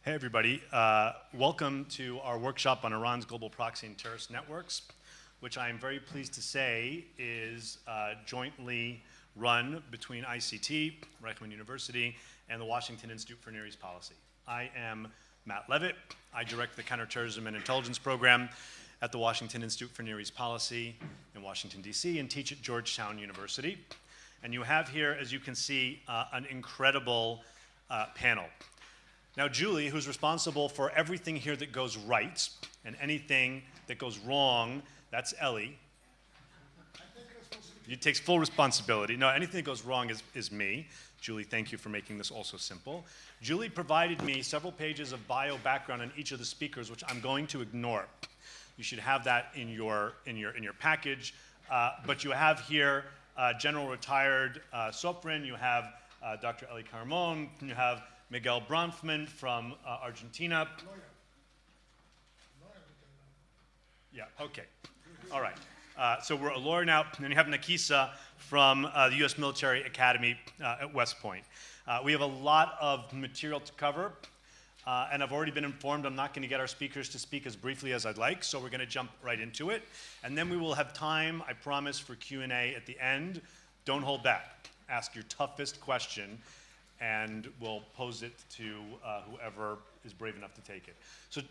Hey everybody, welcome to our workshop on Iran's global proxy and terrorist networks, which I am very pleased to say is jointly run between ICT, Reichman University, and the Washington Institute for Near East Policy. I am Matt Levitt. I direct the Counter-Terrorism and Intelligence Program at the Washington Institute for Near East Policy in Washington, D.C., and teach at Georgetown University. And you have here, as you can see, an incredible panel. Now, Julie, who's responsible for everything here that goes right, and anything that goes wrong, that's Ellie. He takes full responsibility. No, anything that goes wrong is me. Julie, thank you for making this also simple. Julie provided me several pages of bio background on each of the speakers, which I'm going to ignore. You should have that in your package. But you have here General Retired Sofrin. You have Dr. Ellie Karmon. You have Miguel Bronfman from Argentina. Yeah, okay. All right. So we're a lawyer now. And then you have Nakissa from the U.S. Military Academy at West Point. We have a lot of material to cover. And I've already been informed I'm not going to get our speakers to speak as briefly as I'd like, so we're going to jump right into it. And then we will have time, I promise, for Q&A at the end. Don't hold back. Ask your toughest question, and we'll pose it to whoever is brave enough to take it. So,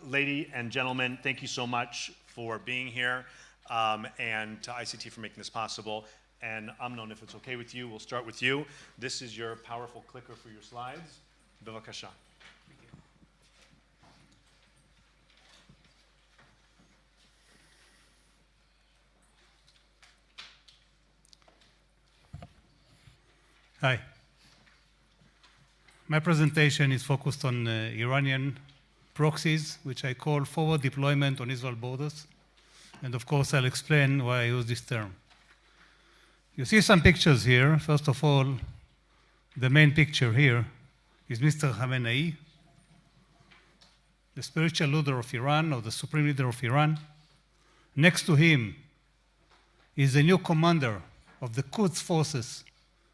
lady and gentlemen, thank you so much for being here, and to ICT for making this possible. And Amnon, if it's okay with you, we'll start with you. This is your powerful clicker for your slides. Bevakasha. Hi. My presentation is focused on Iranian proxies, which I call forward deployment on Israel borders. And of course, I'll explain why I use this term. You see some pictures here. First of all, the main picture here is Mr. Khamenei, the spiritual leader of Iran, or the supreme leader of Iran. Next to him is the new commander of the Quds forces,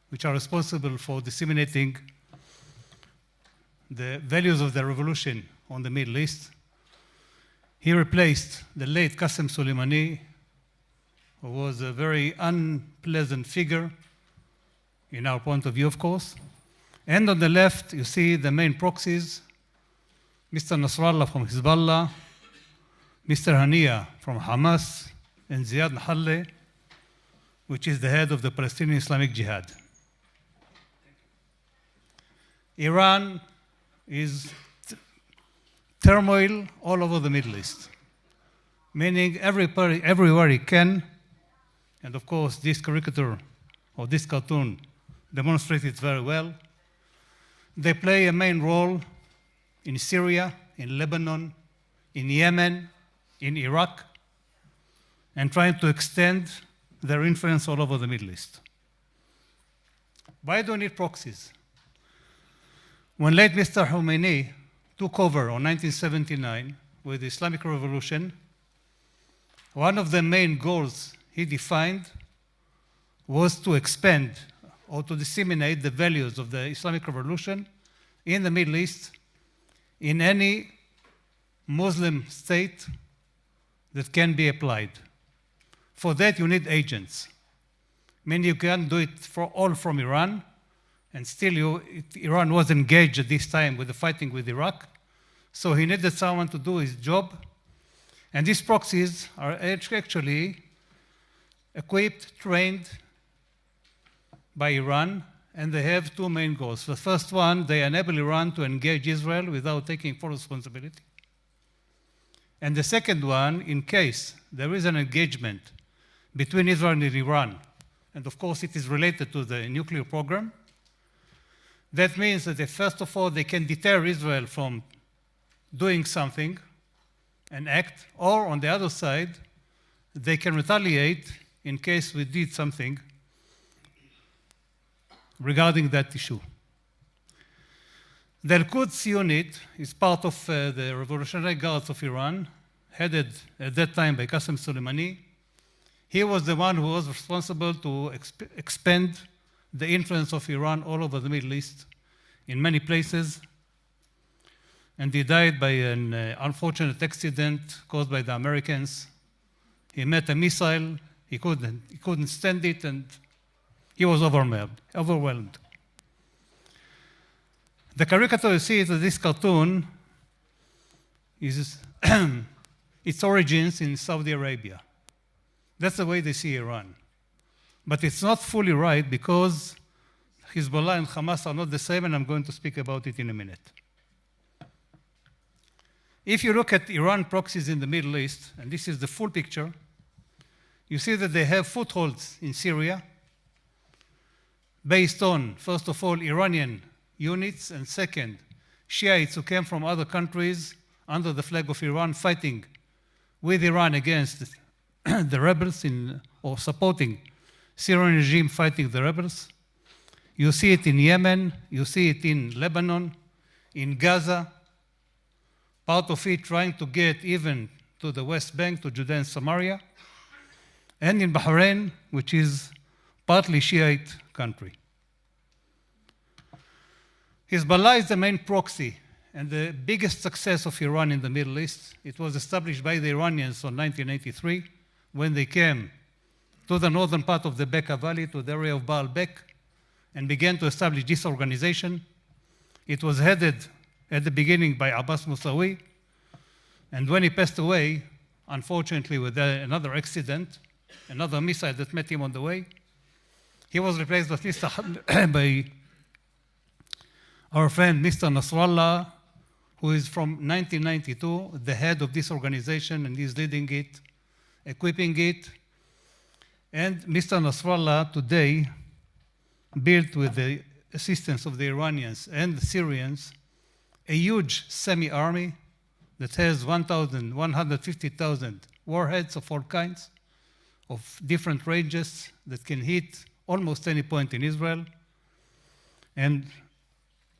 which are responsible for disseminating the values of the revolution on the Middle East. He replaced the late Qasem Soleimani, who was a very unpleasant figure in our point of view, of course. And on the left, you see the main proxies, Mr. Nasrallah from Hezbollah, Mr. Haniya from Hamas, and Ziad Nahaleh, which is the head of the Palestinian Islamic Jihad. Iran is turmoil all over the Middle East, meaning everywhere it can, and of course this caricature or this cartoon demonstrates it very well. They play a main role in Syria, in Lebanon, in Yemen, in Iraq, and trying to extend their influence all over the Middle East. Why do we need proxies? When late Mr. Khomeini took over in 1979 with the Islamic Revolution, one of the main goals he defined was to expand or to disseminate the values of the Islamic Revolution in the Middle East, in any Muslim state that can be applied. For that, you need agents. Meaning you can't do it all from Iran, and still Iran was engaged at this time with the fighting with Iraq. So he needed someone to do his job. And these proxies are actually equipped, trained by Iran, and they have two main goals. The first one, they enable Iran to engage Israel without taking full responsibility. And the second one, in case there is an engagement between Israel and Iran, and of course it is related to the nuclear program, that means that first of all, they can deter Israel from doing something, an act, or on the other side, they can retaliate in case we did something regarding that issue. The Al-Quds unit is part of the Revolutionary Guards of Iran, headed at that time by Qasem Soleimani. He was the one who was responsible to expand the influence of Iran all over the Middle East in many places. and he died by an unfortunate accident caused by the Americans. He met a missile, he couldn't stand it, and he was overwhelmed. The caricature you see in this cartoon is its origins in Saudi Arabia. That's the way they see Iran. But it's not fully right because Hezbollah and Hamas are not the same, and I'm going to speak about it in a minute. If you look at Iran proxies in the Middle East, and this is the full picture, you see that they have footholds in Syria based on, first of all, Iranian units, and second, Shiites who came from other countries under the flag of Iran fighting with Iran against the rebels or supporting Syrian regime fighting the rebels. You see it in Yemen, you see it in Lebanon, in Gaza, part of it trying to get even to the West Bank, to Judea and Samaria, and in Bahrain, which is partly Shiite country. Hezbollah is the main proxy and the biggest success of Iran in the Middle East. It was established by the Iranians in 1983 when they came to the northern part of the Bekaa Valley, to the area of Baalbek, and began to establish this organization. It was headed at the beginning by Abbas Musawi, and when he passed away, unfortunately with another accident, another missile that met him on the way, he was replaced by our friend Mr. Nasrallah, who is from 1992, the head of this organization, and he's leading it, equipping it. And Mr. Nasrallah today built, with the assistance of the Iranians and the Syrians, a huge semi-army that has 150,000 warheads of all kinds, of different ranges, that can hit almost any point in Israel, and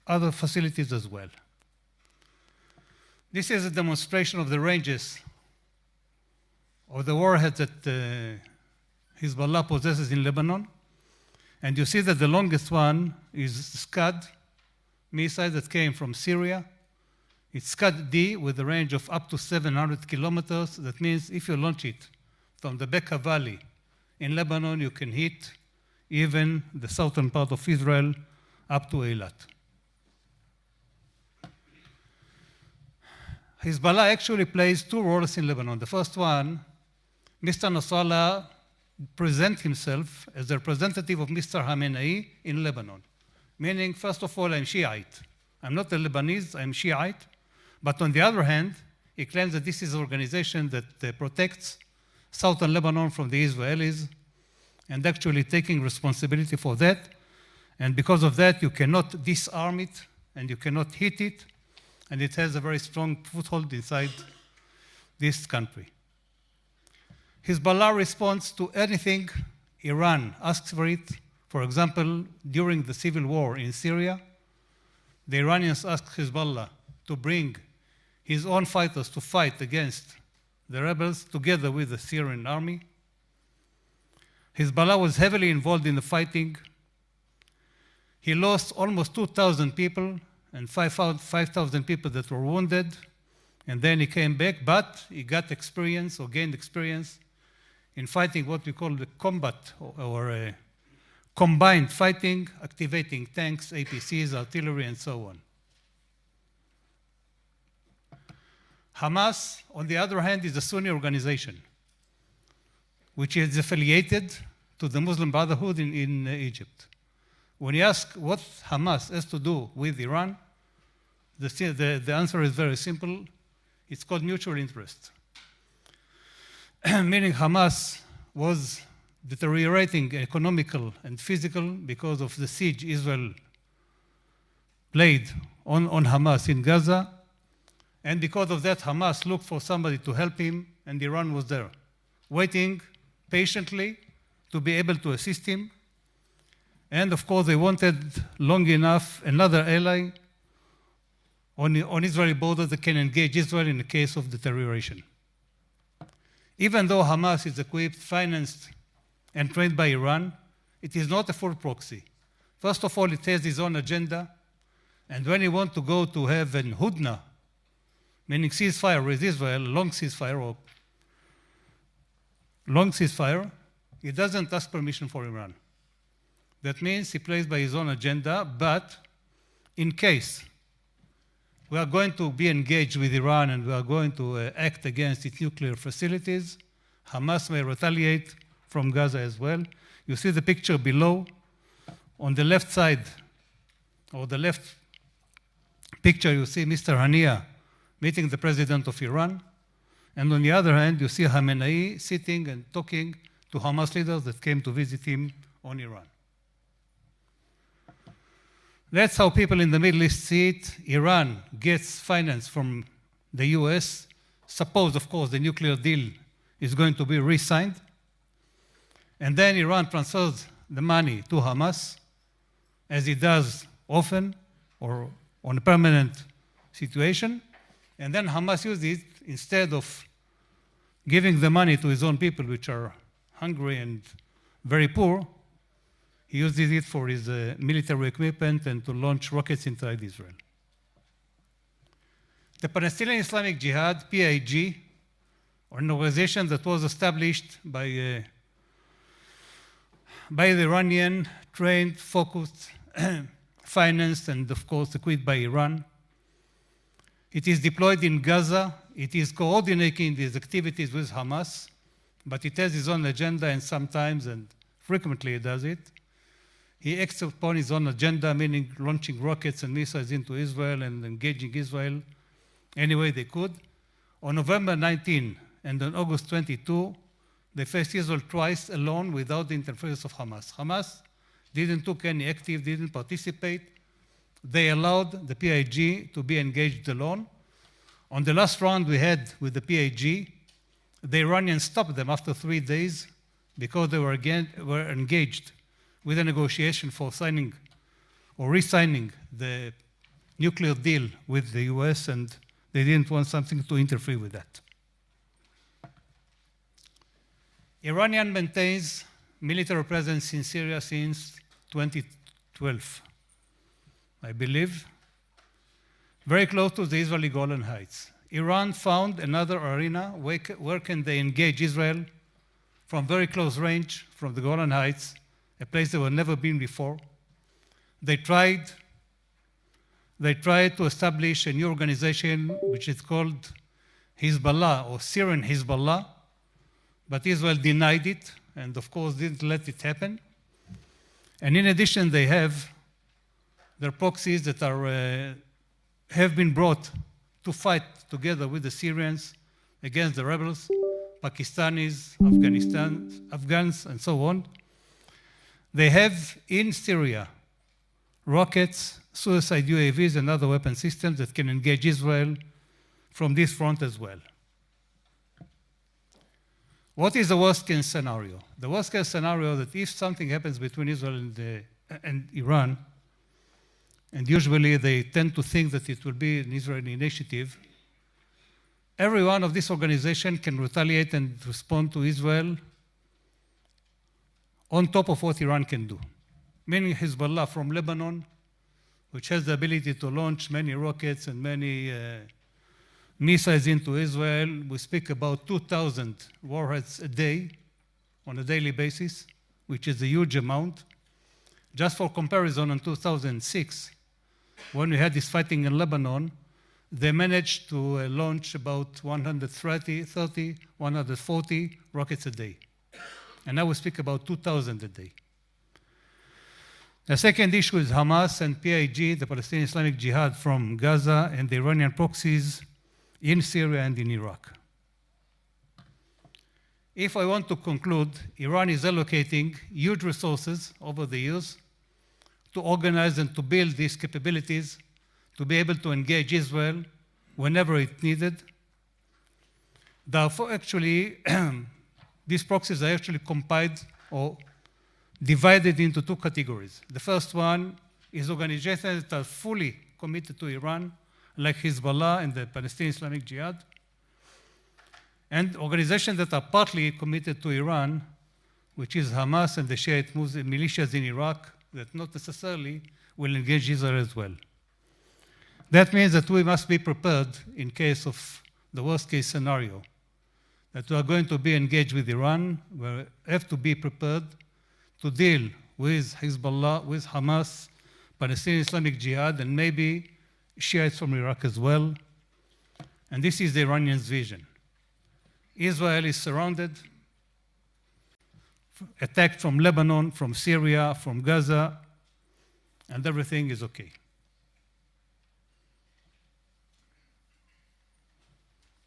other facilities as well. This is a demonstration of the ranges of the warheads that Hezbollah possesses in Lebanon. And you see that the longest one is Scud missile that came from Syria. It's Scud-D with a range of up to 700 kilometers. That means if you launch it from the Bekaa Valley in Lebanon, you can hit even the southern part of Israel up to Eilat. Hezbollah actually plays two roles in Lebanon. The first one, Mr. Nasrallah presents himself as the representative of Mr. Khamenei in Lebanon, meaning, first of all, I'm Shiite. I'm not a Lebanese, I'm Shiite. But on the other hand, he claims that this is an organization that protects southern Lebanon from the Israelis, and actually taking responsibility for that. And because of that, you cannot disarm it, and you cannot hit it, and it has a very strong foothold inside this country. Hezbollah responds to anything Iran asks for it. For example, during the civil war in Syria, the Iranians asked Hezbollah to bring his own fighters to fight against the rebels together with the Syrian army. Hezbollah was heavily involved in the fighting. He lost almost 2,000 people and 5,000 people that were wounded, and then he came back, but he got experience or gained experience in fighting what we call the combat or combined fighting, activating tanks, APCs, artillery, and so on. Hamas, on the other hand, is a Sunni organization, which is affiliated to the Muslim Brotherhood in Egypt. When you ask what Hamas has to do with Iran, the answer is very simple. It's called mutual interest. Meaning Hamas was deteriorating economical and physical because of the siege Israel played on Hamas in Gaza. And because of that, Hamas looked for somebody to help him, and Iran was there, waiting patiently to be able to assist him. And of course, they wanted long enough another ally on Israeli border that can engage Israel in the case of deterioration. Even though Hamas is equipped, financed, and trained by Iran, it is not a full proxy. First of all, it has its own agenda, and when you want to go to have an hudna meaning ceasefire with Israel, long ceasefire, he doesn't ask permission for Iran. That means he plays by his own agenda, but in case we are going to be engaged with Iran and we are going to act against its nuclear facilities, Hamas may retaliate from Gaza as well. You see the picture below. On the left side, or the left picture, you see Mr. Hania meeting the president of Iran. And on the other hand, you see Khamenei sitting and talking to Hamas leaders that came to visit him on Iran. That's how people in the Middle East see it. Iran gets finance from the US. Suppose, of course, the nuclear deal is going to be re-signed. And then Iran transfers the money to Hamas, as it does often, or on a permanent situation. And then Hamas uses it, instead of giving the money to his own people, which are hungry and very poor, he uses it for his military equipment and to launch rockets inside Israel. The Palestinian Islamic Jihad, PIG, or an organization that was established by the Iranian, trained, focused, financed, and of course equipped by Iran. It is deployed in Gaza. It is coordinating these activities with Hamas, but it has its own agenda, and sometimes and frequently it does it. He acts upon his own agenda, meaning launching rockets and missiles into Israel and engaging Israel any way they could. On November 19 and on August 22, they faced Israel twice alone without the interference of Hamas. Hamas didn't take any active, didn't participate. They allowed the PIG to be engaged alone. On the last round we had with the PIG, the Iranians stopped them after 3 days because they were engaged with a negotiation for signing or re-signing the nuclear deal with the US, and they didn't want something to interfere with that. Iranian maintains military presence in Syria since 2012, I believe, very close to the Israeli Golan Heights. Iran found another arena where can they engage Israel from very close range, from the Golan Heights, a place they were never been before. They tried to establish a new organization which is called Hezbollah, or Syrian Hezbollah, but Israel denied it and of course didn't let it happen. And in addition, they have their proxies that have been brought to fight together with the Syrians against the rebels, Pakistanis, Afghans, and so on. They have in Syria rockets, suicide UAVs, and other weapon systems that can engage Israel from this front as well. What is the worst-case scenario? The worst-case scenario is that if something happens between Israel and Iran, and usually they tend to think that it will be an Israeli initiative, every one of these organizations can retaliate and respond to Israel on top of what Iran can do. Meaning Hezbollah from Lebanon, which has the ability to launch many rockets and many missiles into Israel. We speak about 2,000 warheads a day on a daily basis, which is a huge amount. Just for comparison, in 2006, when we had this fighting in Lebanon, they managed to launch about 130, 140 rockets a day. And now we speak about 2,000 a day. The second issue is Hamas and PIG, the Palestinian Islamic Jihad from Gaza, and the Iranian proxies in Syria and in Iraq. If I want to conclude, Iran is allocating huge resources over the years to organize and to build these capabilities to be able to engage Israel whenever it's needed. Therefore, actually, these proxies are actually compiled or divided into two categories. The first one is organizations that are fully committed to Iran, like Hezbollah and the Palestinian Islamic Jihad, and organizations that are partly committed to Iran, which is Hamas and the Shiite militias in Iraq, that not necessarily will engage Israel as well. That means that we must be prepared in case of the worst case scenario, that we are going to be engaged with Iran. We have to be prepared to deal with Hezbollah, with Hamas, Palestinian Islamic Jihad, and maybe Shiites from Iraq as well. And this is the Iranians' vision. Israel is surrounded, attacked from Lebanon, from Syria, from Gaza, and everything is okay.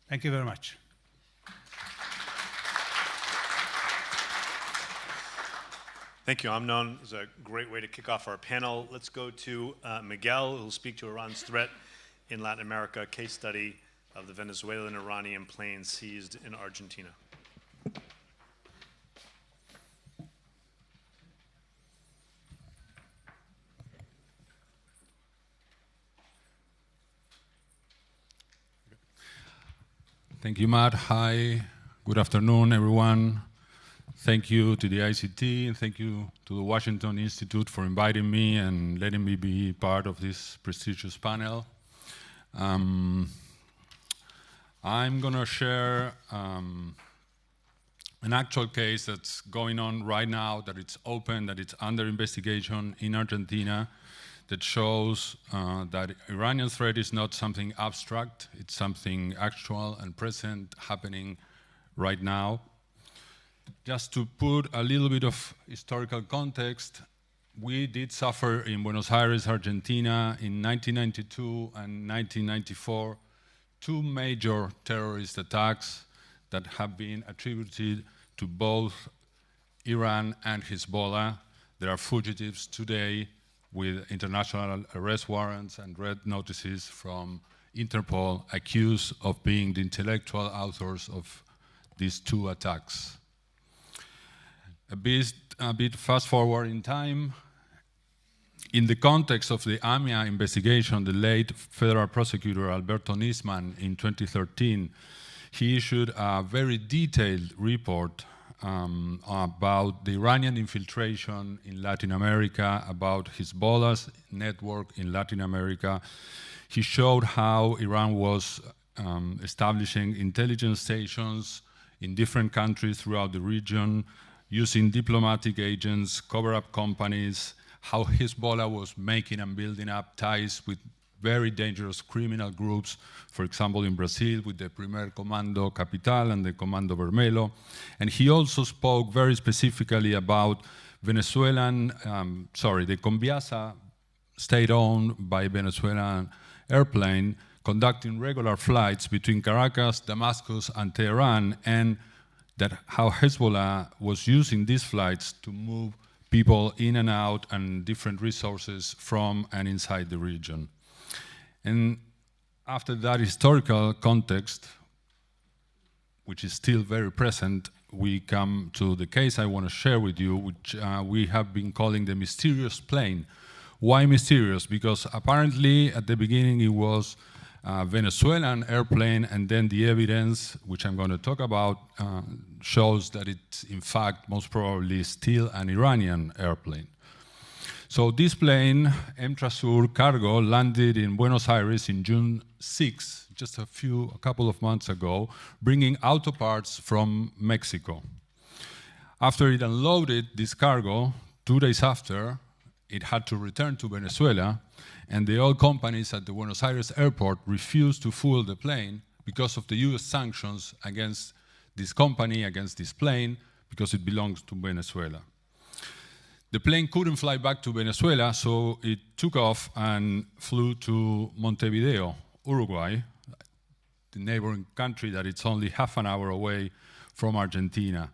Thank you very much. Thank you, Amnon. It was a great way to kick off our panel. Let's go to Miguel, who will speak to Iran's threat in Latin America, a case study of the Venezuelan Iranian plane seized in Argentina. Thank you, Matt. Hi, good afternoon, everyone. Thank you to the ICT, and thank you to the Washington Institute for inviting me and letting me be part of this prestigious panel. I'm going to share an actual case that's going on right now, that it's open, that it's under investigation in Argentina, that shows that Iranian threat is not something abstract, it's something actual and present, happening right now. Just to put a little bit of historical context, we did suffer in Buenos Aires, Argentina, in 1992 and 1994, two major terrorist attacks that have been attributed to both Iran and Hezbollah. There are fugitives today with international arrest warrants and red notices from Interpol, accused of being the intellectual authors of these two attacks. A bit fast forward in time. In the context of the AMIA investigation, the late federal prosecutor Alberto Nisman in 2013, he issued a very detailed report about the Iranian infiltration in Latin America, about Hezbollah's network in Latin America. He showed how Iran was establishing intelligence stations in different countries throughout the region, using diplomatic agents, cover-up companies, how Hezbollah was making and building up ties with very dangerous criminal groups, for example, in Brazil with the Primer Comando Capital and the Comando Vermelho. And he also spoke very specifically about the Conviasa, state-owned by Venezuelan airplane, conducting regular flights between Caracas, Damascus, and Tehran, and that how Hezbollah was using these flights to move people in and out and different resources from and inside the region. And after that historical context, which is still very present, we come to the case I want to share with you, which we have been calling the mysterious plane. Why mysterious? Because apparently at the beginning it was a Venezuelan airplane, and then the evidence, which I'm going to talk about, shows that it's in fact most probably still an Iranian airplane. So this plane, Emtrasur Cargo, landed in Buenos Aires in June 6, just a couple of months ago, bringing auto parts from Mexico. After it unloaded this cargo, 2 days after, it had to return to Venezuela, and the oil companies at the Buenos Aires airport refused to fuel the plane because of the US sanctions against this company, against this plane, because it belongs to Venezuela. The plane couldn't fly back to Venezuela, so it took off and flew to Montevideo, Uruguay, the neighboring country that it's only half an hour away from Argentina.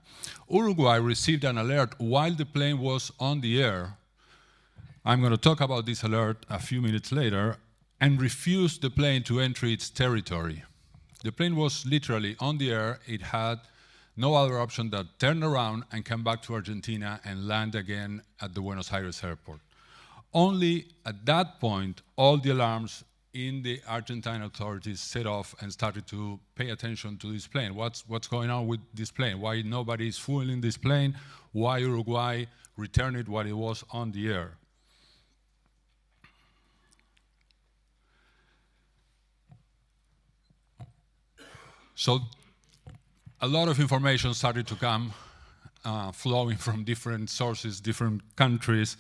Uruguay received an alert while the plane was on the air. I'm going to talk about this alert a few minutes later, and refused the plane to enter its territory. The plane was literally on the air. It had no other option than turn around and come back to Argentina and land again at the Buenos Aires airport. Only at that point, all the alarms in the Argentine authorities set off and started to pay attention to this plane. What's going on with this plane? Why nobody is fueling this plane? Why Uruguay returned it while it was on the air? So a lot of information started to come, flowing from different sources, different countries,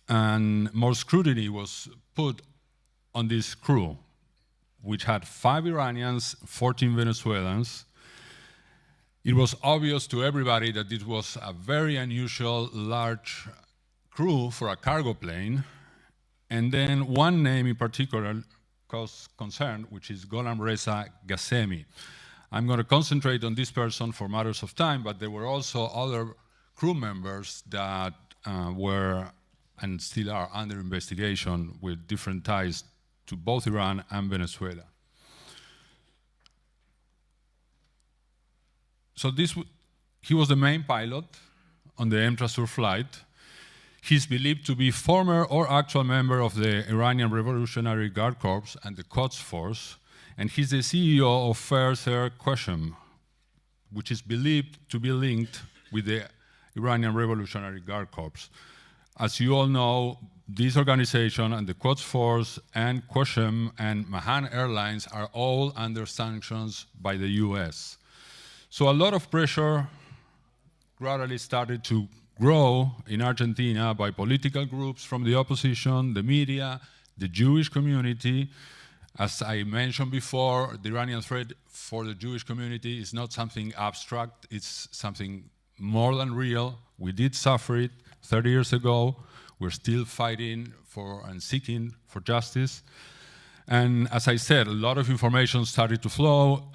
and more scrutiny was put on this crew, which had 5 Iranians, 14 Venezuelans. It was obvious to everybody that this was a very unusual, large crew for a cargo plane. And then one name in particular caused concern, which is Gholam Reza Ghasemi. I'm going to concentrate on this person for matters of time, but there were also other crew members that were and still are under investigation with different ties to both Iran and Venezuela. So he was the main pilot on the Emtrasur flight. He's believed to be former or actual member of the Iranian Revolutionary Guard Corps and the Quds Force, and he's the CEO of Fair Qasem, which is believed to be linked with the Iranian Revolutionary Guard Corps. As you all know, this organization and the Quds Force and Qasem and Mahan Airlines are all under sanctions by the US. So a lot of pressure gradually started to grow in Argentina by political groups from the opposition, the media, the Jewish community. As I mentioned before, the Iranian threat for the Jewish community is not something abstract, it's something more than real. We did suffer it 30 years ago. We're still fighting for and seeking for justice. And as I said, a lot of information started to flow.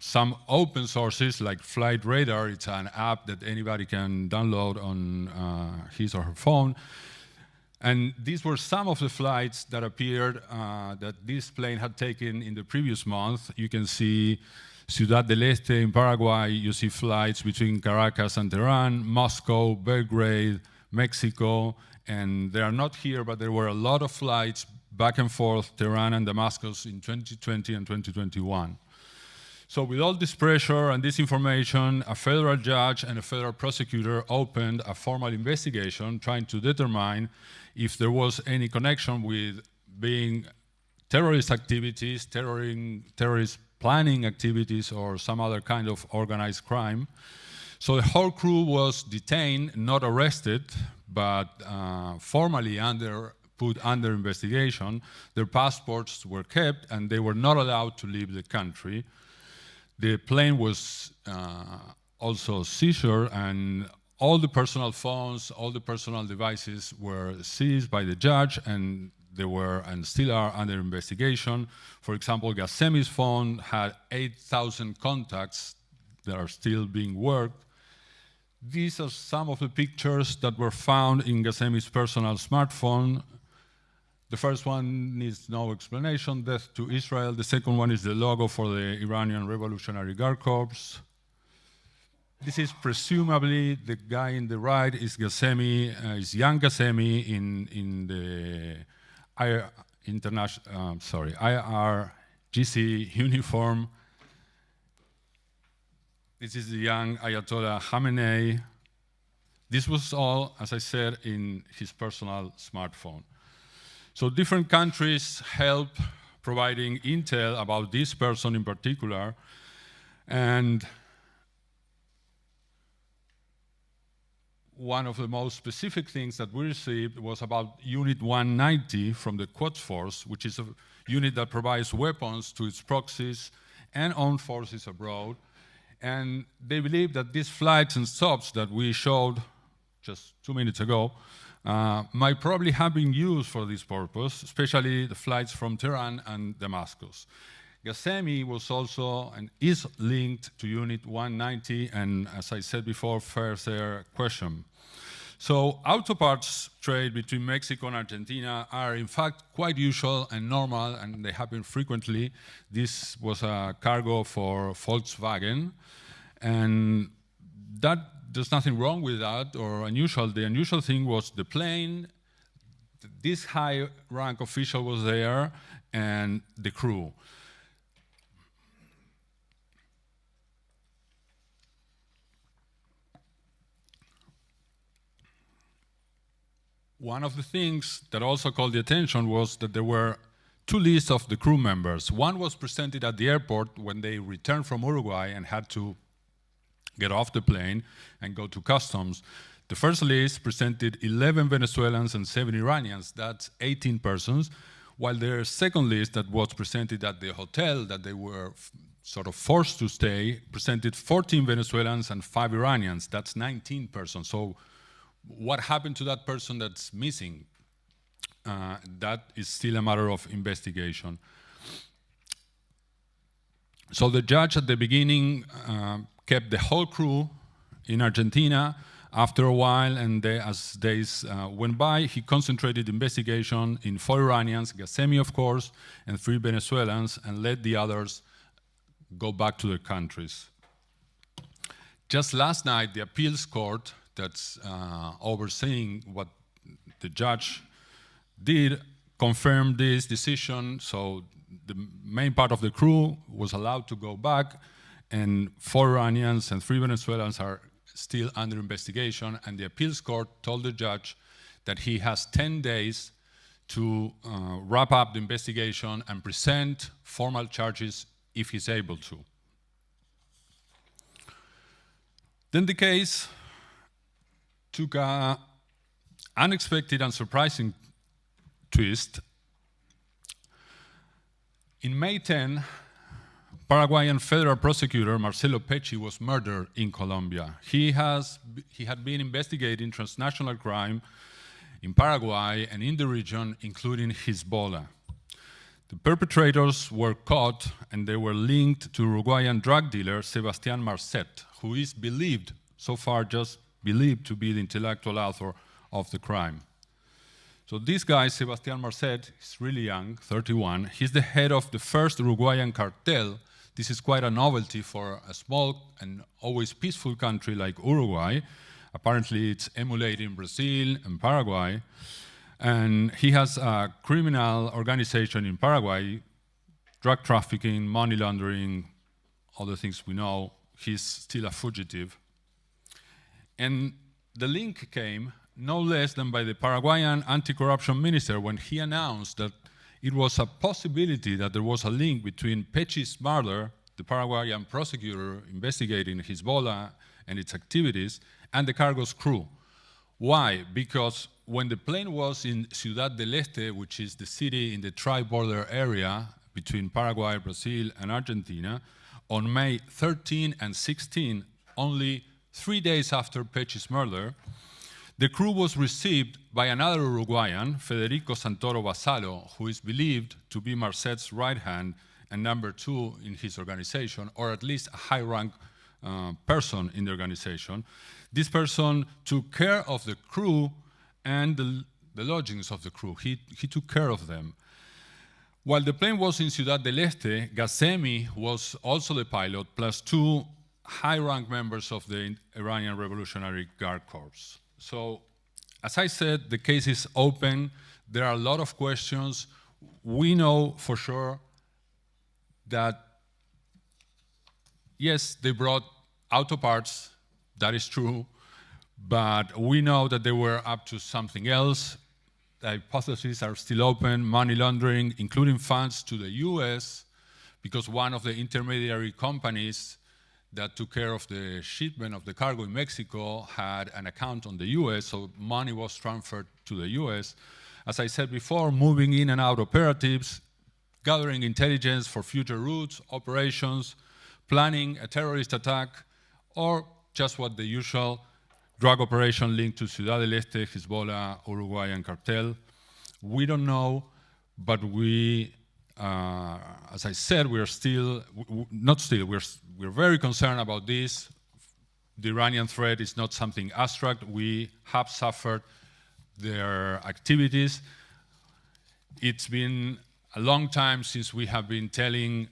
Some open sources like Flight Radar, it's an app that anybody can download on his or her phone. And these were some of the flights that appeared that this plane had taken in the previous month. You can see Ciudad del Este in Paraguay. You see flights between Caracas and Tehran, Moscow, Belgrade, Mexico. And they are not here, but there were a lot of flights back and forth, Tehran and Damascus in 2020 and 2021. So with all this pressure and this information, a federal judge and a federal prosecutor opened a formal investigation trying to determine if there was any connection with being terrorist activities, terrorist planning activities, or some other kind of organized crime. So the whole crew was detained, not arrested, but formally put under investigation. Their passports were kept, and they were not allowed to leave the country. The plane was also seized, and all the personal phones, all the personal devices were seized by the judge, and they were and still are under investigation. For example, Ghasemi's phone had 8,000 contacts that are still being worked. These are some of the pictures that were found in Ghasemi's personal smartphone. The first one needs no explanation, death to Israel. The second one is the logo for the Iranian Revolutionary Guard Corps. This is presumably the guy in the right is Ghasemi, is young Ghasemi in the IRGC uniform. This is the young Ayatollah Khamenei. This was all, as I said, in his personal smartphone. So different countries help providing intel about this person in particular. And one of the most specific things that we received was about Unit 190 from the Quds Force, which is a unit that provides weapons to its proxies and armed forces abroad. And they believe that these flights and stops that we showed just 2 minutes ago might probably have been used for this purpose, especially the flights from Tehran and Damascus. Ghasemi was also and is linked to Unit 190 and, as I said before, Fair Qasem. So auto parts trade between Mexico and Argentina are in fact quite usual and normal, and they happen frequently. This was a cargo for Volkswagen, and there's nothing wrong with that or unusual. The unusual thing was the plane, this high rank official was there, and the crew. One of the things that also called the attention was that there were two lists of the crew members. One was presented at the airport when they returned from Uruguay and had to get off the plane and go to customs. The first list presented 11 Venezuelans and 7 Iranians, that's 18 persons, while their second list that was presented at the hotel that they were sort of forced to stay presented 14 Venezuelans and 5 Iranians, that's 19 persons. So what happened to that person that's missing? That is still a matter of investigation. So the judge at the beginning kept the whole crew in Argentina. After a while, and as days went by, he concentrated investigation in 4 Iranians, Ghasemi, of course, and 3 Venezuelans, and let the others go back to their countries. Just last night, the appeals court that's overseeing what the judge did confirmed this decision, so the main part of the crew was allowed to go back, and 4 Iranians and 3 Venezuelans are still under investigation, and the appeals court told the judge that he has 10 days to wrap up the investigation and present formal charges if he's able to. Then the case took an unexpected and surprising twist. In May 10, Paraguayan federal prosecutor Marcelo Pecci was murdered in Colombia. He had been investigating transnational crime in Paraguay and in the region, including Hezbollah. The perpetrators were caught and they were linked to Uruguayan drug dealer Sebastián Marcet, who is believed, so far just believed, to be the intellectual author of the crime. So this guy, Sebastián Marcet, is really young, 31. He's the head of the first Uruguayan cartel. This is quite a novelty for a small and always peaceful country like Uruguay. Apparently, it's emulating Brazil and Paraguay. And he has a criminal organization in Paraguay, drug trafficking, money laundering, all the things we know. He's still a fugitive. And the link came no less than by the Paraguayan anti-corruption minister when he announced that it was a possibility that there was a link between Pecci's murder, the Paraguayan prosecutor investigating Hezbollah and its activities, and the cargo's crew. Why? Because when the plane was in Ciudad del Este, which is the city in the tri-border area between Paraguay, Brazil, and Argentina, on May 13 and 16, only 3 days after Pecci's murder, the crew was received by another Uruguayan, Federico Santoro Basalo, who is believed to be Marcet's right hand and number 2 in his organization, or at least a high-rank person in the organization. This person took care of the crew and the lodgings of the crew. He took care of them. While the plane was in Ciudad del Este, Ghasemi was also the pilot, plus 2 high-rank members of the Iranian Revolutionary Guard Corps. So, as I said, the case is open. There are a lot of questions. We know for sure that, yes, they brought auto parts, that is true, but we know that they were up to something else. The hypotheses are still open, money laundering, including funds to the US, because one of the intermediary companies that took care of the shipment of the cargo in Mexico had an account on the US, so money was transferred to the US. As I said before, moving in and out operatives, gathering intelligence for future routes, operations, planning a terrorist attack, or just what the usual drug operation linked to Ciudad del Este, Hezbollah, Uruguayan cartel. We don't know, but we, as I said, we're very concerned about this. The Iranian threat is not something abstract. We have suffered their activities. It's been a long time since we have been telling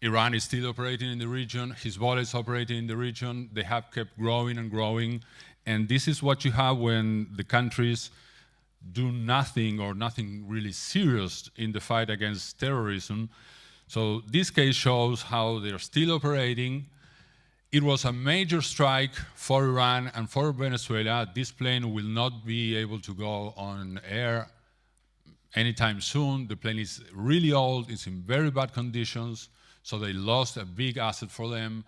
Iran is still operating in the region, Hezbollah is operating in the region. They have kept growing and growing. And this is what you have when the countries do nothing or nothing really serious in the fight against terrorism. So this case shows how they're still operating. It was a major strike for Iran and for Venezuela. This plane will not be able to go on air anytime soon. The plane is really old, it's in very bad conditions, so they lost a big asset for them.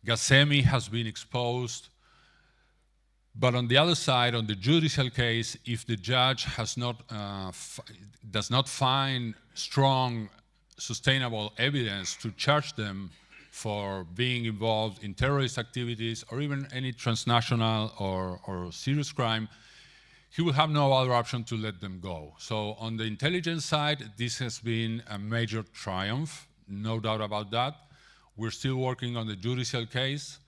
Ghassemi has been exposed. But on the other side, on the judicial case, if the judge has not, does not find strong, sustainable evidence to charge them for being involved in terrorist activities or even any transnational or serious crime, he will have no other option to let them go. So on the intelligence side, this has been a major triumph, no doubt about that. We're still working on the judicial case.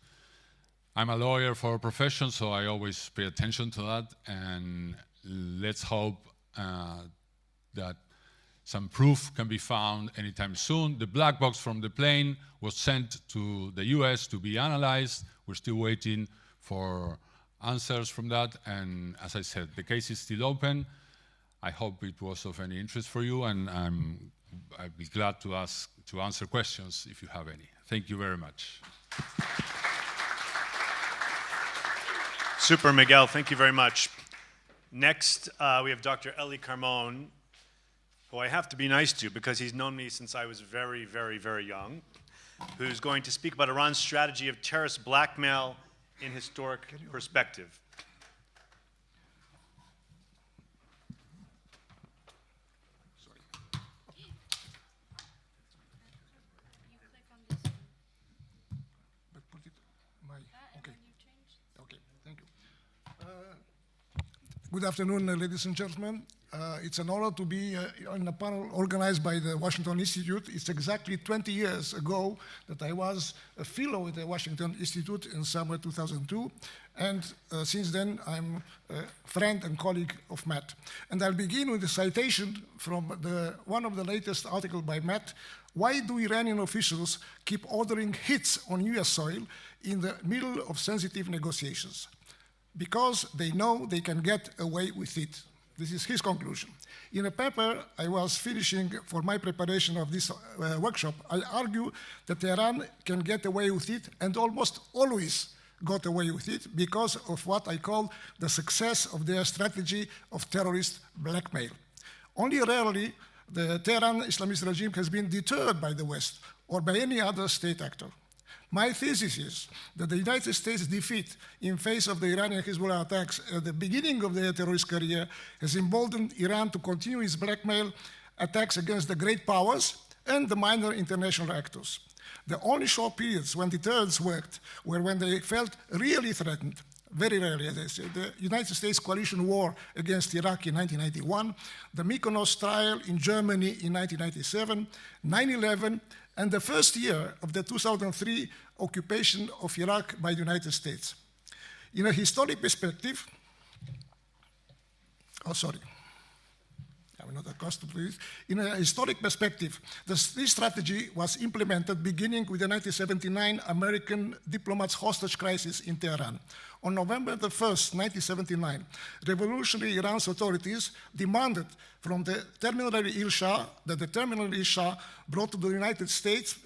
I'm a lawyer for a profession, so I always pay attention to that, and let's hope that some proof can be found anytime soon. The black box from the plane was sent to the US to be analyzed. We're still waiting for answers from that, and as I said, the case is still open. I hope it was of any interest for you, and I'd be glad to answer questions if you have any. Thank you very much. Super, Miguel. Thank you very much. Next, we have Dr. Eli Karmon, who I have to be nice to because he's known me since I was very, very, very young, who's going to speak about Iran's strategy of terrorist blackmail in historic perspective. Good afternoon, ladies and gentlemen. It's an honor to be on a panel organized by the Washington Institute. It's exactly 20 years ago that I was a fellow at the Washington Institute in summer 2002. And since then, I'm a friend and colleague of Matt. And I'll begin with a citation from one of the latest articles by Matt. Why do Iranian officials keep ordering hits on US soil in the middle of sensitive negotiations? Because they know they can get away with it. This is his conclusion. In a paper I was finishing for my preparation of this workshop, I argue that Tehran can get away with it and almost always got away with it because of what I call the success of their strategy of terrorist blackmail. Only rarely the Tehran Islamist regime has been deterred by the West or by any other state actor. My thesis is that the United States' defeat in face of the Iranian Hezbollah attacks at the beginning of their terrorist career has emboldened Iran to continue its blackmail attacks against the great powers and the minor international actors. The only short periods when deterrence worked were when they felt really threatened, very rarely, as I said. The United States coalition war against Iraq in 1991, the Mykonos trial in Germany in 1997, 9/11, and the first year of the 2003 occupation of Iraq by the United States. In a historic perspective, I'm not accustomed to this. In a historic perspective, this strategy was implemented beginning with the 1979 American diplomats' hostage crisis in Tehran. On November the 1st, 1979, revolutionary Iran's authorities demanded from the terminally ill Shah that the terminally Shah brought to the United States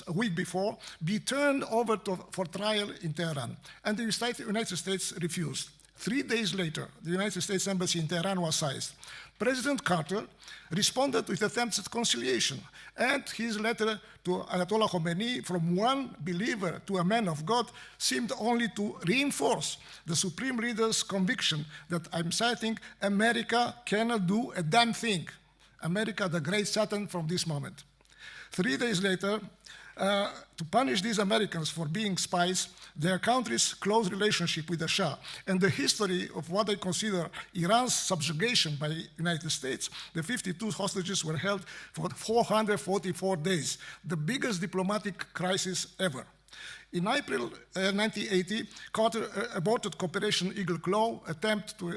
a week before be turned over for trial in Tehran. And the United States refused. 3 days later, the United States Embassy in Tehran was seized. President Carter responded with attempts at conciliation, and his letter to Ayatollah Khomeini, from one believer to a man of God, seemed only to reinforce the Supreme Leader's conviction that, I'm citing, America cannot do a damn thing. America, the great Satan from this moment. 3 days later, to punish these Americans for being spies, their country's close relationship with the Shah, and the history of what I consider Iran's subjugation by the United States, the 52 hostages were held for 444 days, the biggest diplomatic crisis ever. In April 1980, Carter aborted Operation Eagle Claw, attempt to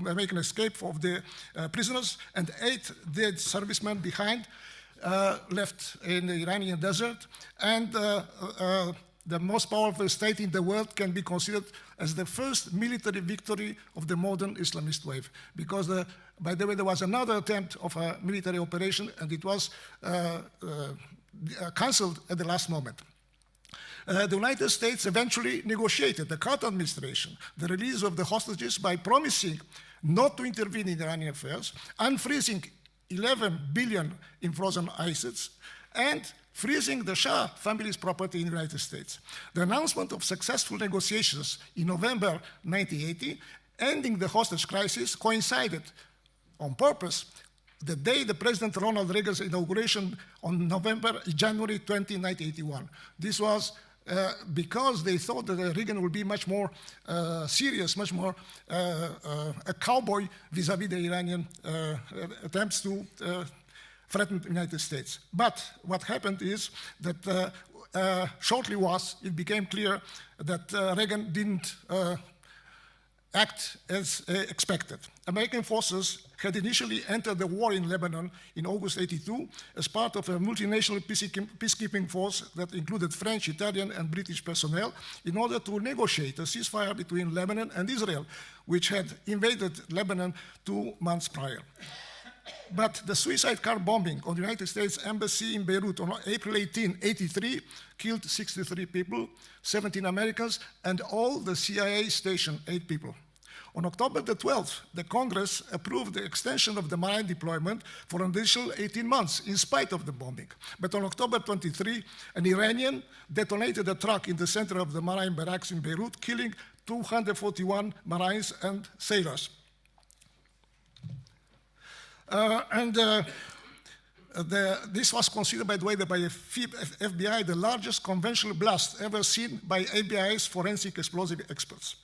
make an escape of the prisoners, and 8 dead servicemen behind, left in the Iranian desert, and the most powerful state in the world can be considered as the first military victory of the modern Islamist wave. Because, by the way, there was another attempt of a military operation, and it was canceled at the last moment. The United States eventually negotiated, the Carter administration, the release of the hostages by promising not to intervene in Iranian affairs, unfreezing 11 billion in frozen assets, and freezing the Shah family's property in the United States. The announcement of successful negotiations in November 1980, ending the hostage crisis, coincided on purpose the day the President Ronald Reagan's inauguration on January 20, 1981. This was because they thought that Reagan would be much more serious, much more a cowboy vis-a-vis the Iranian attempts to threaten the United States. But what happened is that shortly it became clear that Reagan didn't act as expected. American forces had initially entered the war in Lebanon in August 82 as part of a multinational peacekeeping force that included French, Italian, and British personnel in order to negotiate a ceasefire between Lebanon and Israel, which had invaded Lebanon 2 months prior. But the suicide car bombing on the United States Embassy in Beirut on April 18, 1983 killed 63 people, 17 Americans, and all the CIA stationed 8 people. On October the 12th, the Congress approved the extension of the Marine deployment for an additional 18 months in spite of the bombing. But on October 23, an Iranian detonated a truck in the center of the Marine barracks in Beirut, killing 241 Marines and sailors. This was considered, by the way, by the FBI, the largest conventional blast ever seen by FBI's forensic explosive experts.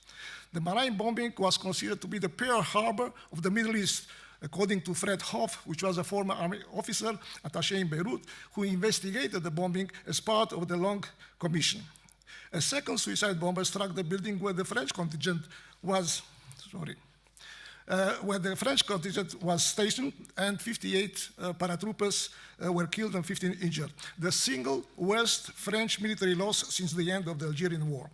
The Marine bombing was considered to be the Pearl Harbor of the Middle East, according to Fred Hoff, which was a former Army officer attaché in Beirut, who investigated the bombing as part of the Long Commission. A second suicide bomber struck the building where the French contingent was, stationed, and 58 paratroopers were killed and 15 injured. The single worst French military loss since the end of the Algerian War.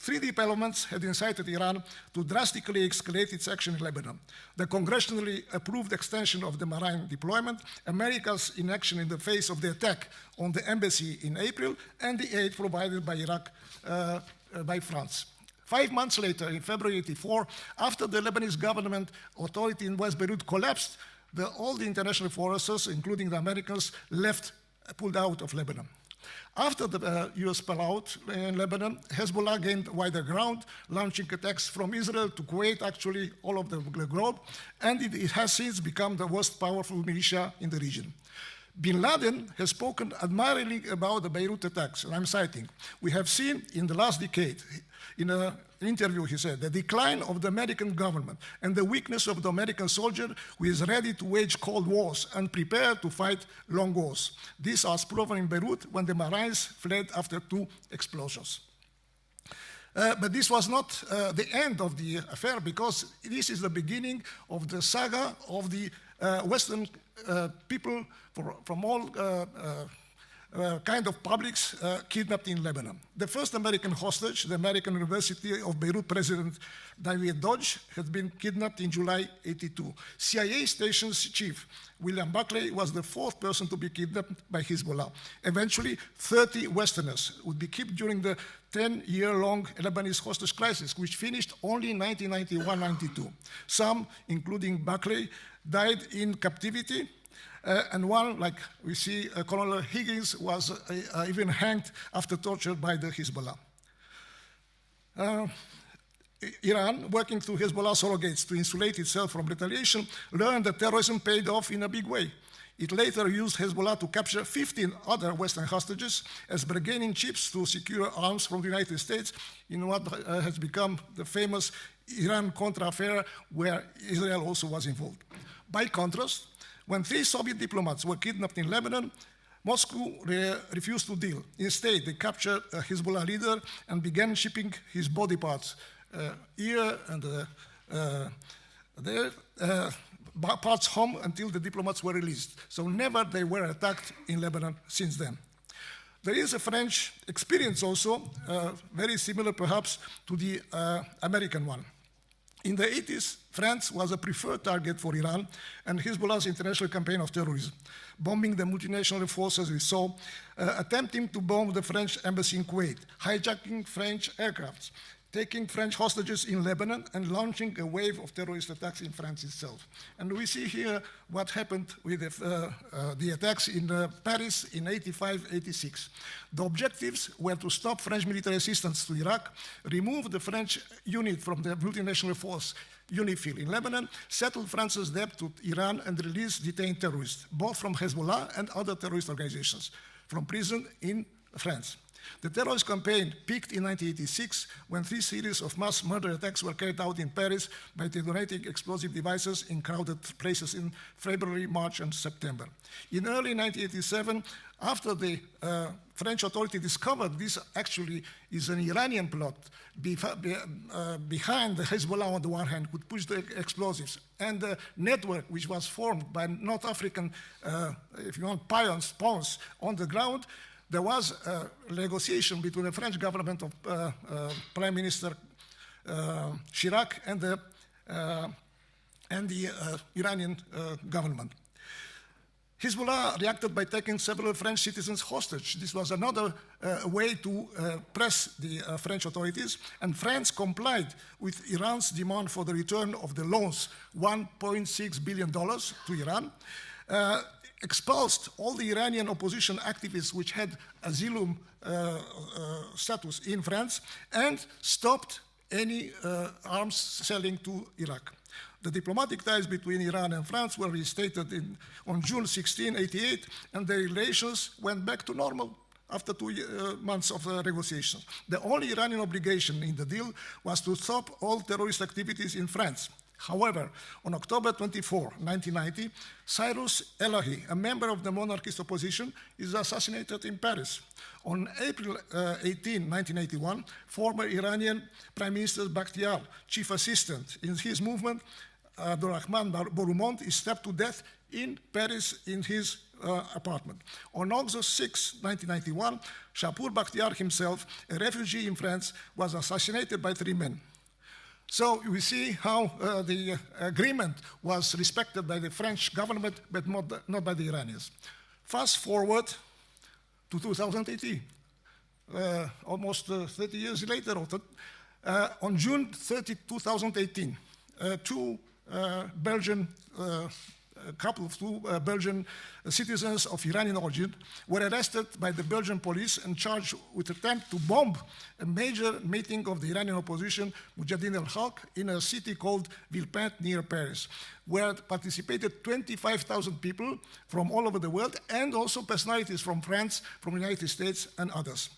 3 developments had incited Iran to drastically escalate its action in Lebanon. The congressionally approved extension of the Marine deployment, America's inaction in the face of the attack on the embassy in April, and the aid provided by Iraq by France. 5 months later, in February 1984, after the Lebanese government authority in West Beirut collapsed, all the international forces, including the Americans, pulled out of Lebanon. After the US pullout in Lebanon, Hezbollah gained wider ground, launching attacks from Israel to Kuwait, actually all over the globe, and it has since become the most powerful militia in the region. Bin Laden has spoken admiringly about the Beirut attacks, and I'm citing, "We have seen in the last decade," in an interview he said, "the decline of the American government and the weakness of the American soldier who is ready to wage cold wars and prepared to fight long wars. This was proven in Beirut when the Marines fled after 2 explosions." But this was not the end of the affair, because this is the beginning of the saga of the Western people from all kind of publics kidnapped in Lebanon. The first American hostage, the American University of Beirut president David Dodge, had been kidnapped in July 1982. CIA station's chief, William Buckley, was the 4th person to be kidnapped by Hezbollah. Eventually, 30 Westerners would be kept during the 10-year-long Lebanese hostage crisis, which finished only in 1991-92. Some, including Buckley, died in captivity, and one, like we see, Colonel Higgins, was even hanged after torture by the Hezbollah. Iran, working through Hezbollah surrogates to insulate itself from retaliation, learned that terrorism paid off in a big way. It later used Hezbollah to capture 15 other Western hostages as bargaining chips to secure arms from the United States in what has become the famous Iran-Contra affair, where Israel also was involved. By contrast, when 3 Soviet diplomats were kidnapped in Lebanon, Moscow refused to deal. Instead, they captured a Hezbollah leader and began shipping his body parts, ear and parts home until the diplomats were released. So never they were attacked in Lebanon since then. There is a French experience also, very similar perhaps to the American one. In the 80s, France was a preferred target for Iran and Hezbollah's international campaign of terrorism, bombing the multinational forces we saw, attempting to bomb the French embassy in Kuwait, hijacking French aircrafts, taking French hostages in Lebanon and launching a wave of terrorist attacks in France itself. And we see here what happened with the attacks in Paris in 85-86. The objectives were to stop French military assistance to Iraq, remove the French unit from the multinational force UNIFIL in Lebanon, settle France's debt to Iran, and release detained terrorists, both from Hezbollah and other terrorist organizations, from prison in France. The terrorist campaign peaked in 1986 when 3 series of mass murder attacks were carried out in Paris by detonating explosive devices in crowded places in February, March, and September. In early 1987, after the French authority discovered this actually is an Iranian plot behind the Hezbollah on the one hand, would push the explosives, and the network which was formed by North African, if you want, pawns on the ground, there was a negotiation between the French government of Prime Minister Chirac and the Iranian government. Hezbollah reacted by taking several French citizens hostage. This was another way to press the French authorities, and France complied with Iran's demand for the return of the loans, $1.6 billion to Iran, expulsed all the Iranian opposition activists which had asylum status in France, and stopped any arms selling to Iraq. The diplomatic ties between Iran and France were restated on June 16, 1988, and the relations went back to normal after 2 months of negotiations. The only Iranian obligation in the deal was to stop all terrorist activities in France. However, on October 24, 1990, Cyrus Elahi, a member of the monarchist opposition, is assassinated in Paris. On April 18, 1981, former Iranian Prime Minister Bakhtiar, chief assistant in his movement, Abdurrahman Borumont, is stabbed to death in Paris in his apartment. On August 6, 1991, Shapur Bakhtiar himself, a refugee in France, was assassinated by 3 men. So we see how the agreement was respected by the French government, but not by the Iranians. Fast forward to 2018, almost 30 years later. On June 30, 2018, two Belgian citizens of Iranian origin were arrested by the Belgian police and charged with attempt to bomb a major meeting of the Iranian opposition, Mujahideen al-Khalq, in a city called Villepinte near Paris, where participated 25,000 people from all over the world, and also personalities from France, from the United States, and others.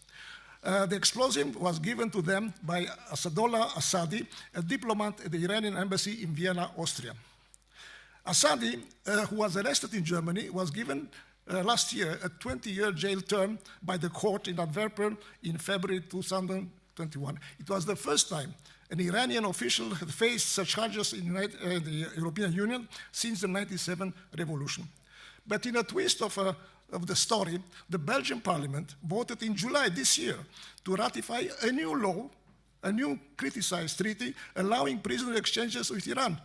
The explosive was given to them by Asadollah Assadi, a diplomat at the Iranian embassy in Vienna, Austria. Assadi, who was arrested in Germany, was given last year a 20-year jail term by the court in Antwerp in February 2021. It was the first time an Iranian official had faced such charges in the European Union since the 1997 revolution. But in a twist of the story, the Belgian parliament voted in July this year to ratify a new law, a new criticized treaty allowing prisoner exchanges with Iran,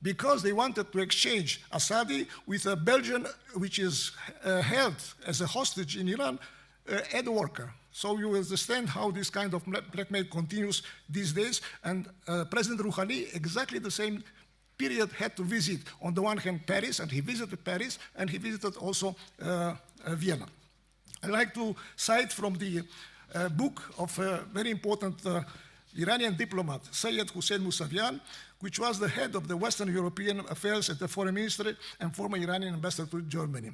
because they wanted to exchange Assadi with a Belgian which is held as a hostage in Iran, aid worker. So you understand how this kind of blackmail continues these days, and President Rouhani, exactly the same period, had to visit, on the one hand, Paris, and he visited Paris, and he visited also Vienna. I'd like to cite from the book of a very important Iranian diplomat, Sayed Hussein Mousavian, which was the head of the Western European Affairs at the Foreign Ministry and former Iranian ambassador to Germany.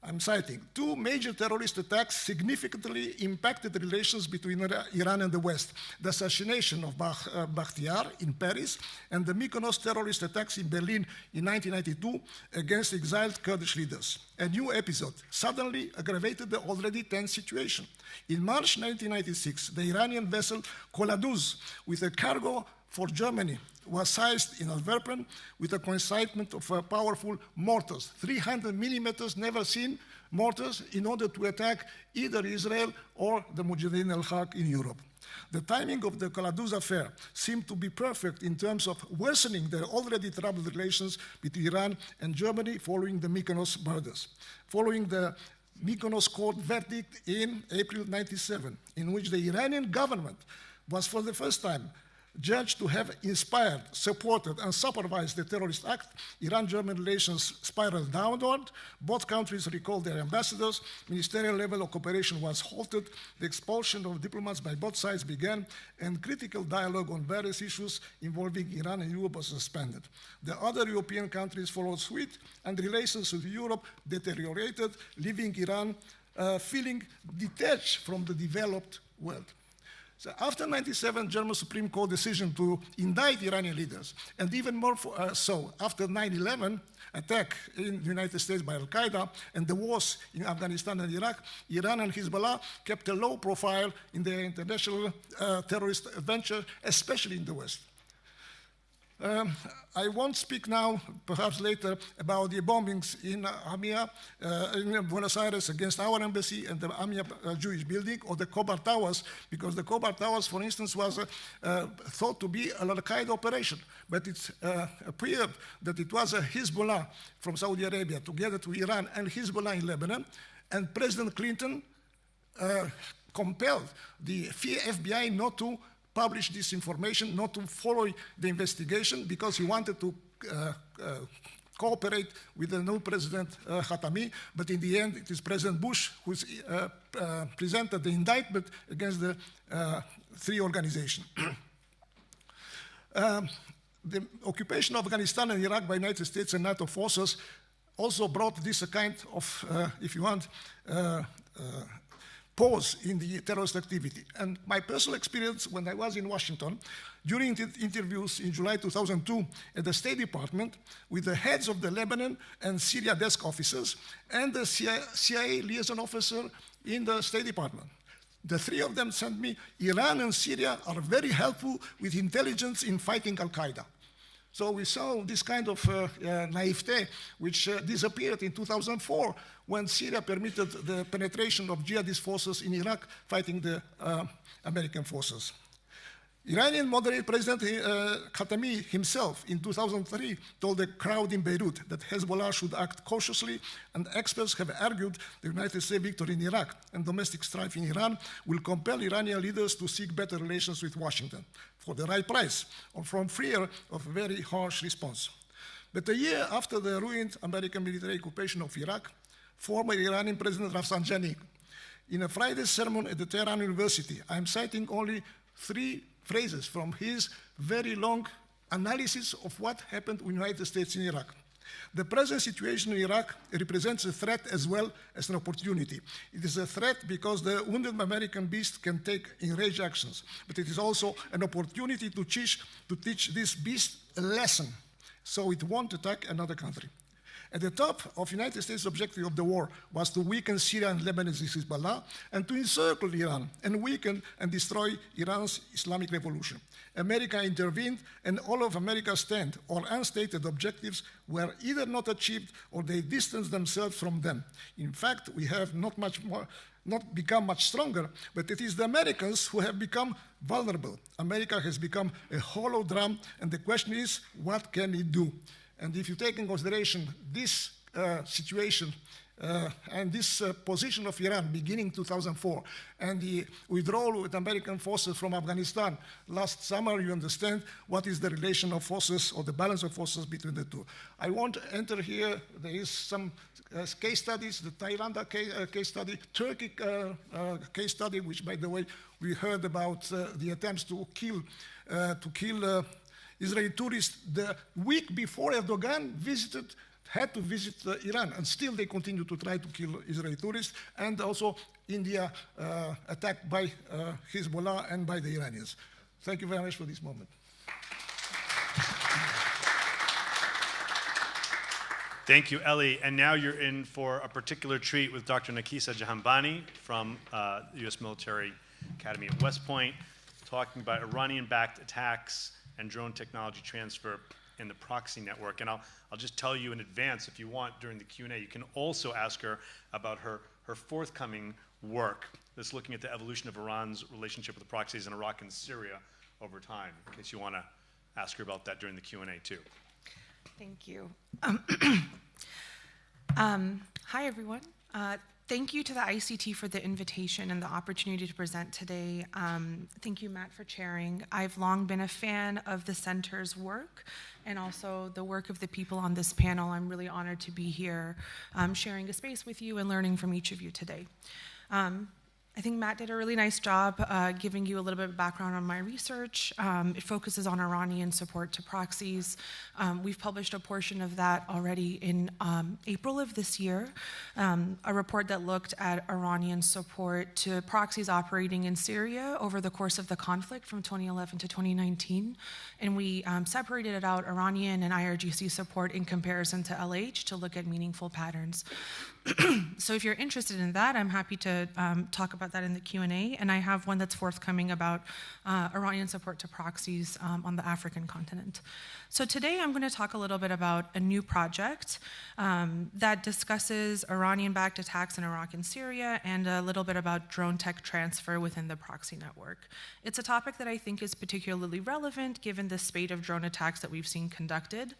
I'm citing, 2 major terrorist attacks significantly impacted the relations between Iran and the West: the assassination of Bakhtiar in Paris and the Mykonos terrorist attacks in Berlin in 1992 against exiled Kurdish leaders. A new episode suddenly aggravated the already tense situation. In March 1996, the Iranian vessel Koladuz, with a cargo for Germany, was seized in Antwerp with a consignment of powerful mortars, 300 millimeters never seen mortars, in order to attack either Israel or the Mujahideen al-Khalq in Europe. The timing of the Koladuz affair seemed to be perfect in terms of worsening the already troubled relations between Iran and Germany following the Mykonos murders. Following the Mykonos court verdict in April 1997, in which the Iranian government was for the first time judged to have inspired, supported, and supervised the terrorist act. Iran-German relations spiraled downward. Both countries recalled their ambassadors. Ministerial level of cooperation was halted. The expulsion of diplomats by both sides began, and critical dialogue on various issues involving Iran and Europe was suspended. The other European countries followed suit, and relations with Europe deteriorated, leaving Iran feeling detached from the developed world. So after 97, German Supreme Court decision to indict Iranian leaders, and even more so after 9/11 attack in the United States by Al-Qaeda and the wars in Afghanistan and Iraq, Iran and Hezbollah kept a low profile in their international terrorist adventure, especially in the West. I won't speak now, perhaps later, about the bombings in AMIA, in Buenos Aires against our embassy and the AMIA Jewish building, or the Khobar Towers, because the Khobar Towers, for instance, was thought to be an Al-Qaeda operation, but it appeared that it was a Hezbollah from Saudi Arabia together to Iran and Hezbollah in Lebanon, and President Clinton compelled the FBI not to publish this information, not to follow the investigation, because he wanted to cooperate with the new President Khatami, but in the end it is President Bush who presented the indictment against the three organizations. The occupation of Afghanistan and Iraq by United States and NATO forces also brought this kind of, if you want, pause in the terrorist activity. And my personal experience when I was in Washington, during the interviews in July 2002 at the State Department with the heads of the Lebanon and Syria desk officers and the CIA liaison officer in the State Department. The three of them sent me, Iran and Syria are very helpful with intelligence in fighting Al-Qaeda. So we saw this kind of naivete, which disappeared in 2004 when Syria permitted the penetration of jihadist forces in Iraq fighting the American forces. Iranian moderate President Khatami himself in 2003 told the crowd in Beirut that Hezbollah should act cautiously, and experts have argued the United States victory in Iraq and domestic strife in Iran will compel Iranian leaders to seek better relations with Washington for the right price or from fear of a very harsh response. But a year after the ruined American military occupation of Iraq, former Iranian President Rafsanjani, in a Friday sermon at the Tehran University, I'm citing only 3 phrases from his very long analysis of what happened in the United States in Iraq. The present situation in Iraq represents a threat as well as an opportunity. It is a threat because the wounded American beast can take enraged actions, but it is also an opportunity to teach this beast a lesson so it won't attack another country. At the top of United States' objective of the war was to weaken Syria and Lebanon's Hezbollah and to encircle Iran and weaken and destroy Iran's Islamic Revolution. America intervened, and all of America's stand or unstated objectives were either not achieved or they distanced themselves from them. In fact, we have not become much stronger, but it is the Americans who have become vulnerable. America has become a hollow drum, and the question is, what can it do? And if you take in consideration this situation and this position of Iran beginning 2004 and the withdrawal with American forces from Afghanistan last summer, you understand what is the relation of forces or the balance of forces between the two. I won't enter here. There is some case studies, the Thailand case study, Turkey case study, which, by the way, we heard about the attempts to kill Israeli tourists the week before Erdogan had to visit Iran, and still they continue to try to kill Israeli tourists, and also India attacked by Hezbollah and by the Iranians. Thank you very much for this moment. Thank you, Eli. And now you're in for a particular treat with Dr. Nakissa Jahanbani from the U.S. Military Academy at West Point, talking about Iranian-backed attacks and drone technology transfer in the Proxy network. And I'll just tell you in advance, if you want, during the Q&A, you can also ask her about her forthcoming work that's looking at the evolution of Iran's relationship with the proxies in Iraq and Syria over time, in case you want to ask her about that during the Q&A too. Thank you. Hi, everyone. Thank you to the ICT for the invitation and the opportunity to present today. Thank you, Matt, for chairing. I've long been a fan of the center's work and also the work of the people on this panel. I'm really honored to be here sharing a space with you and learning from each of you today. I think Matt did a really nice job giving you a little bit of background on my research. It focuses on Iranian support to proxies. We've published a portion of that already in April of this year, a report that looked at Iranian support to proxies operating in Syria over the course of the conflict from 2011 to 2019. And we separated it out, Iranian and IRGC support in comparison to LH to look at meaningful patterns. So if you're interested in that, I'm happy to talk about that in the Q&A, and I have one that's forthcoming about Iranian support to proxies on the African continent. So today I'm going to talk a little bit about a new project that discusses Iranian-backed attacks in Iraq and Syria, and a little bit about drone tech transfer within the proxy network. It's a topic that I think is particularly relevant given the spate of drone attacks that we've seen conducted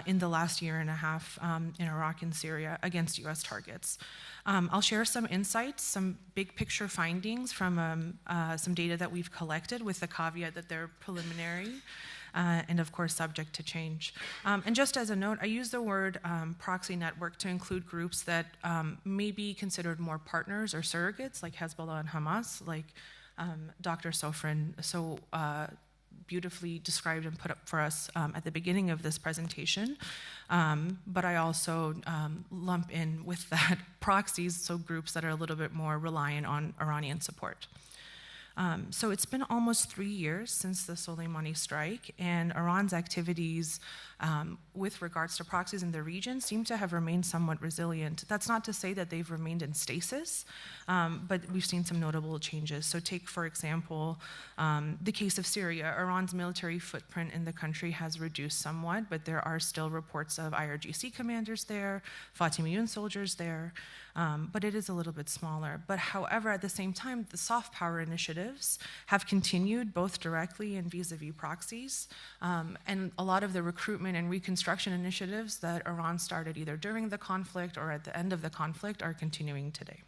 in the last year and a half in Iraq and Syria against US targets. I'll share some insights, some big picture findings from some data that we've collected with the caveat that they're preliminary and of course subject to change. And just as a note, I use the word proxy network to include groups that may be considered more partners or surrogates like Hezbollah and Hamas, like Dr. Sofrin so beautifully described and put up for us at the beginning of this presentation. But I also lump in with that proxies, so groups that are a little bit more reliant on Iranian support. So it's been almost 3 years since the Soleimani strike, and Iran's activities with regards to proxies in the region seem to have remained somewhat resilient. That's not to say that they've remained in stasis, but we've seen some notable changes. So take, for example, the case of Syria. Iran's military footprint in the country has reduced somewhat, but there are still reports of IRGC commanders there, Fatimiyun soldiers there, but it is a little bit smaller. But however, at the same time, the soft power initiatives have continued both directly and vis-a-vis proxies, and a lot of the recruitment and reconstruction initiatives that Iran started either during the conflict or at the end of the conflict are continuing today.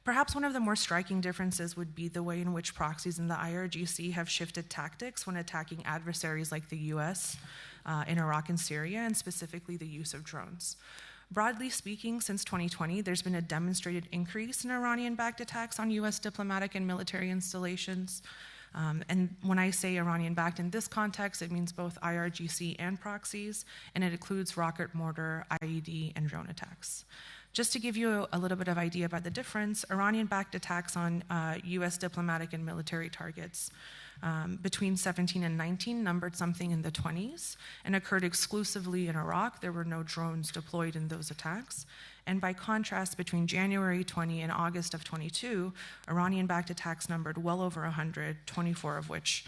Perhaps one of the more striking differences would be the way in which proxies in the IRGC have shifted tactics when attacking adversaries like the US in Iraq and Syria, and specifically the use of drones. Broadly speaking, since 2020, there's been a demonstrated increase in Iranian-backed attacks on US diplomatic and military installations. And when I say Iranian-backed in this context, it means both IRGC and proxies, and it includes rocket mortar, IED, and drone attacks. Just to give you a little bit of idea about the difference, Iranian-backed attacks on US diplomatic and military targets between 17 and 19 numbered something in the 20s and occurred exclusively in Iraq. There were no drones deployed in those attacks. And by contrast, between January 20 and August of 22, Iranian-backed attacks numbered well over 100, 24 of which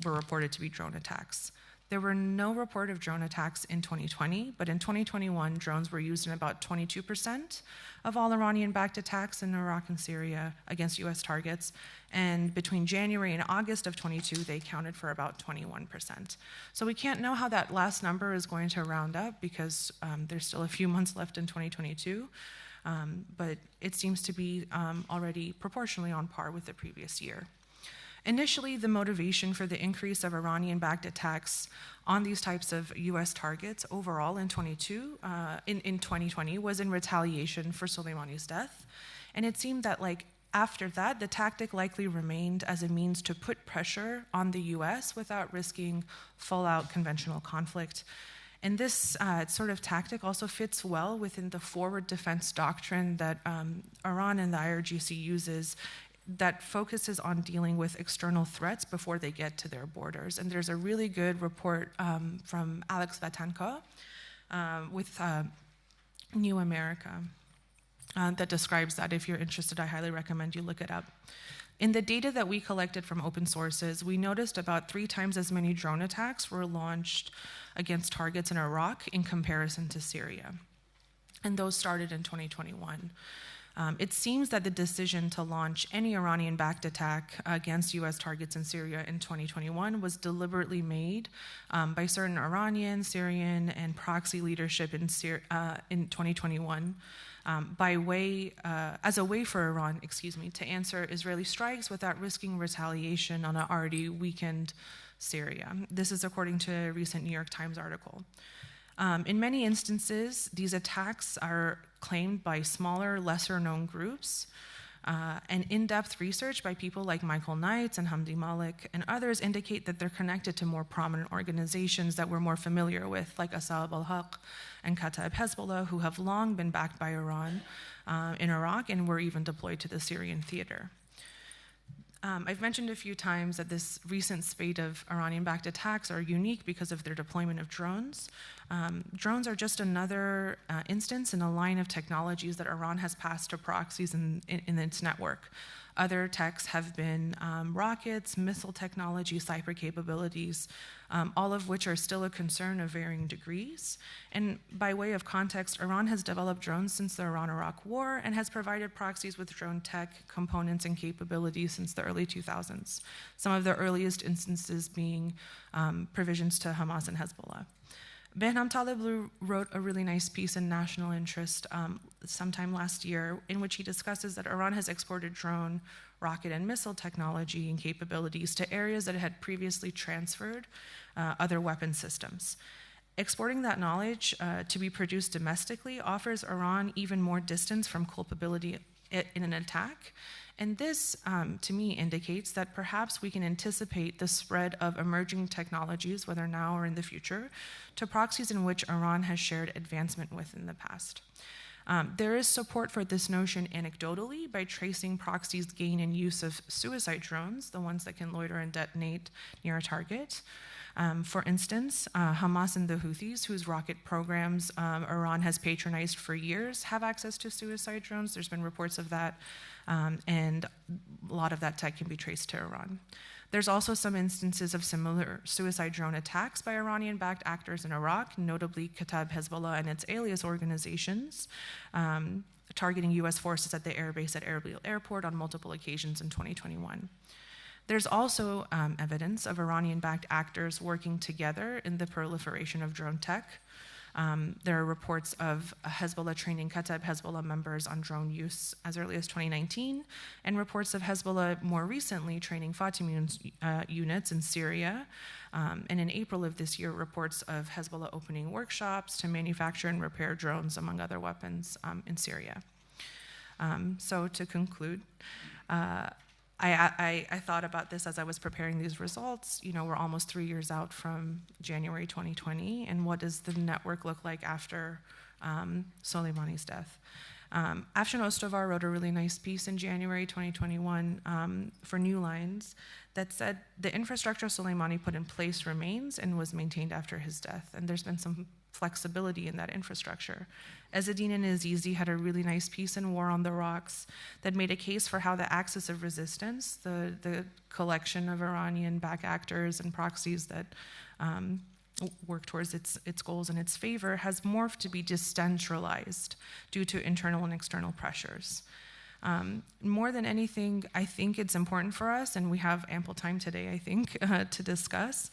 were reported to be drone attacks. There were no report of drone attacks in 2020, but in 2021, drones were used in about 22% of all Iranian-backed attacks in Iraq and Syria against US targets. And between January and August of 22, they accounted for about 21%. So we can't know how that last number is going to round up because there's still a few months left in 2022. But it seems to be already proportionally on par with the previous year. Initially, the motivation for the increase of Iranian-backed attacks on these types of US targets overall in 2020 was in retaliation for Soleimani's death. And it seemed that after that, the tactic likely remained as a means to put pressure on the US without risking full-out conventional conflict. And this sort of tactic also fits well within the forward defense doctrine that Iran and the IRGC uses that focuses on dealing with external threats before they get to their borders. And there's a really good report from Alex Vatanka with New America that describes that. If you're interested, I highly recommend you look it up. In the data that we collected from open sources, we noticed about 3 times as many drone attacks were launched against targets in Iraq in comparison to Syria. And those started in 2021. It seems that the decision to launch any Iranian-backed attack against US targets in Syria in 2021 was deliberately made by certain Iranian, Syrian, and proxy leadership in 2021 as a way for Iran, to answer Israeli strikes without risking retaliation on an already weakened Syria. This is according to a recent New York Times article. In many instances, these attacks are claimed by smaller, lesser-known groups, and in-depth research by people like Michael Knights and Hamdi Malik and others indicate that they're connected to more prominent organizations that we're more familiar with, like Asa'ib al-Haq and Kataib Hezbollah, who have long been backed by Iran in Iraq and were even deployed to the Syrian theater. I've mentioned a few times that this recent spate of Iranian-backed attacks are unique because of their deployment of drones. Drones are just another instance in a line of technologies that Iran has passed to proxies in its network. Other techs have been rockets, missile technology, cyber capabilities, all of which are still a concern of varying degrees. And by way of context, Iran has developed drones since the Iran-Iraq War and has provided proxies with drone tech, components, and capabilities since the early 2000s, some of the earliest instances being provisions to Hamas and Hezbollah. Behnam Taleb wrote a really nice piece in National Interest sometime last year in which he discusses that Iran has exported drone, rocket, and missile technology and capabilities to areas that it had previously transferred other weapon systems. Exporting that knowledge to be produced domestically offers Iran even more distance from culpability in an attack. And this, to me, indicates that perhaps we can anticipate the spread of emerging technologies, whether now or in the future, to proxies in which Iran has shared advancement with in the past. There is support for this notion anecdotally by tracing proxies' gain and use of suicide drones, the ones that can loiter and detonate near a target. For instance, Hamas and the Houthis, whose rocket programs Iran has patronized for years, have access to suicide drones. There's been reports of that, and a lot of that tech can be traced to Iran. There's also some instances of similar suicide drone attacks by Iranian-backed actors in Iraq, notably Kataib Hezbollah and its alias organizations, targeting U.S. forces at the airbase at Erbil Airport on multiple occasions in 2021. There's also evidence of Iranian-backed actors working together in the proliferation of drone tech. There are reports of Hezbollah training Kataib Hezbollah members on drone use as early as 2019, and reports of Hezbollah more recently training Fatimi units in Syria. And in April of this year, reports of Hezbollah opening workshops to manufacture and repair drones, among other weapons, in Syria. So to conclude, I thought about this as I was preparing these results. You know, we're almost 3 years out from January 2020, and what does the network look like after Soleimani's death? Afshin Ostovar wrote a really nice piece in January 2021 for New Lines that said the infrastructure Soleimani put in place remains and was maintained after his death, and there's been some flexibility in that infrastructure. Ezzedine and Azizi had a really nice piece in War on the Rocks that made a case for how the axis of resistance, the collection of Iranian-backed actors and proxies that work towards its goals in its favor, has morphed to be decentralized due to internal and external pressures. More than anything, I think it's important for us, and we have ample time today, I think, to discuss,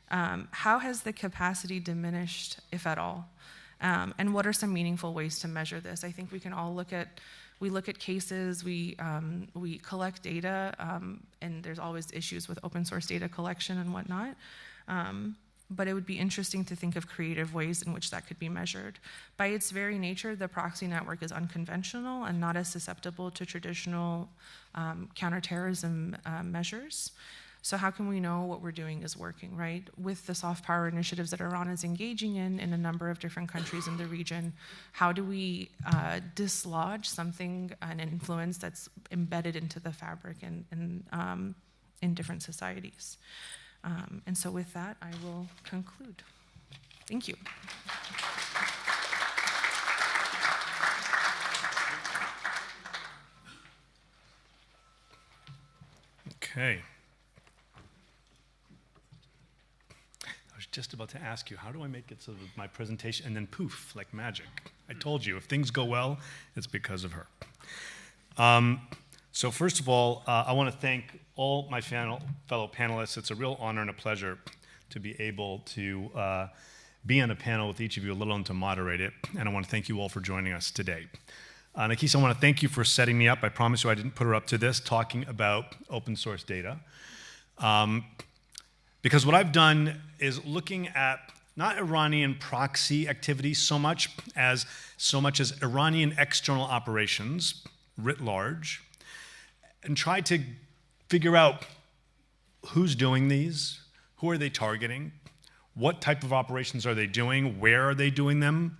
how has the capacity diminished, if at all? And what are some meaningful ways to measure this? I think we can all look at cases, we collect data, and there's always issues with open source data collection and whatnot. But it would be interesting to think of creative ways in which that could be measured. By its very nature, the proxy network is unconventional and not as susceptible to traditional counterterrorism measures. So how can we know what we're doing is working, right? With the soft power initiatives that Iran is engaging in a number of different countries in the region, how do we dislodge something, an influence that's embedded into the fabric in different societies? And so with that, I will conclude. Thank you. Okay. I was just about to ask you, how do I make it so that my presentation, and then poof, like magic. I told you, if things go well, it's because of her. So first of all, I want to thank all my fellow panelists. It's a real honor and a pleasure to be able to be on a panel with each of you, let alone to moderate it. And I want to thank you all for joining us today. Nakissa, I want to thank you for setting me up. I promise you I didn't put her up to this, talking about open source data. Because what I've done is looking at not Iranian proxy activity so much as Iranian external operations writ large, and try to figure out who's doing these, who are they targeting, what type of operations are they doing, where are they doing them,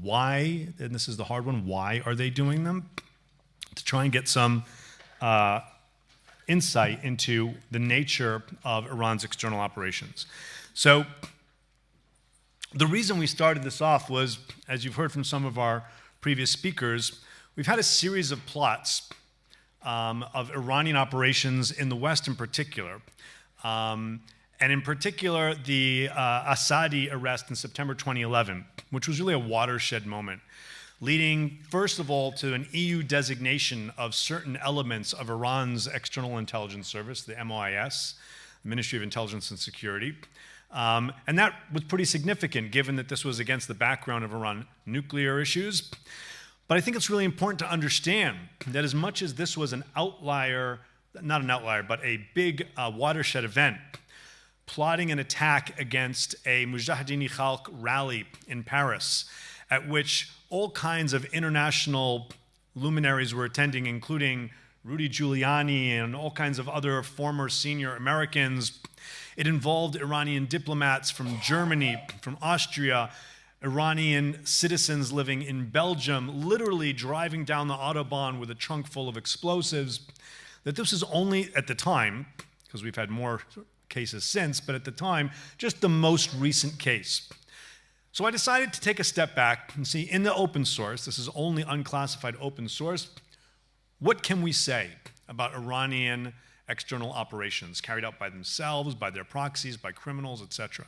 why, and this is the hard one, why are they doing them, to try and get some insight into the nature of Iran's external operations. So the reason we started this off was, as you've heard from some of our previous speakers, we've had a series of plots of Iranian operations in the West in particular. And in particular, the Assadi arrest in September 2011, which was really a watershed moment, leading, first of all, to an EU designation of certain elements of Iran's external intelligence service, the MOIS, the Ministry of Intelligence and Security. And that was pretty significant, given that this was against the background of Iran nuclear issues. But I think it's really important to understand that as much as this was an outlier, not an outlier, but a big watershed event, plotting an attack against a Mujahideen Khalq rally in Paris, at which all kinds of international luminaries were attending, including Rudy Giuliani and all kinds of other former senior Americans. It involved Iranian diplomats from Germany, from Austria, Iranian citizens living in Belgium, literally driving down the Autobahn with a trunk full of explosives. That this was only, at the time, because we've had more cases since, but at the time, just the most recent case. So I decided to take a step back and see, in the open source, this is only unclassified open source, what can we say about Iranian external operations carried out by themselves, by their proxies, by criminals, etc.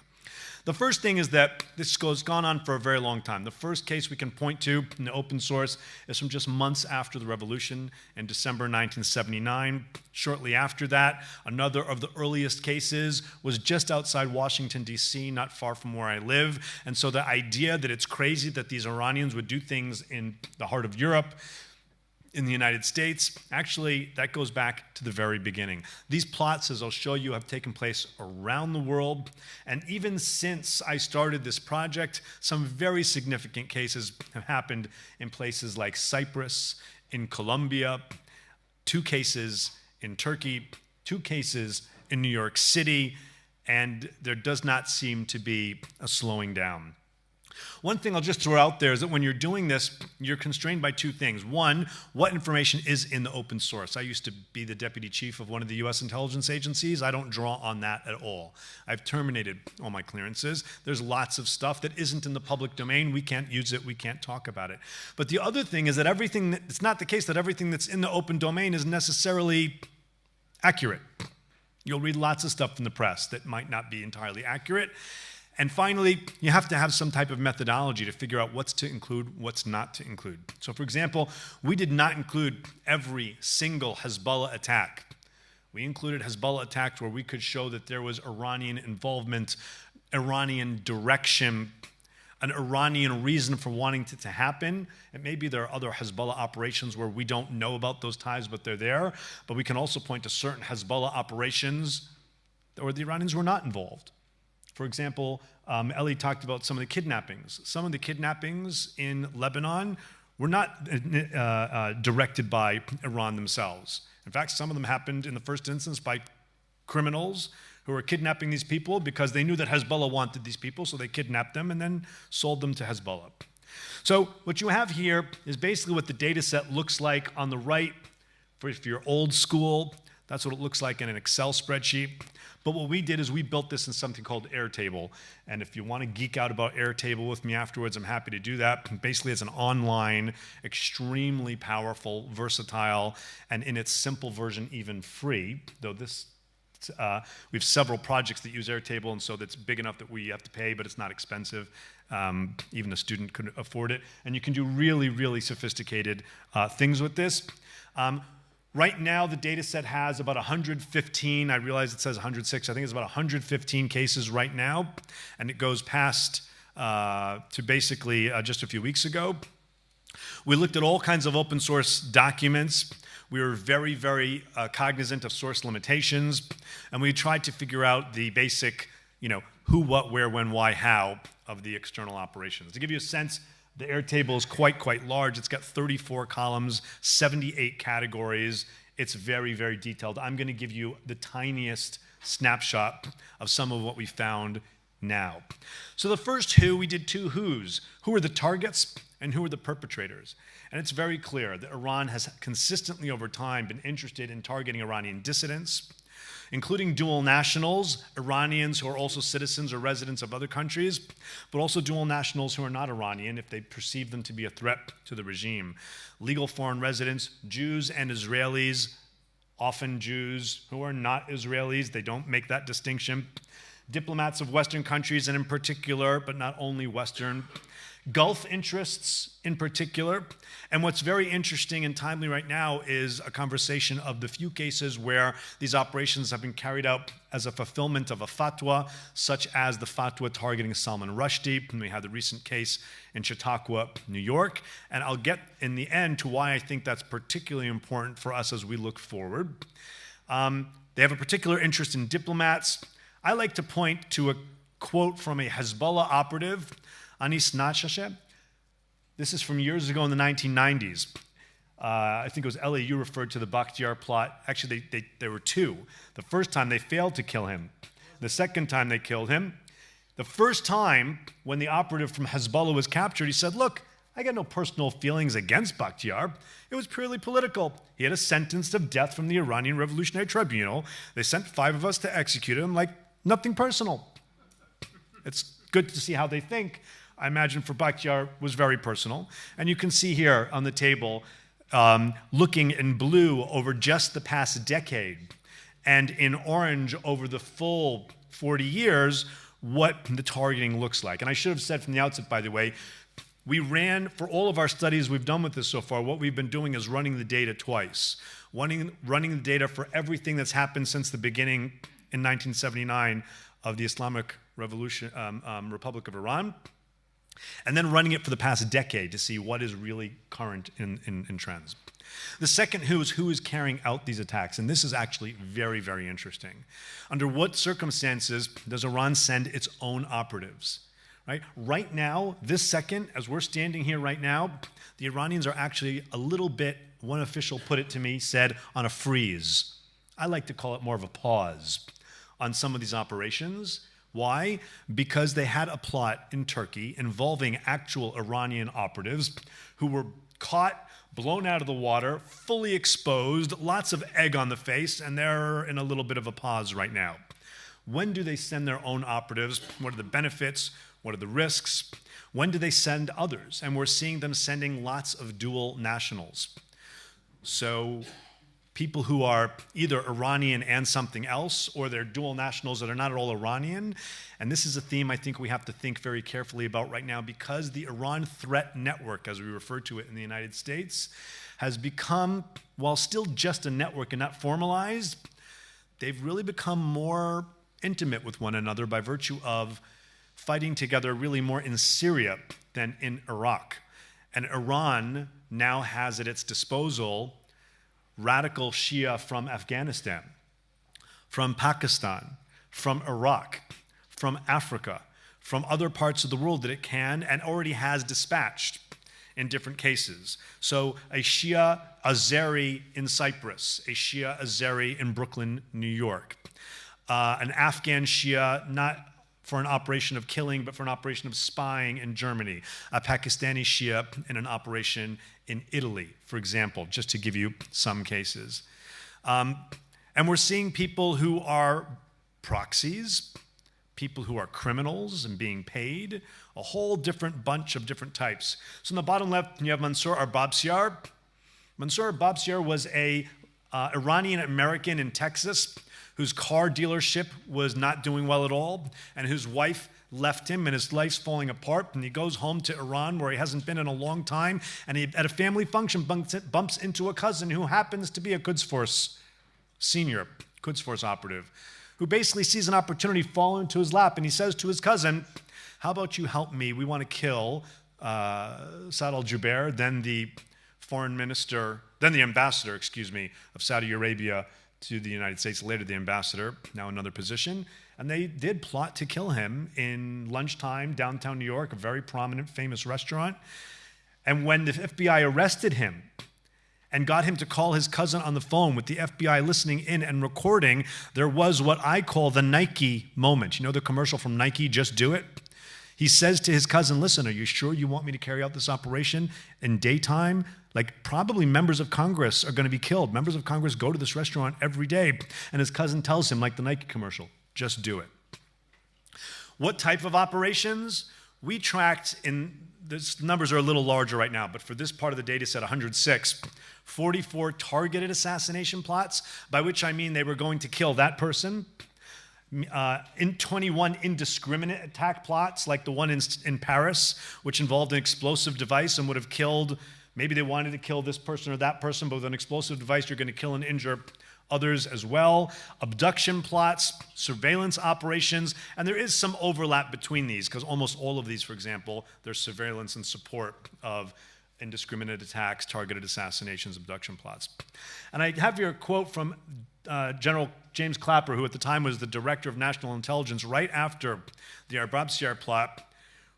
The first thing is that this has gone on for a very long time. The first case we can point to in the open source is from just months after the revolution in December 1979. Shortly after that, another of the earliest cases was just outside Washington, D.C., not far from where I live. And so the idea that it's crazy that these Iranians would do things in the heart of Europe, in the United States, actually, that goes back to the very beginning. These plots, as I'll show you, have taken place around the world. And even since I started this project, some very significant cases have happened in places like Cyprus, in Colombia, 2 cases in Turkey, 2 cases in New York City, and there does not seem to be a slowing down. One thing I'll just throw out there is that when you're doing this, you're constrained by 2 things. One, what information is in the open source? I used to be the deputy chief of one of the US intelligence agencies. I don't draw on that at all. I've terminated all my clearances. There's lots of stuff that isn't in the public domain. We can't use it. We can't talk about it. But the other thing is that it's not the case that everything that's in the open domain is necessarily accurate. You'll read lots of stuff from the press that might not be entirely accurate. And finally, you have to have some type of methodology to figure out what's to include, what's not to include. So for example, we did not include every single Hezbollah attack. We included Hezbollah attacks where we could show that there was Iranian involvement, Iranian direction, an Iranian reason for wanting it to happen. And maybe there are other Hezbollah operations where we don't know about those ties, but they're there. But we can also point to certain Hezbollah operations where the Iranians were not involved. For example, Ellie talked about some of the kidnappings. Some of the kidnappings in Lebanon were not directed by Iran themselves. In fact, some of them happened in the first instance by criminals who were kidnapping these people because they knew that Hezbollah wanted these people, so they kidnapped them and then sold them to Hezbollah. So what you have here is basically what the data set looks like on the right. If you're old school, that's what it looks like in an Excel spreadsheet. But what we did is we built this in something called Airtable. And if you want to geek out about Airtable with me afterwards, I'm happy to do that. Basically, it's an online, extremely powerful, versatile, and in its simple version, even free, though we have several projects that use Airtable, and so that's big enough that we have to pay, but it's not expensive. Even a student could afford it. And you can do really, really sophisticated things with this. Right now, the data set has about 115. I realize it says 106. I think it's about 115 cases right now. And it goes past to basically just a few weeks ago. We looked at all kinds of open source documents. We were very, very cognizant of source limitations, and we tried to figure out the basic, who, what, where, when, why, how of the external operations. To give you a sense, the Airtable is quite large. It's got 34 columns, 78 categories. It's very, very detailed. I'm going to give you the tiniest snapshot of some of what we found now. So the first who, we did two who's. Who are the targets and who are the perpetrators? And it's very clear that Iran has consistently over time been interested in targeting Iranian dissidents, including dual nationals, Iranians who are also citizens or residents of other countries, but also dual nationals who are not Iranian if they perceive them to be a threat to the regime. Legal foreign residents, Jews and Israelis, often Jews who are not Israelis, they don't make that distinction. Diplomats of Western countries, and in particular, but not only Western, Gulf interests in particular. And what's very interesting and timely right now is a conversation of the few cases where these operations have been carried out as a fulfillment of a fatwa, such as the fatwa targeting Salman Rushdie. And we had the recent case in Chautauqua, New York. And I'll get in the end to why I think that's particularly important for us as we look forward. They have a particular interest in diplomats. I like to point to a quote from a Hezbollah operative, Anis Nachasheh. This is from years ago in the 1990s. I think it was Ellie, you referred to the Bakhtiar plot. Actually, there were two. The first time they failed to kill him. The second time they killed him. The first time when the operative from Hezbollah was captured, he said, look, I got no personal feelings against Bakhtiar. It was purely political. He had a sentence of death from the Iranian Revolutionary Tribunal. They sent 5 of us to execute him, like nothing personal. It's good to see how they think. I imagine for Bakhtiar was very personal. And you can see here on the table, looking in blue over just the past decade, and in orange over the full 40 years, what the targeting looks like. And I should have said from the outset, by the way, we ran, for all of our studies we've done with this so far, what we've been doing is running the data twice. Running the data for everything that's happened since the beginning in 1979 of the Islamic Revolution, Republic of Iran, and then running it for the past decade to see what is really current in trends. The second who is carrying out these attacks, and this is actually very, very interesting. Under what circumstances does Iran send its own operatives? Right now, this second, as we're standing here right now, the Iranians are actually a little bit, one official put it to me, said, on a freeze. I like to call it more of a pause on some of these operations. Why? Because they had a plot in Turkey involving actual Iranian operatives who were caught, blown out of the water, fully exposed, lots of egg on the face, and they're in a little bit of a pause right now. When do they send their own operatives? What are the benefits? What are the risks? When do they send others? And we're seeing them sending lots of dual nationals. So people who are either Iranian and something else, or they're dual nationals that are not at all Iranian. And this is a theme I think we have to think very carefully about right now, because the Iran threat network, as we refer to it in the United States, has become, while still just a network and not formalized, they've really become more intimate with one another by virtue of fighting together really more in Syria than in Iraq. And Iran now has at its disposal radical Shia from Afghanistan, from Pakistan, from Iraq, from Africa, from other parts of the world that it can and already has dispatched in different cases. So a Shia Azeri in Cyprus, a Shia Azeri in Brooklyn, New York, an Afghan Shia, not for an operation of killing, but for an operation of spying in Germany, a Pakistani Shia in an operation in Italy, for example, just to give you some cases. And we're seeing people who are proxies, people who are criminals and being paid, a whole different bunch of different types. So in the bottom left, you have Mansour Arbabsiar. Mansour Arbabsiar was a Iranian American in Texas whose car dealership was not doing well at all, and whose wife left him, and his life's falling apart, and he goes home to Iran where he hasn't been in a long time, and he, at a family function, bumps into a cousin who happens to be a Quds Force senior, Quds Force operative, who basically sees an opportunity fall into his lap, and he says to his cousin, how about you help me? We want to kill Saad al-Jubair, then the ambassador, of Saudi Arabia to the United States, later the ambassador, now another position. And they did plot to kill him in lunchtime, downtown New York, a very prominent, famous restaurant. And when the FBI arrested him and got him to call his cousin on the phone with the FBI listening in and recording, there was what I call the Nike moment. You know the commercial from Nike, Just Do It? He says to his cousin, listen, are you sure you want me to carry out this operation in daytime? Like, probably members of Congress are going to be killed. Members of Congress go to this restaurant every day. And his cousin tells him, like the Nike commercial, just do it. What type of operations? We tracked, the numbers are a little larger right now, but for this part of the data set, 106, 44 targeted assassination plots, by which I mean they were going to kill that person. In 21 indiscriminate attack plots, like the one in Paris, which involved an explosive device and would have killed, maybe they wanted to kill this person or that person, but with an explosive device, you're going to kill and injure others as well. Abduction plots, surveillance operations, and there is some overlap between these, because almost all of these, for example, there's surveillance and support of indiscriminate attacks, targeted assassinations, abduction plots. And I have here a quote from General James Clapper, who at the time was the Director of National Intelligence right after the Arbab-Siar plot,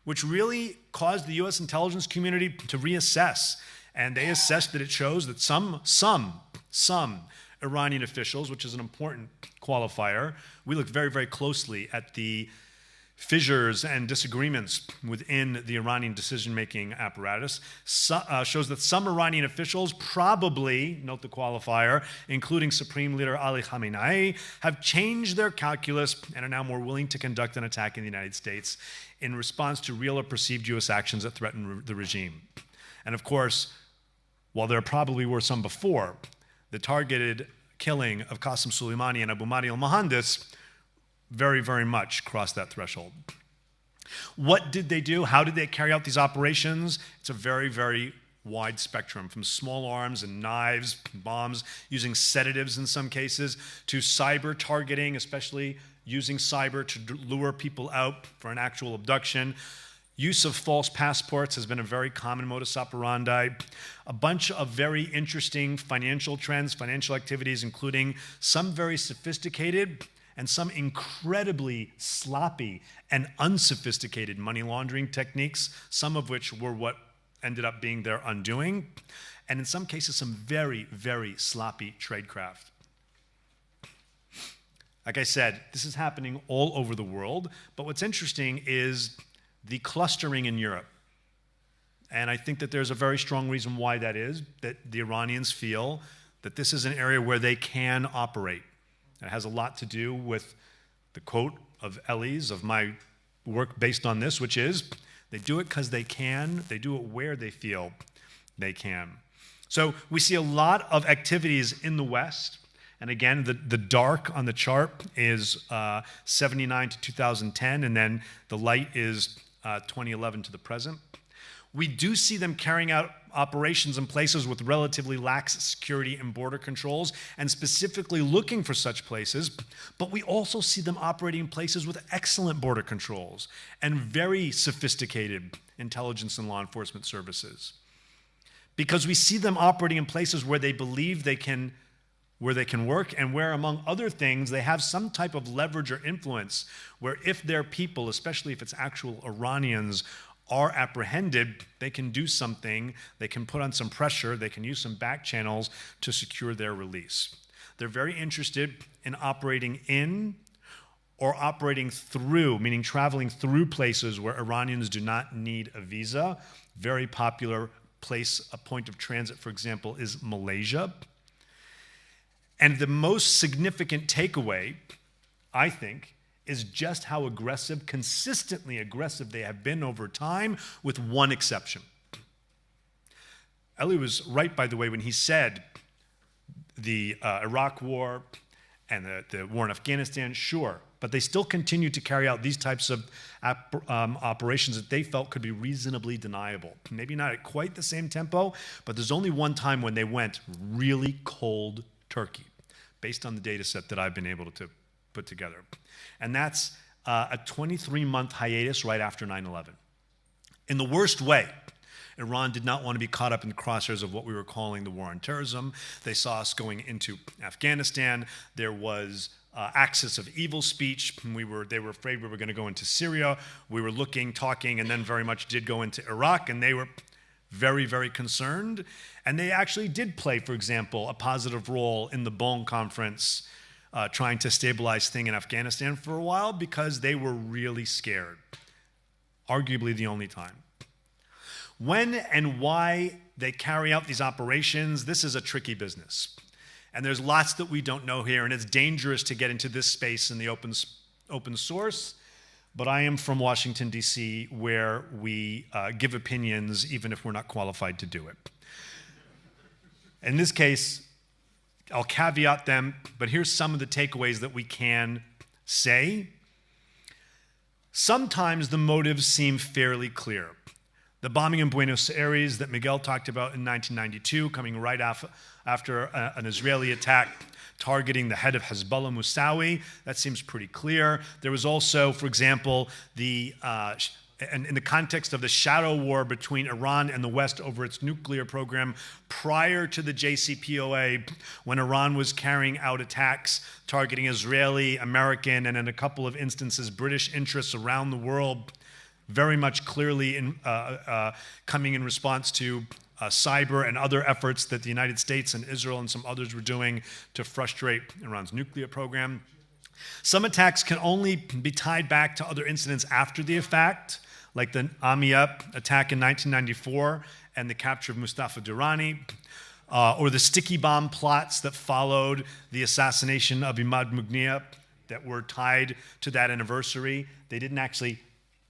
which really caused the U.S. intelligence community to reassess. And they assessed that it shows that some Iranian officials, which is an important qualifier, we look very, very closely at the fissures and disagreements within the Iranian decision-making apparatus, shows that some Iranian officials probably, note the qualifier, including Supreme Leader Ali Khamenei, have changed their calculus and are now more willing to conduct an attack in the United States in response to real or perceived U.S. actions that threaten the regime. And of course, while there probably were some before, the targeted killing of Qasem Soleimani and Abu Mahdi al-Mohandes very, very much crossed that threshold. What did they do? How did they carry out these operations? It's a very, very wide spectrum, from small arms and knives, bombs, using sedatives in some cases, to cyber targeting, especially using cyber to lure people out for an actual abduction. Use of false passports has been a very common modus operandi. A bunch of very interesting financial trends, financial activities, including some very sophisticated and some incredibly sloppy and unsophisticated money laundering techniques, some of which were what ended up being their undoing, and in some cases, some very, very sloppy tradecraft. Like I said, this is happening all over the world, but what's interesting is the clustering in Europe. And I think that there's a very strong reason why that is, that the Iranians feel that this is an area where they can operate. It has a lot to do with the quote of Ellie's, of my work based on this, which is, they do it because they can, they do it where they feel they can. So we see a lot of activities in the West. And again, the dark on the chart is 79 to 2010, and then the light is 2011 to the present. We do see them carrying out operations in places with relatively lax security and border controls, and specifically looking for such places, but we also see them operating in places with excellent border controls and very sophisticated intelligence and law enforcement services. Because we see them operating in places where they believe they can work, and where, among other things, they have some type of leverage or influence, where if their people, especially if it's actual Iranians, are apprehended, they can do something, they can put on some pressure, they can use some back channels to secure their release. They're very interested in operating in or operating through, meaning traveling through places where Iranians do not need a visa. Very popular place, a point of transit, for example, is Malaysia. And the most significant takeaway, I think, is just how aggressive, consistently aggressive they have been over time, with one exception. Ellie was right, by the way, when he said the Iraq war and the war in Afghanistan, sure, but they still continue to carry out these types of operations that they felt could be reasonably deniable. Maybe not at quite the same tempo, but there's only one time when they went really cold turkey, based on the data set that I've been able to put together. And that's a 23-month hiatus right after 9/11. In the worst way, Iran did not want to be caught up in the crosshairs of what we were calling the war on terrorism. They saw us going into Afghanistan. There was axis of evil speech. They were afraid we were going to go into Syria. We were looking, talking, and then very much did go into Iraq, and they were very, very concerned. And they actually did play, for example, a positive role in the Bonn conference, trying to stabilize things in Afghanistan for a while because they were really scared. Arguably the only time. When and why they carry out these operations, this is a tricky business. And there's lots that we don't know here, and it's dangerous to get into this space in the open source. But I am from Washington, D.C., where we give opinions even if we're not qualified to do it. In this case, I'll caveat them, but here's some of the takeaways that we can say. Sometimes the motives seem fairly clear. The bombing in Buenos Aires that Miguel talked about in 1992, coming right after an Israeli attack targeting the head of Hezbollah, Musawi, that seems pretty clear. There was also, for example, in the context of the shadow war between Iran and the West over its nuclear program prior to the JCPOA, when Iran was carrying out attacks targeting Israeli, American, and in a couple of instances, British interests around the world, very much clearly coming in response to cyber and other efforts that the United States and Israel and some others were doing to frustrate Iran's nuclear program. Some attacks can only be tied back to other incidents after the fact, like the Amia attack in 1994 and the capture of Mustafa Durrani, or the sticky bomb plots that followed the assassination of Imad Mughniyeh that were tied to that anniversary.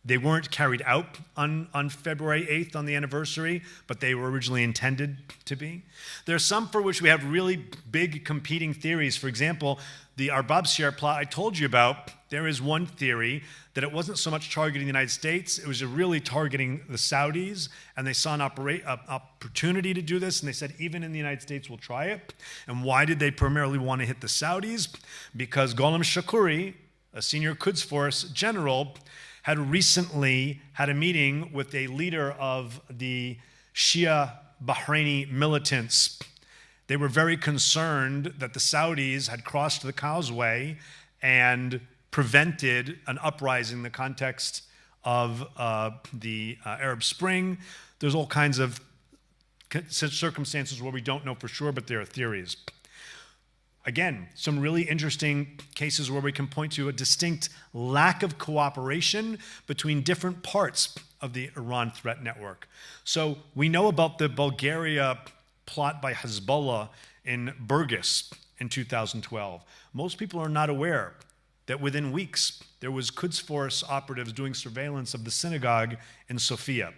They weren't carried out on February 8th on the anniversary, but they were originally intended to be. There are some for which we have really big competing theories. For example, the Arbab-Shir plot I told you about, there is one theory that it wasn't so much targeting the United States, it was really targeting the Saudis, and they saw an opportunity to do this, and they said, even in the United States, we'll try it. And why did they primarily want to hit the Saudis? Because Gholam Shakuri, a senior Quds Force general, had recently had a meeting with a leader of the Shia Bahraini militants. They were very concerned that the Saudis had crossed the causeway and prevented an uprising in the context of the Arab Spring. There's all kinds of circumstances where we don't know for sure, but there are theories. Again, some really interesting cases where we can point to a distinct lack of cooperation between different parts of the Iran threat network. So we know about the Bulgaria plot by Hezbollah in Burgas in 2012. Most people are not aware that within weeks there was Quds Force operatives doing surveillance of the synagogue in Sofia,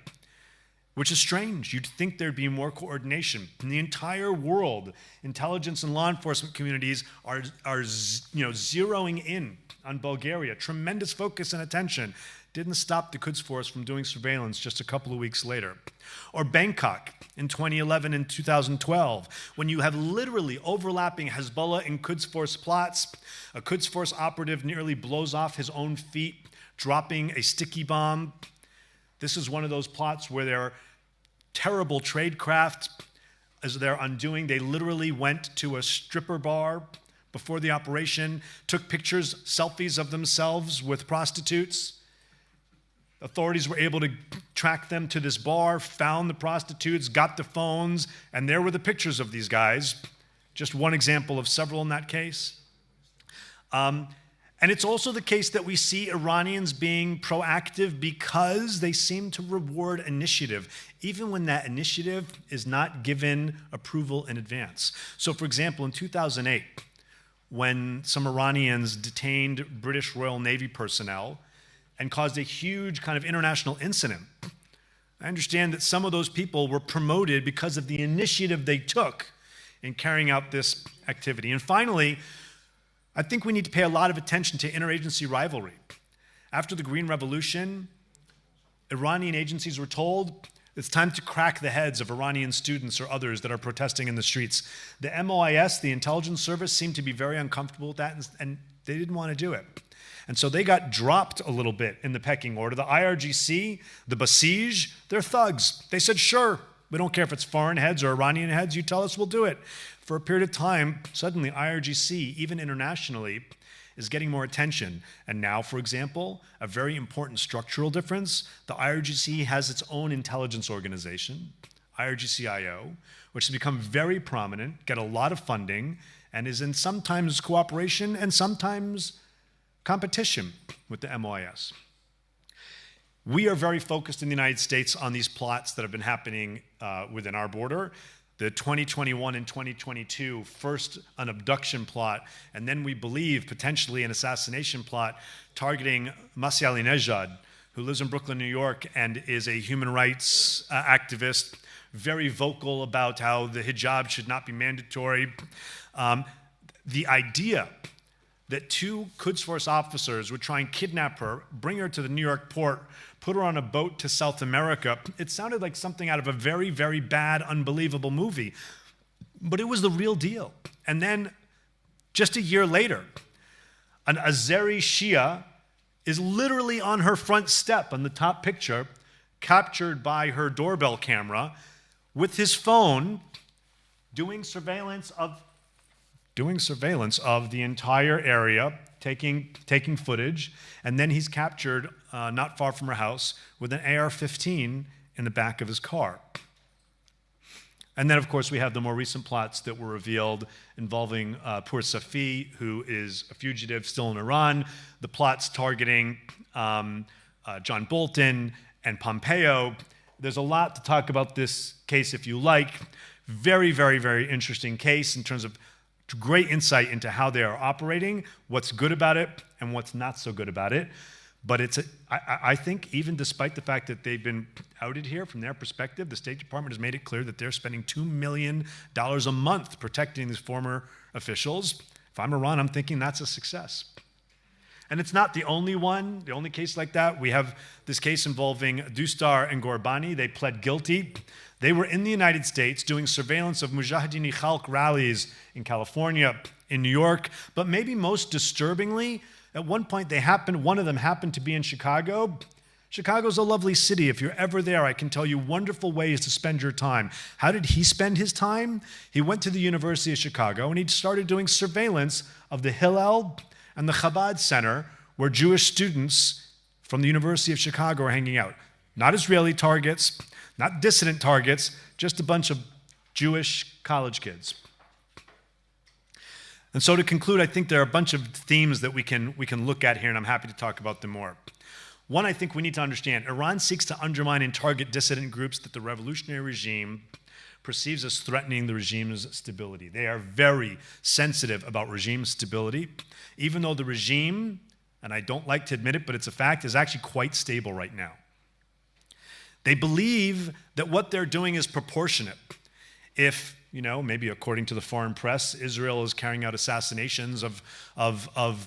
which is strange. You'd think there'd be more coordination. In the entire world, intelligence and law enforcement communities are zeroing in on Bulgaria. Tremendous focus and attention. Didn't stop the Quds Force from doing surveillance just a couple of weeks later. Or Bangkok in 2011 and 2012, when you have literally overlapping Hezbollah and Quds Force plots. A Quds Force operative nearly blows off his own feet, dropping a sticky bomb. This is one of those plots where there are terrible tradecraft as they're undoing. They literally went to a stripper bar before the operation, took pictures, selfies of themselves with prostitutes. Authorities were able to track them to this bar, found the prostitutes, got the phones, and there were the pictures of these guys. Just one example of several in that case. And it's also the case that we see Iranians being proactive because they seem to reward initiative, even when that initiative is not given approval in advance. So, for example, in 2008, when some Iranians detained British Royal Navy personnel and caused a huge kind of international incident, I understand that some of those people were promoted because of the initiative they took in carrying out this activity. And finally, I think we need to pay a lot of attention to interagency rivalry. After the Green Revolution, Iranian agencies were told it's time to crack the heads of Iranian students or others that are protesting in the streets. The MOIS, the intelligence service, seemed to be very uncomfortable with that, and they didn't want to do it. And so they got dropped a little bit in the pecking order. The IRGC, the Basij, they're thugs. They said, sure, we don't care if it's foreign heads or Iranian heads, you tell us, we'll do it. For a period of time, suddenly IRGC, even internationally, is getting more attention. And now, for example, a very important structural difference, the IRGC has its own intelligence organization, IRGC-IO, which has become very prominent, get a lot of funding, and is in sometimes cooperation and sometimes competition with the MOIS. We are very focused in the United States on these plots that have been happening within our border. The 2021 and 2022, first an abduction plot, and then we believe potentially an assassination plot targeting Masih Alinejad, who lives in Brooklyn, New York, and is a human rights activist, very vocal about how the hijab should not be mandatory. The idea that two Quds Force officers would try and kidnap her, bring her to the New York port, put her on a boat to South America, it sounded like something out of a very, very bad, unbelievable movie. But it was the real deal. And then, just a year later, an Azeri Shia is literally on her front step on the top picture, captured by her doorbell camera, with his phone, doing surveillance of the entire area, taking footage, and then he's captured not far from her house with an AR-15 in the back of his car. And then, of course, we have the more recent plots that were revealed involving Pur Safi, who is a fugitive still in Iran, the plots targeting John Bolton and Pompeo. There's a lot to talk about this case if you like. Very, very, very interesting case in terms of great insight into how they are operating, what's good about it, and what's not so good about it. But I think even despite the fact that they've been outed here, from their perspective, the State Department has made it clear that they're spending $2 million a month protecting these former officials. If I'm Iran, I'm thinking that's a success. And it's not the only one, the only case like that. We have this case involving Dustar and Gorbani. They pled guilty. They were in the United States doing surveillance of Mujahideen Khalq rallies in California, in New York, but maybe most disturbingly, at one point one of them happened to be in Chicago. Chicago's a lovely city. If you're ever there, I can tell you wonderful ways to spend your time. How did he spend his time? He went to the University of Chicago and he started doing surveillance of the Hillel and the Chabad Center, where Jewish students from the University of Chicago are hanging out. Not Israeli targets, not dissident targets, just a bunch of Jewish college kids. And so to conclude, I think there are a bunch of themes that we can look at here, and I'm happy to talk about them more. One, I think we need to understand, Iran seeks to undermine and target dissident groups that the revolutionary regime perceives as threatening the regime's stability. They are very sensitive about regime stability, even though the regime, and I don't like to admit it, but it's a fact, is actually quite stable right now. They believe that what they're doing is proportionate. If, maybe according to the foreign press, Israel is carrying out assassinations of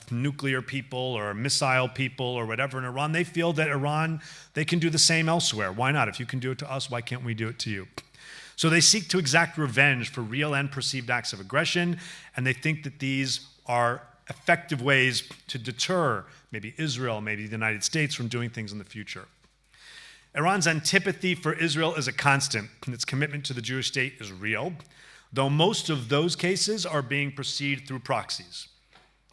nuclear people or missile people or whatever in Iran, they feel that Iran, they can do the same elsewhere. Why not? If you can do it to us, why can't we do it to you? So they seek to exact revenge for real and perceived acts of aggression, and they think that these are effective ways to deter maybe Israel, maybe the United States from doing things in the future. Iran's antipathy for Israel is a constant, and its commitment to the Jewish state is real, though most of those cases are being pursued through proxies.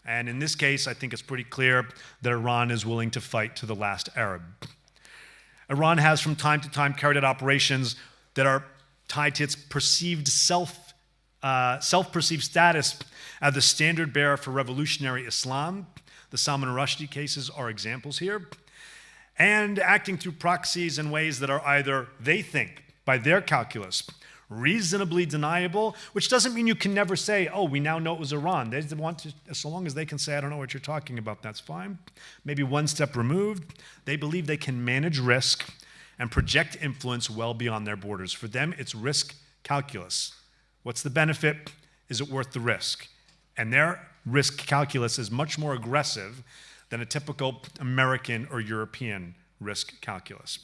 And in this case, I think it's pretty clear that Iran is willing to fight to the last Arab. Iran has from time to time carried out operations that are tied to its perceived self-perceived status as the standard bearer for revolutionary Islam. The Salman Rushdie cases are examples here. And acting through proxies in ways that are either, they think, by their calculus, reasonably deniable, which doesn't mean you can never say, oh, we now know it was Iran. They want to, so long as they can say, I don't know what you're talking about, that's fine. Maybe one step removed. They believe they can manage risk and project influence well beyond their borders. For them, it's risk calculus. What's the benefit? Is it worth the risk? And their risk calculus is much more aggressive than a typical American or European risk calculus.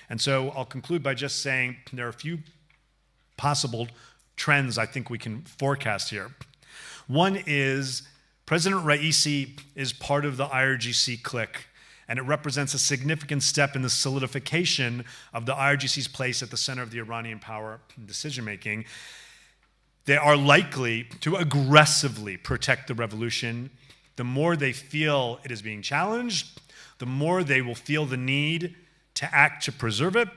And so I'll conclude by just saying there are a few possible trends I think we can forecast here. One is President Raisi is part of the IRGC clique, and it represents a significant step in the solidification of the IRGC's place at the center of the Iranian power and decision-making. They are likely to aggressively protect the revolution. The more they feel it is being challenged, the more they will feel the need to act to preserve it.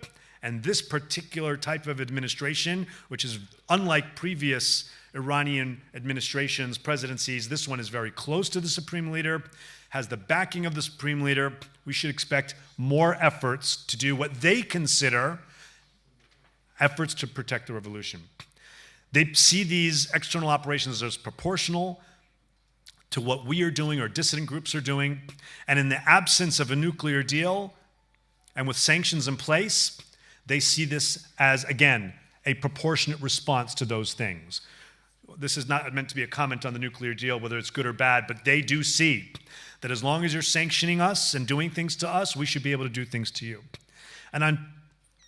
And this particular type of administration, which is unlike previous Iranian administrations, presidencies, this one is very close to the supreme leader, has the backing of the supreme leader. We should expect more efforts to do what they consider efforts to protect the revolution. They see these external operations as proportional to what we are doing or dissident groups are doing. And in the absence of a nuclear deal and with sanctions in place, they see this as, again, a proportionate response to those things. This is not meant to be a comment on the nuclear deal, whether it's good or bad, but they do see that as long as you're sanctioning us and doing things to us, we should be able to do things to you. And on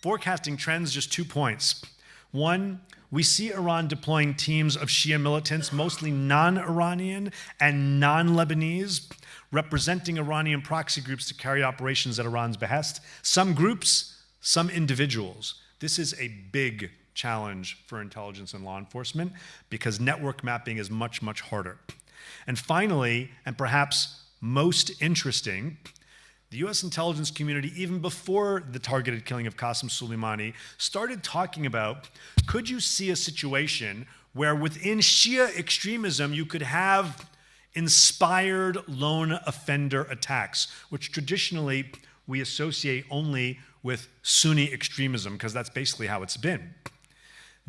forecasting trends, just 2 points. One, we see Iran deploying teams of Shia militants, mostly non-Iranian and non-Lebanese, representing Iranian proxy groups to carry operations at Iran's behest. Some groups, some individuals. This is a big challenge for intelligence and law enforcement because network mapping is much, much harder. And finally, and perhaps most interesting, the US intelligence community, even before the targeted killing of Qasem Soleimani, started talking about, could you see a situation where within Shia extremism you could have inspired lone offender attacks, which traditionally we associate only with Sunni extremism, because that's basically how it's been.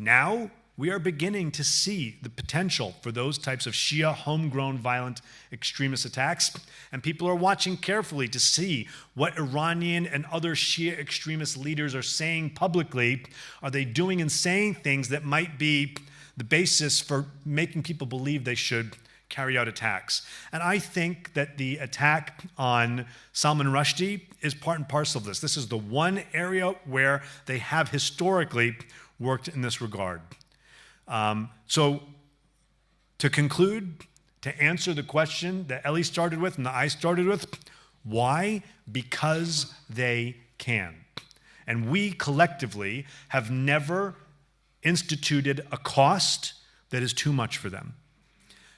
Now, we are beginning to see the potential for those types of Shia homegrown violent extremist attacks, and people are watching carefully to see what Iranian and other Shia extremist leaders are saying publicly. Are they doing and saying things that might be the basis for making people believe they should carry out attacks? And I think that the attack on Salman Rushdie is part and parcel of this. This is the one area where they have historically worked in this regard. So to conclude, to answer the question that Ellie started with and that I started with, why? Because they can. And we collectively have never instituted a cost that is too much for them.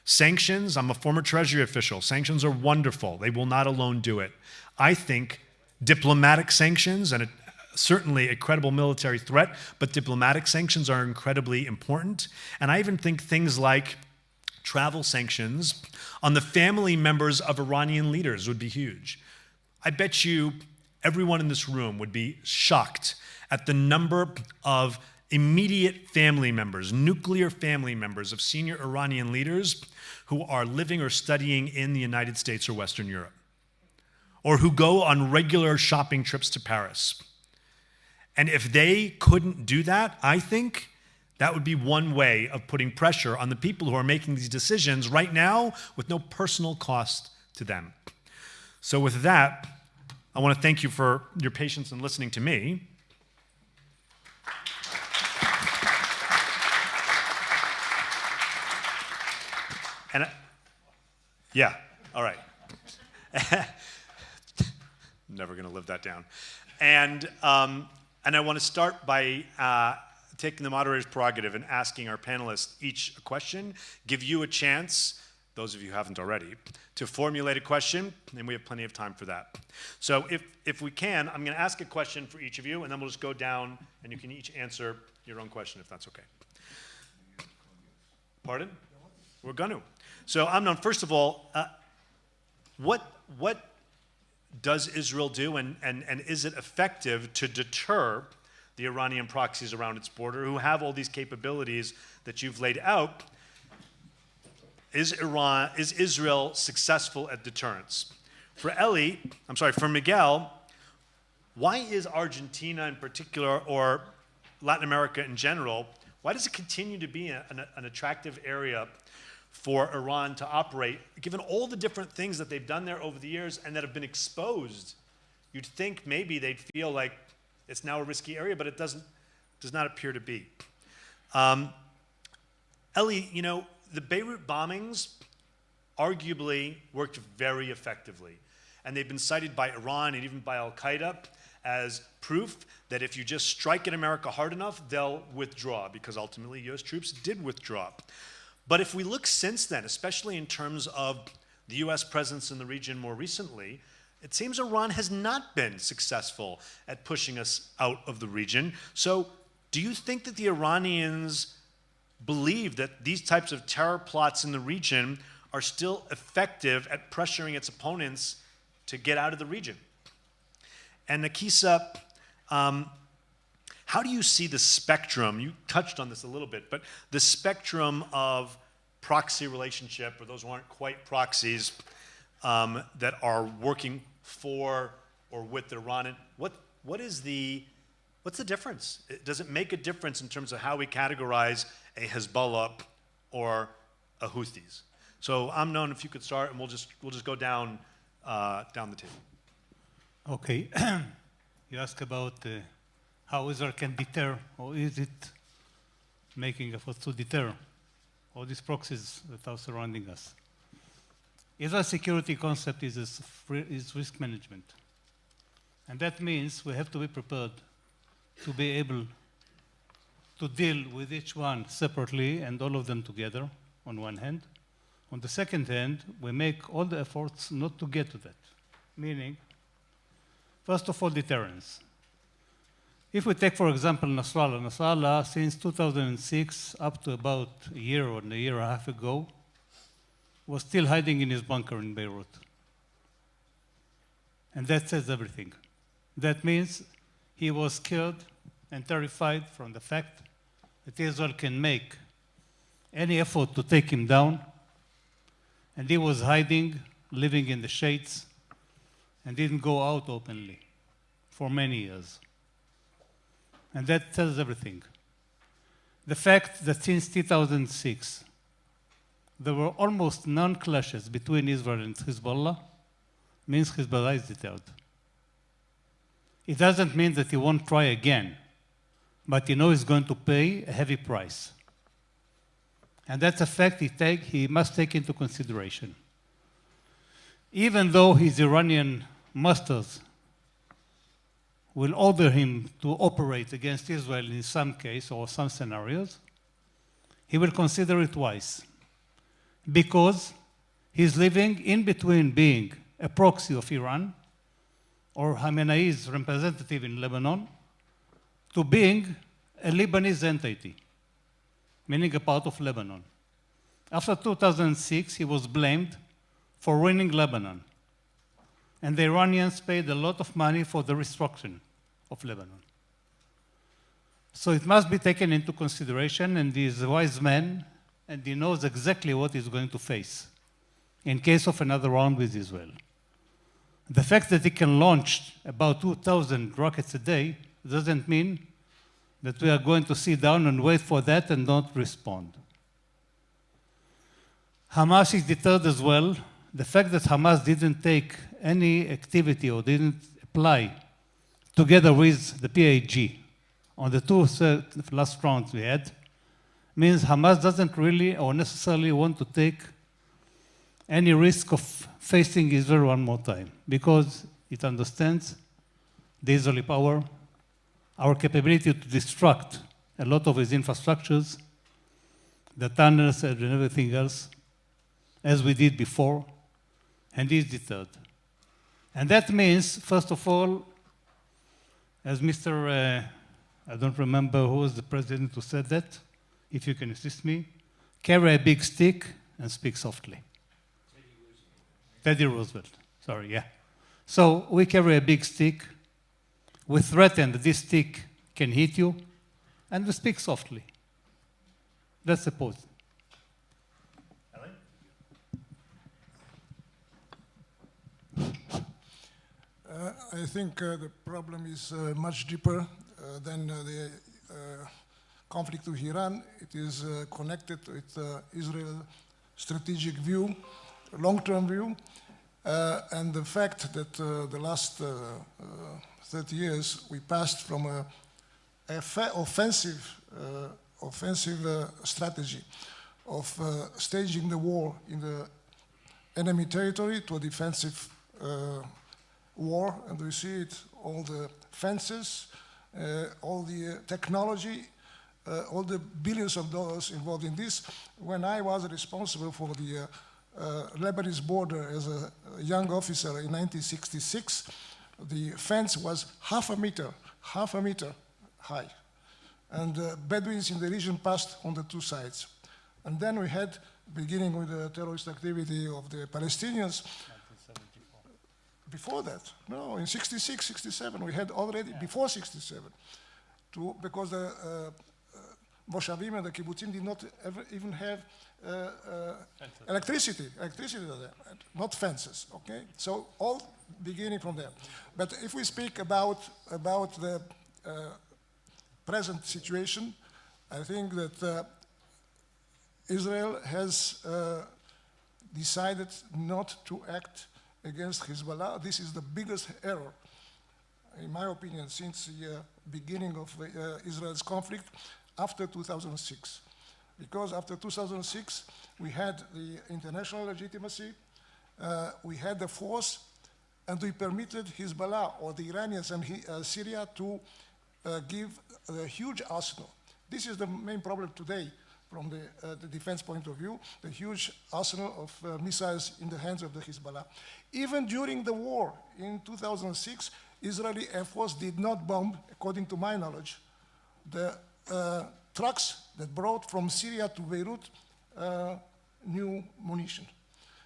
Sanctions, I'm a former Treasury official. Sanctions are wonderful. They will not alone do it. I think diplomatic sanctions, and certainly a credible military threat, but diplomatic sanctions are incredibly important. And I even think things like travel sanctions on the family members of Iranian leaders would be huge. I bet you everyone in this room would be shocked at the number of immediate family members, nuclear family members of senior Iranian leaders who are living or studying in the United States or Western Europe, or who go on regular shopping trips to Paris. And if they couldn't do that, I think that would be one way of putting pressure on the people who are making these decisions right now with no personal cost to them. So with that, I want to thank you for your patience in listening to me. And yeah, all right. Never going to live that down. And I want to start by taking the moderator's prerogative and asking our panelists each a question, give you a chance, those of you who haven't already, to formulate a question, and we have plenty of time for that. So if we can, I'm going to ask a question for each of you, and then we'll just go down, and you can each answer your own question, if that's okay. Pardon? We're going to. So, Amnon, first of all, what does Israel do, and is it effective to deter the Iranian proxies around its border who have all these capabilities that you've laid out? Is Israel successful at deterrence? For Miguel, why is Argentina in particular, or Latin America in general, why does it continue to be an attractive area for Iran to operate, given all the different things that they've done there over the years and that have been exposed? You'd think maybe they'd feel like it's now a risky area, but it does not appear to be. Ellie, the Beirut bombings arguably worked very effectively. And they've been cited by Iran and even by Al-Qaeda as proof that if you just strike at America hard enough, they'll withdraw, because ultimately US troops did withdraw. But if we look since then, especially in terms of the US presence in the region more recently, it seems Iran has not been successful at pushing us out of the region. So do you think that the Iranians believe that these types of terror plots in the region are still effective at pressuring its opponents to get out of the region? And Nakissa, how do you see the spectrum? You touched on this a little bit, but the spectrum of proxy relationship, or those who aren't quite proxies, that are working for or with Iran, and what's the difference? Does it make a difference in terms of how we categorize a Hezbollah or a Houthis? So Amnon, if you could start, and we'll just go down the table. Okay. You ask about how Israel can deter, or is it making efforts to deter all these proxies that are surrounding us? Israel's security concept is risk management. And that means we have to be prepared to be able to deal with each one separately and all of them together on one hand. On the second hand, we make all the efforts not to get to that. Meaning, first of all, deterrence. If we take, for example, Nasrallah, since 2006 up to about a year or a year and a half ago, was still hiding in his bunker in Beirut. And that says everything. That means he was scared and terrified from the fact that Israel can make any effort to take him down, and he was hiding, living in the shades, and didn't go out openly for many years. And that tells everything. The fact that since 2006, there were almost non-clashes between Israel and Hezbollah means Hezbollah is deterred. It doesn't mean that he won't try again, but he knows he's going to pay a heavy price. And that's a fact he must take into consideration. Even though his Iranian masters will order him to operate against Israel in some case or some scenarios, he will consider it twice, because he's living in between being a proxy of Iran or Khamenei's representative in Lebanon to being a Lebanese entity, meaning a part of Lebanon. After 2006, he was blamed for ruining Lebanon. And the Iranians paid a lot of money for the destruction of Lebanon. So it must be taken into consideration, and he is a wise man, and he knows exactly what he's going to face in case of another round with Israel. The fact that he can launch about 2,000 rockets a day doesn't mean that we are going to sit down and wait for that and not respond. Hamas is deterred as well. The fact that Hamas didn't take any activity or didn't apply together with the PAG on the two last rounds we had means Hamas doesn't really or necessarily want to take any risk of facing Israel one more time, because it understands the Israeli power, our capability to destruct a lot of its infrastructures, the tunnels and everything else, as we did before, and is deterred. And that means, first of all, as Mr. I don't remember who was the president who said that, if you can assist me, carry a big stick and speak softly. Teddy Roosevelt, sorry, yeah. So we carry a big stick, we threaten that this stick can hit you, and we speak softly. That's the pose. I think the problem is much deeper than the conflict with Iran. It is connected with Israel's strategic view, long-term view, and the fact that the last 30 years we passed from an offensive strategy of staging the war in the enemy territory to a defensive war, and we see it, all the fences, all the technology, all the billions of dollars involved in this. When I was responsible for the Lebanese border as a young officer in 1966, the fence was half a meter high. And Bedouins in the region passed on the two sides. And then we had, beginning with the terrorist activity of the Palestinians, 1974. Before that, no, in 66, 67, we had already, before 67, because the Moshavim and the kibbutzim did not even have electricity, not fences, okay? So all beginning from there. But if we speak about the present situation, I think that Israel has decided not to act against Hezbollah. This is the biggest error, in my opinion, since the beginning of Israel's conflict after 2006. Because after 2006, we had the international legitimacy, we had the force, and we permitted Hezbollah or the Iranians and Syria to give a huge arsenal. This is the main problem today from the defense point of view, the huge arsenal of missiles in the hands of the Hezbollah. Even during the war in 2006, Israeli Air Force did not bomb, according to my knowledge, the trucks that brought from Syria to Beirut new munition.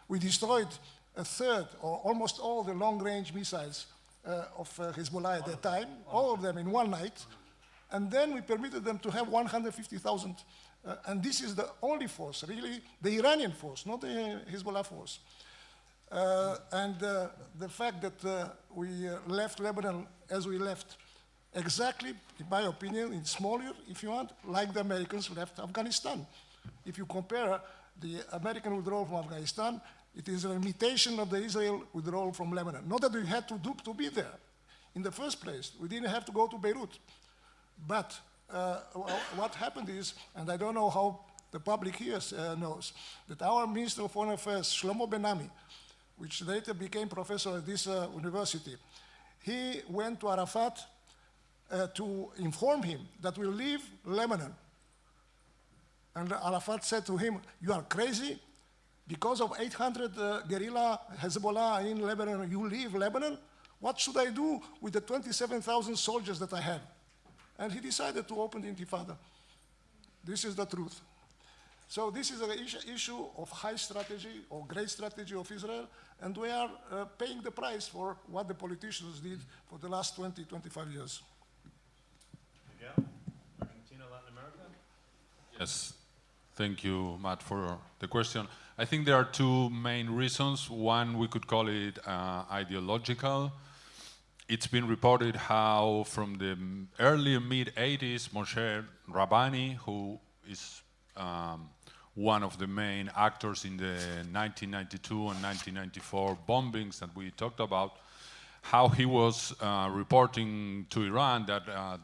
We destroyed a third, or almost all the long-range missiles of Hezbollah at that time, all of them in one night, and then we permitted them to have 150,000. And this is the only force, really, the Iranian force, not the Hezbollah force. And the fact that we left Lebanon as we left, exactly, in my opinion, in smaller, if you want, like the Americans left Afghanistan. If you compare the American withdrawal from Afghanistan, it is an imitation of the Israel withdrawal from Lebanon. Not that we had to be there in the first place. We didn't have to go to Beirut. But what happened is, and I don't know how the public here knows, that our Minister of Foreign Affairs, Shlomo Ben-Ami, which later became professor at this university, he went to Arafat to inform him that we'll leave Lebanon. And Arafat said to him, "You are crazy? Because of 800 guerrilla Hezbollah in Lebanon, you leave Lebanon? What should I do with the 27,000 soldiers that I have?" And he decided to open the Intifada. This is the truth. So this is an issue of high strategy or great strategy of Israel, and we are paying the price for what the politicians did for the last 20, 25 years. Miguel, Argentina, Latin America? Yes, thank you, Matt, for the question. I think there are two main reasons. One, we could call it ideological. It's been reported how from the early mid-80s, Moshe Rabani, who is one of the main actors in the 1992 and 1994 bombings that we talked about, how he was reporting to Iran that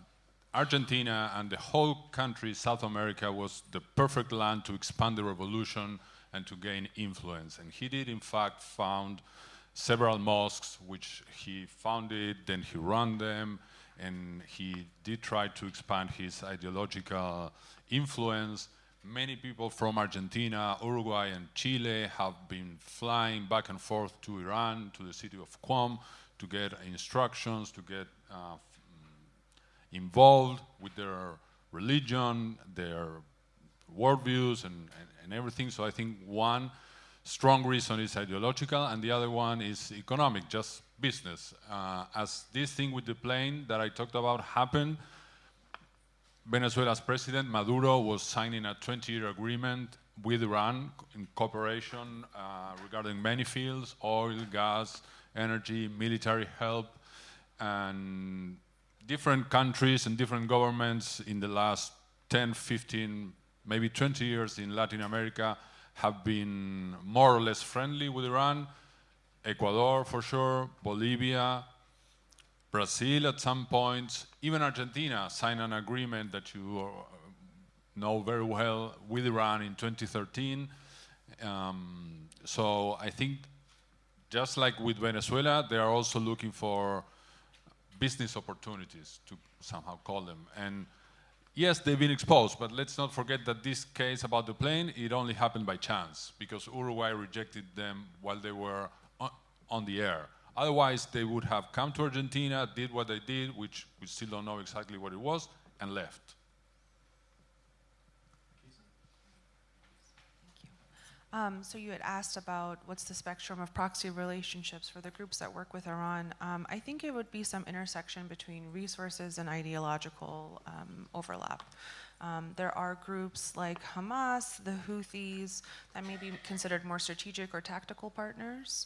Argentina and the whole country, South America, was the perfect land to expand the revolution and to gain influence. And he did, in fact, found several mosques which he founded, then he ran them, and he did try to expand his ideological influence. Many people from Argentina, Uruguay, and Chile have been flying back and forth to Iran, to the city of Qom, to get instructions, to get involved with their religion, their worldviews, and everything. So I think one strong reason is ideological, and the other one is economic, just business. As this thing with the plane that I talked about happened, Venezuela's president, Maduro, was signing a 20-year agreement with Iran in cooperation regarding many fields: oil, gas, energy, military help, and different countries and different governments in the last 10, 15, maybe 20 years in Latin America have been more or less friendly with Iran. Ecuador, for sure, Bolivia, Brazil at some point, even Argentina signed an agreement that you know very well with Iran in 2013. So I think, just like with Venezuela, they are also looking for business opportunities, to somehow call them. And yes, they've been exposed, but let's not forget that this case about the plane, it only happened by chance, because Uruguay rejected them while they were on the air. Otherwise, they would have come to Argentina, did what they did, which we still don't know exactly what it was, and left. So you had asked about what's the spectrum of proxy relationships for the groups that work with Iran. I think it would be some intersection between resources and ideological overlap. There are groups like Hamas, the Houthis, that may be considered more strategic or tactical partners,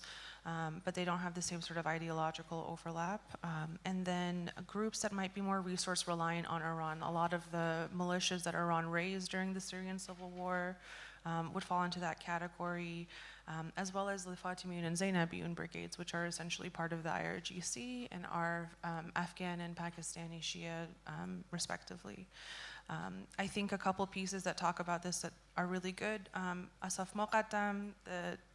but they don't have the same sort of ideological overlap. And then groups that might be more resource reliant on Iran. A lot of the militias that Iran raised during the Syrian civil war would fall into that category, as well as the Fatimiyun and Zainabiyun brigades, which are essentially part of the IRGC and are Afghan and Pakistani Shia, respectively. I think a couple pieces that talk about this that are really good. Asaf Moqaddam,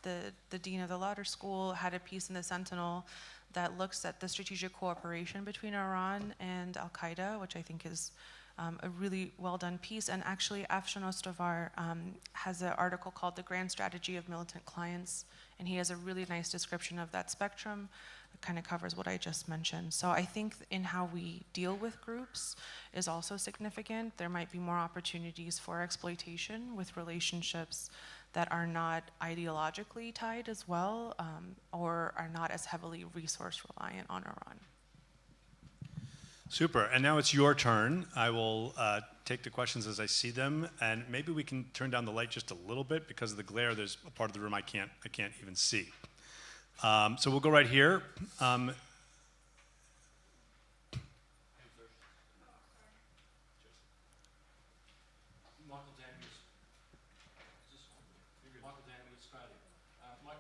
the dean of the Lauder School, had a piece in the Sentinel that looks at the strategic cooperation between Iran and Al-Qaeda, which I think is a really well done piece. And actually, Afshan Ostovar has an article called The Grand Strategy of Militant Clients, and he has a really nice description of that spectrum. It kind of covers what I just mentioned. So I think in how we deal with groups is also significant. There might be more opportunities for exploitation with relationships that are not ideologically tied as well, or are not as heavily resource reliant on Iran. Super, and now it's your turn. I will take the questions as I see them, and maybe we can turn down the light just a little bit because of the glare. There's a part of the room I can't even see. So we'll go right here. My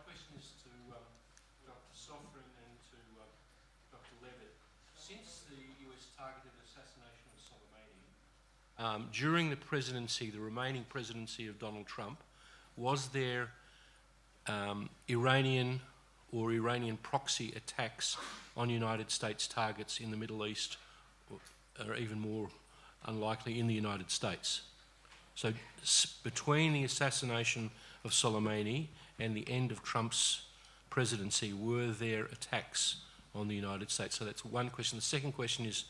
question is to Dr. Sofrin and to Dr. Levitt. Since the US targeted assassination of Soleimani, during the presidency, the remaining presidency of Donald Trump, was there Iranian or Iranian proxy attacks on United States targets in the Middle East, or even more unlikely in the United States? So between the assassination of Soleimani and the end of Trump's presidency, were there attacks on the United States? So that's one question. The second question is,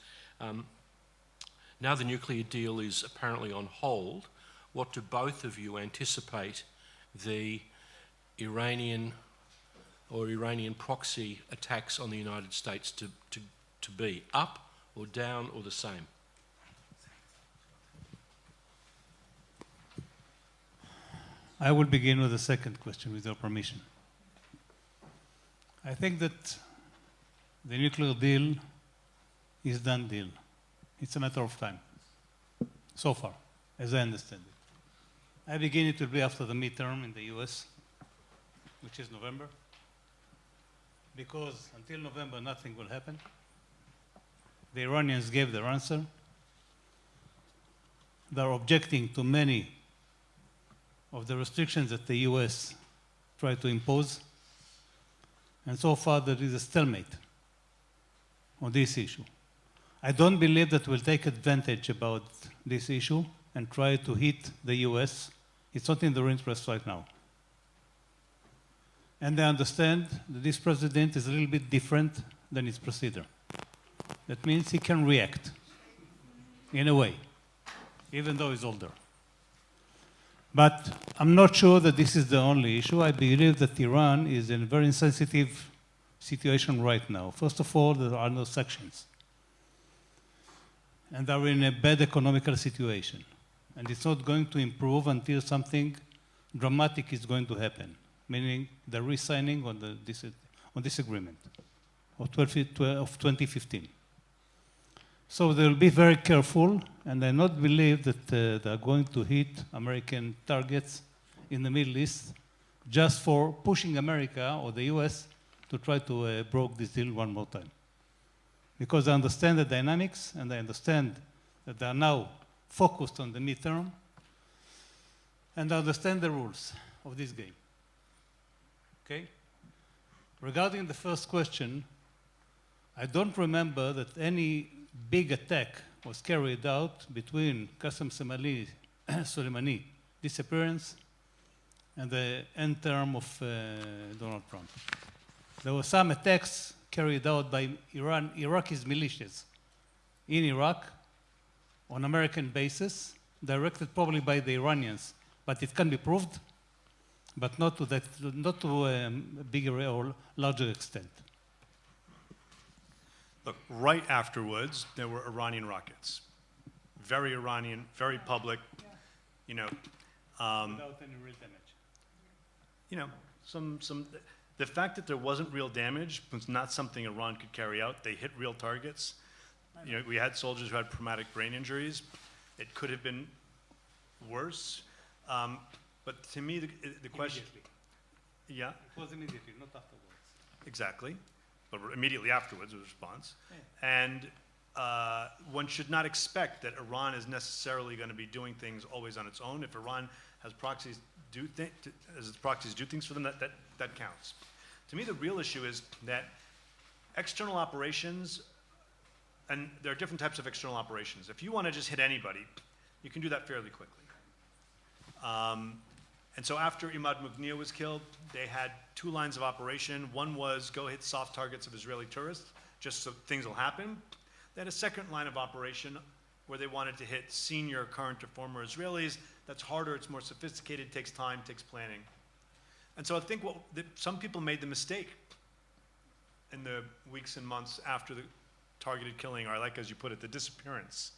now the nuclear deal is apparently on hold, what do both of you anticipate the Iranian or Iranian proxy attacks on the United States to be? Up or down or the same? I will begin with the second question, with your permission. I think that the nuclear deal is done deal. It's a matter of time, so far, as I understand it. I begin it will be after the midterm in the US, which is November, because until November nothing will happen. The Iranians gave their answer. They're objecting to many of the restrictions that the US tried to impose. And so far there is a stalemate on this issue. I don't believe that we'll take advantage about this issue and try to hit the US. It's not in their interest right now. And I understand that this president is a little bit different than his precedent. That means he can react in a way, even though he's older. But I'm not sure that this is the only issue. I believe that Iran is in a very sensitive situation right now. First of all, there are no sanctions. And they're in a bad economical situation. And it's not going to improve until something dramatic is going to happen, meaning the re-signing on this agreement of 2015. So they'll be very careful, and I not believe that they're going to hit American targets in the Middle East just for pushing America or the US to try to broke this deal one more time. Because I understand the dynamics, and I understand that they are now focused on the midterm, and I understand the rules. of this game. Okay? Regarding the first question, I don't remember that any big attack was carried out between Qasem Soleimani disappearance and the end term of Donald Trump. There were some attacks carried out by Iraqi militias in Iraq on American bases, directed probably by the Iranians, but it can be proved, but not to a bigger or larger extent. Look, right afterwards, there were Iranian rockets. Very Iranian, very public, you know. Without any real damage. You know, the fact that there wasn't real damage was not something Iran could carry out. They hit real targets. You know, we had soldiers who had traumatic brain injuries. It could have been worse. But to me, the question... Immediately. Yeah? It was immediately, not afterwards. Exactly. But immediately afterwards, was a response. Yeah. And one should not expect that Iran is necessarily going to be doing things always on its own. If Iran has proxies do things for them, that counts. To me, the real issue is that external operations, and there are different types of external operations. If you want to just hit anybody, you can do that fairly quickly. And so after Imad Mughniya was killed, they had two lines of operation. One was go hit soft targets of Israeli tourists, just so things will happen. They had a second line of operation where they wanted to hit senior, current, or former Israelis. That's harder, it's more sophisticated, takes time, takes planning. And so I think some people made the mistake in the weeks and months after the targeted killing, or like as you put it, the disappearance,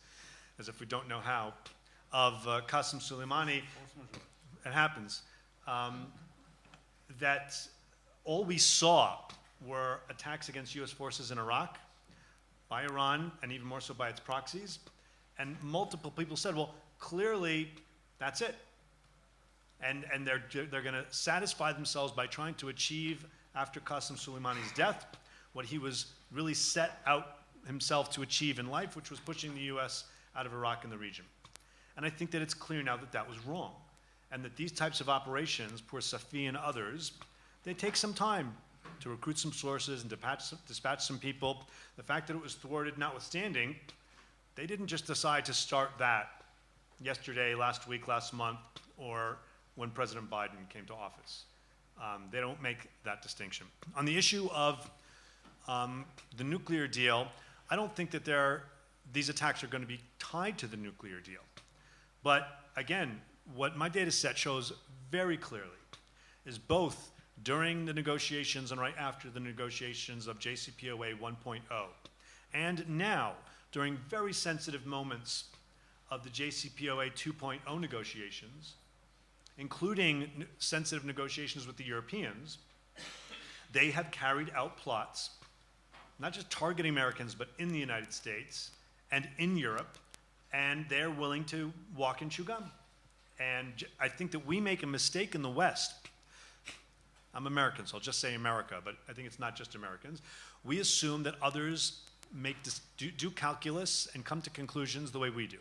as if we don't know how, of Qasem Soleimani. It happens. That all we saw were attacks against US forces in Iraq by Iran, and even more so by its proxies. And multiple people said, well, clearly that's it. And they're going to satisfy themselves by trying to achieve, after Qasem Soleimani's death, what he was really set out himself to achieve in life, which was pushing the US out of Iraq and the region. And I think that it's clear now that that was wrong. And that these types of operations, poor Safi and others, they take some time to recruit some sources and dispatch some people. The fact that it was thwarted notwithstanding, they didn't just decide to start that yesterday, last week, last month, or when President Biden came to office. They don't make that distinction. On the issue of the nuclear deal, I don't think that these attacks are going to be tied to the nuclear deal. But again, what my data set shows very clearly is both during the negotiations and right after the negotiations of JCPOA 1.0, and now during very sensitive moments of the JCPOA 2.0 negotiations, including sensitive negotiations with the Europeans, they have carried out plots, not just targeting Americans, but in the United States and in Europe, and they're willing to walk and chew gum. And I think that we make a mistake in the West. I'm American, so I'll just say America, but I think it's not just Americans. We assume that others do calculus and come to conclusions the way we do.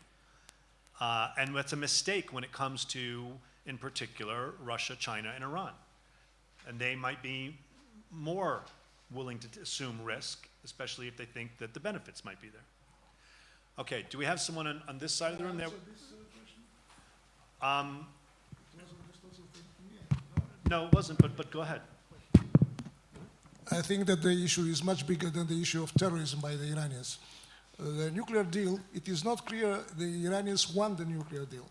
And that's a mistake when it comes to, in particular, Russia, China, and Iran. And they might be more willing to assume risk, especially if they think that the benefits might be there. Okay, do we have someone on this side of the room there? No, it wasn't, but go ahead. I think that the issue is much bigger than the issue of terrorism by the Iranians. The nuclear deal, it is not clear the Iranians want the nuclear deal.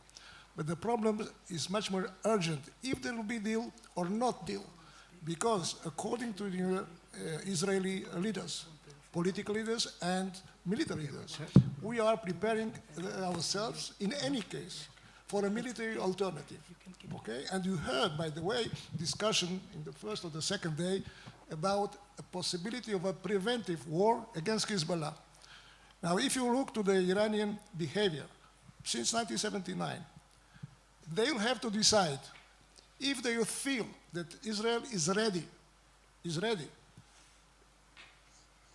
But the problem is much more urgent, if there will be deal or not deal. Because according to the Israeli leaders, political leaders and military leaders, we are preparing ourselves in any case for a military alternative, okay? And you heard, by the way, discussion in the first or the second day about a possibility of a preventive war against Hezbollah. Now, if you look to the Iranian behavior since 1979, they'll have to decide if they feel that Israel is ready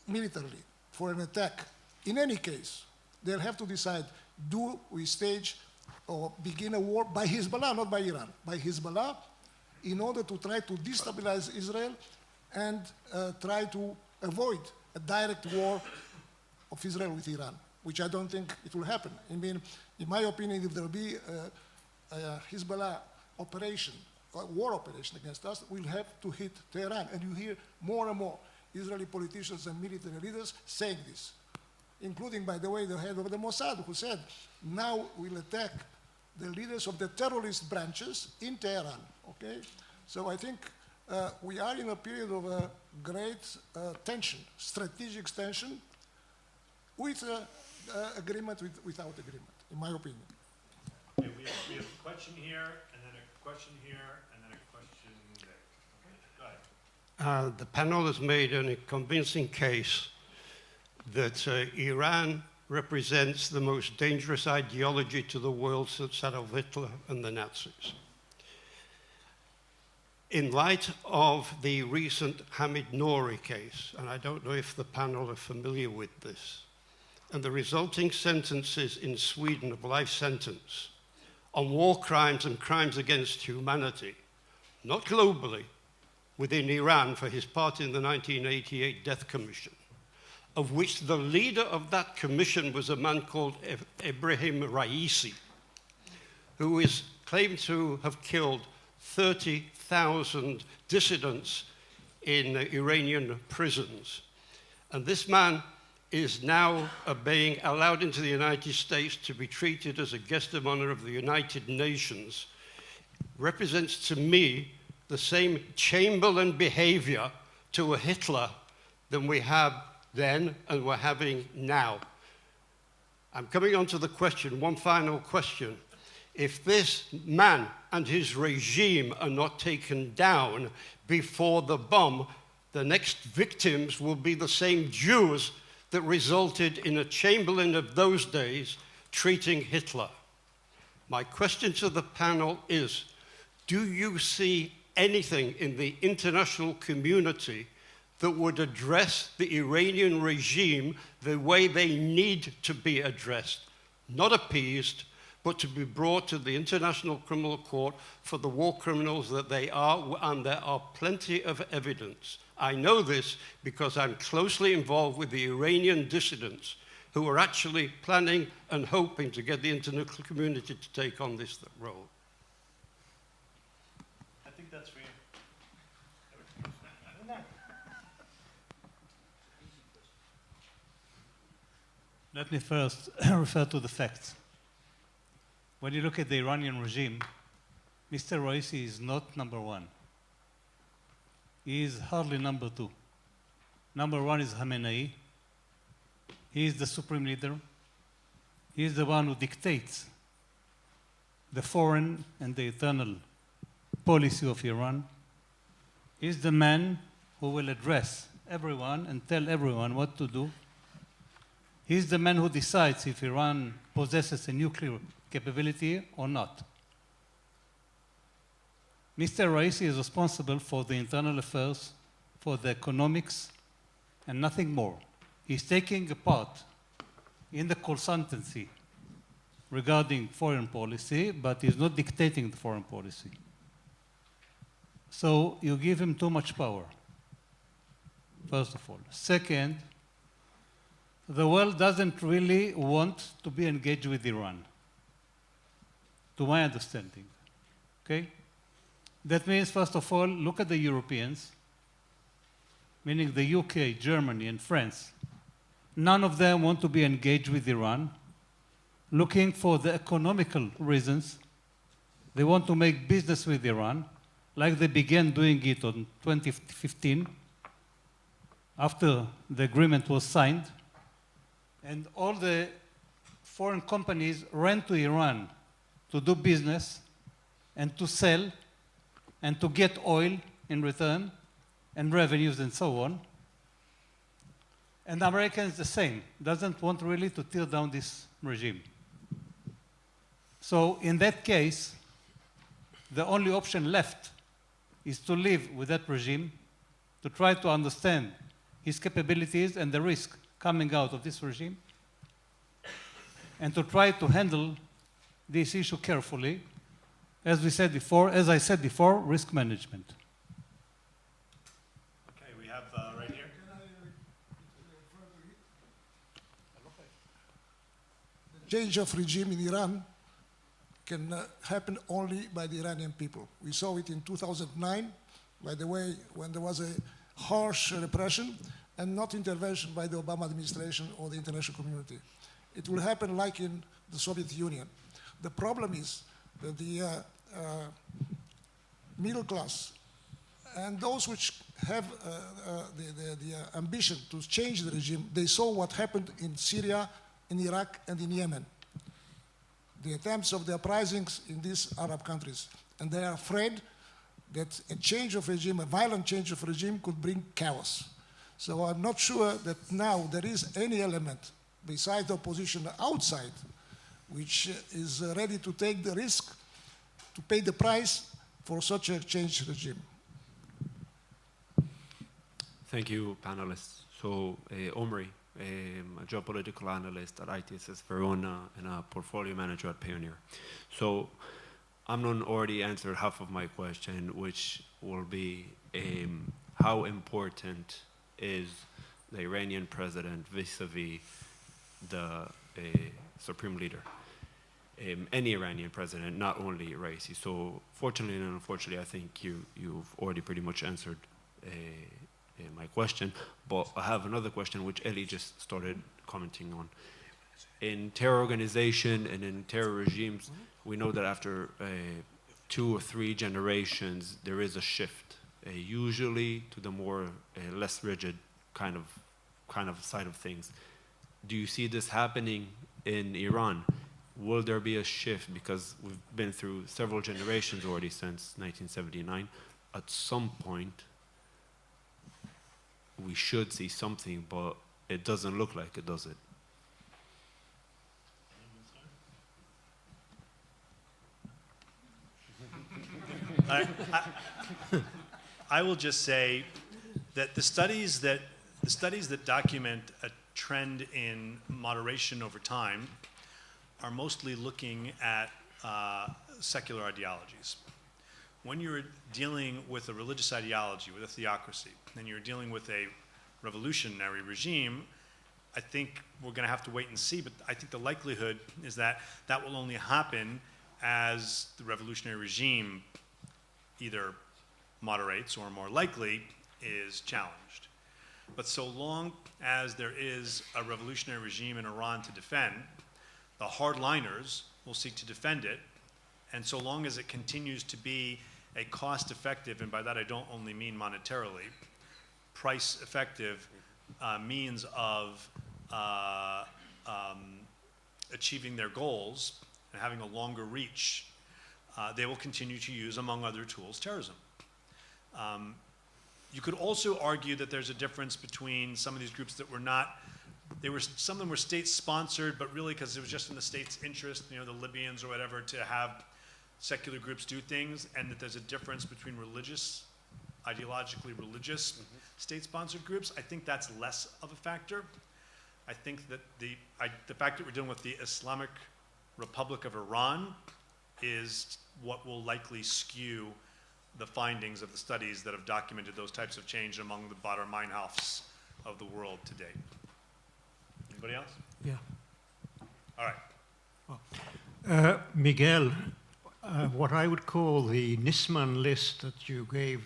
militarily for an attack. In any case, they'll have to decide, do we stage or begin a war by Hezbollah, not by Iran, by Hezbollah, in order to try to destabilize Israel and try to avoid a direct war of Israel with Iran, which I don't think it will happen. I mean, in my opinion, if there will be a Hezbollah operation, a war operation against us, we'll have to hit Tehran. And you hear more and more Israeli politicians and military leaders saying this, including, by the way, the head of the Mossad, who said, now we'll attack the leaders of the terrorist branches in Tehran, okay? So I think we are in a period of great tension, strategic tension, with agreement, without agreement, in my opinion. Okay, we have a question here, and then a question here, and then a question there. Okay, go ahead. The panel has made a convincing case that Iran represents the most dangerous ideology to the world since Adolf Hitler and the Nazis. In light of the recent Hamid Nouri case, and I don't know if the panel are familiar with this, and the resulting sentences in Sweden of life sentence on war crimes and crimes against humanity, not globally, within Iran for his part in the 1988 Death Commission, of which the leader of that commission was a man called Ebrahim Raisi, who is claimed to have killed 30,000 dissidents in Iranian prisons. And this man is now being allowed into the United States to be treated as a guest of honor of the United Nations, represents to me the same Chamberlain behavior to a Hitler than we have then and we're having now. I'm coming on to the question, one final question. If this man and his regime are not taken down before the bomb, the next victims will be the same Jews that resulted in a Chamberlain of those days treating Hitler. My question to the panel is, do you see anything in the international community that would address the Iranian regime the way they need to be addressed, not appeased, but to be brought to the International Criminal Court for the war criminals that they are, and there are plenty of evidence. I know this because I'm closely involved with the Iranian dissidents who are actually planning and hoping to get the international community to take on this role. I think that's for you. Let me first refer to the facts. When you look at the Iranian regime, Mr. Raisi is not number one. He is hardly number two. Number one is Khamenei. He is the supreme leader. He is the one who dictates the foreign and the internal policy of Iran. He is the man who will address everyone and tell everyone what to do. He is the man who decides if Iran possesses a nuclear capability or not. Mr. Raisi is responsible for the internal affairs, for the economics, and nothing more. He's taking a part in the consultancy regarding foreign policy, but he's not dictating the foreign policy. So you give him too much power, first of all. Second, the world doesn't really want to be engaged with Iran, to my understanding, okay? That means, first of all, look at the Europeans, meaning the UK, Germany, and France. None of them want to be engaged with Iran, looking for the economical reasons. They want to make business with Iran, like they began doing it in 2015, after the agreement was signed. And all the foreign companies ran to Iran to do business and to sell and to get oil in return and revenues and so on. And the Americans the same, doesn't want really to tear down this regime. So in that case, the only option left is to live with that regime, to try to understand his capabilities and the risk coming out of this regime, and to try to handle this issue carefully as I said before, risk management. Okay, we have right here. Change of regime in Iran can happen only by the Iranian people. We saw it in 2009, by the way, when there was a harsh repression and not intervention by the Obama administration or the international community. It will happen like in the Soviet Union. The problem is that the middle class and those which have the ambition to change the regime, they saw what happened in Syria, in Iraq, and in Yemen. The attempts of the uprisings in these Arab countries. And they are afraid that a change of regime, a violent change of regime, could bring chaos. So I'm not sure that now there is any element besides the opposition outside which is ready to take the risk, to pay the price for such a changed regime. Thank you, panelists. So, Omri, a geopolitical analyst at ITSS Verona and a portfolio manager at Pioneer. So, Amnon already answered half of my question, which will be how important is the Iranian president vis-a-vis the supreme leader? Any Iranian president, not only Raisi. So fortunately and unfortunately, I think you've already pretty much answered my question, but I have another question which Eli just started commenting on. In terror organization and in terror regimes, we know that after 2 or 3 generations, there is a shift, usually to the more less rigid kind of side of things. Do you see this happening in Iran? Will there be a shift? Because we've been through several generations already since 1979. At some point, we should see something, but it doesn't look like it, does it? I will just say that the studies that document a trend in moderation over time are mostly looking at secular ideologies. When you're dealing with a religious ideology, with a theocracy, and you're dealing with a revolutionary regime, I think we're going to have to wait and see, but I think the likelihood is that that will only happen as the revolutionary regime either moderates or, more likely, is challenged. But so long as there is a revolutionary regime in Iran to defend, the hardliners will seek to defend it, and so long as it continues to be a cost-effective, and by that I don't only mean monetarily, price-effective means of achieving their goals and having a longer reach, they will continue to use, among other tools, terrorism. You could also argue that there's a difference between some of these groups that were not, some of them were state-sponsored, but really because it was just in the state's interest, you know, the Libyans or whatever, to have secular groups do things, and that there's a difference between ideologically religious state-sponsored groups. I think that's less of a factor. I think that the fact that we're dealing with the Islamic Republic of Iran is what will likely skew the findings of the studies that have documented those types of change among the Bader Meinhofs of the world to date. Anybody else? Yeah. All right. Miguel, what I would call the Nisman list that you gave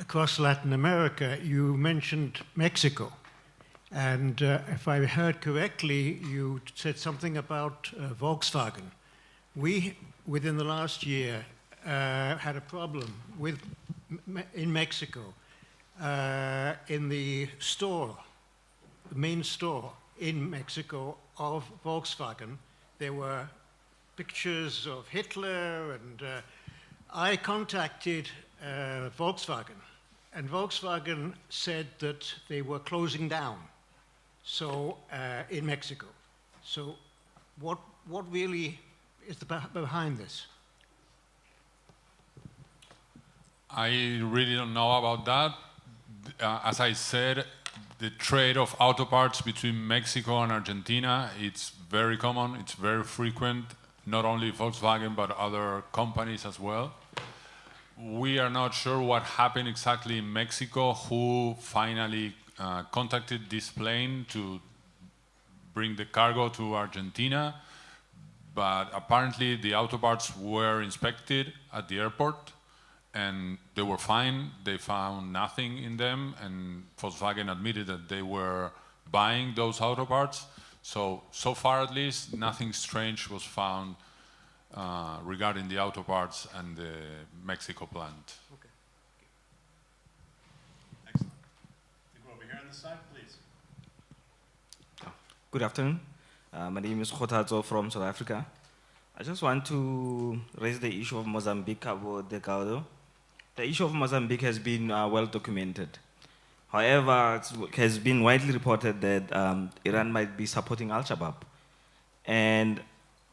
across Latin America, you mentioned Mexico. And if I heard correctly, you said something about Volkswagen. We, within the last year, had a problem in Mexico, in the store, the main store in Mexico of Volkswagen. There were pictures of Hitler, and I contacted Volkswagen, and Volkswagen said that they were closing down, so in Mexico. So what really is behind this? I really don't know about that. As I said, the trade of auto parts between Mexico and Argentina, it's very common, it's very frequent. not only Volkswagen, but other companies as well. We are not sure what happened exactly in Mexico, who finally contacted this plane to bring the cargo to Argentina, but apparently the auto parts were inspected at the airport and they were fine. They found nothing in them, and Volkswagen admitted that they were buying those auto parts. So far at least, nothing strange was found regarding the auto parts and the Mexico plant. Okay. Excellent. I think we're over here on this side, please. Good afternoon. My name is Khotazo from South Africa. I just want to raise the issue of Mozambique, Cabo Delgado. The issue of Mozambique has been well documented. However, it has been widely reported that Iran might be supporting Al-Shabaab. And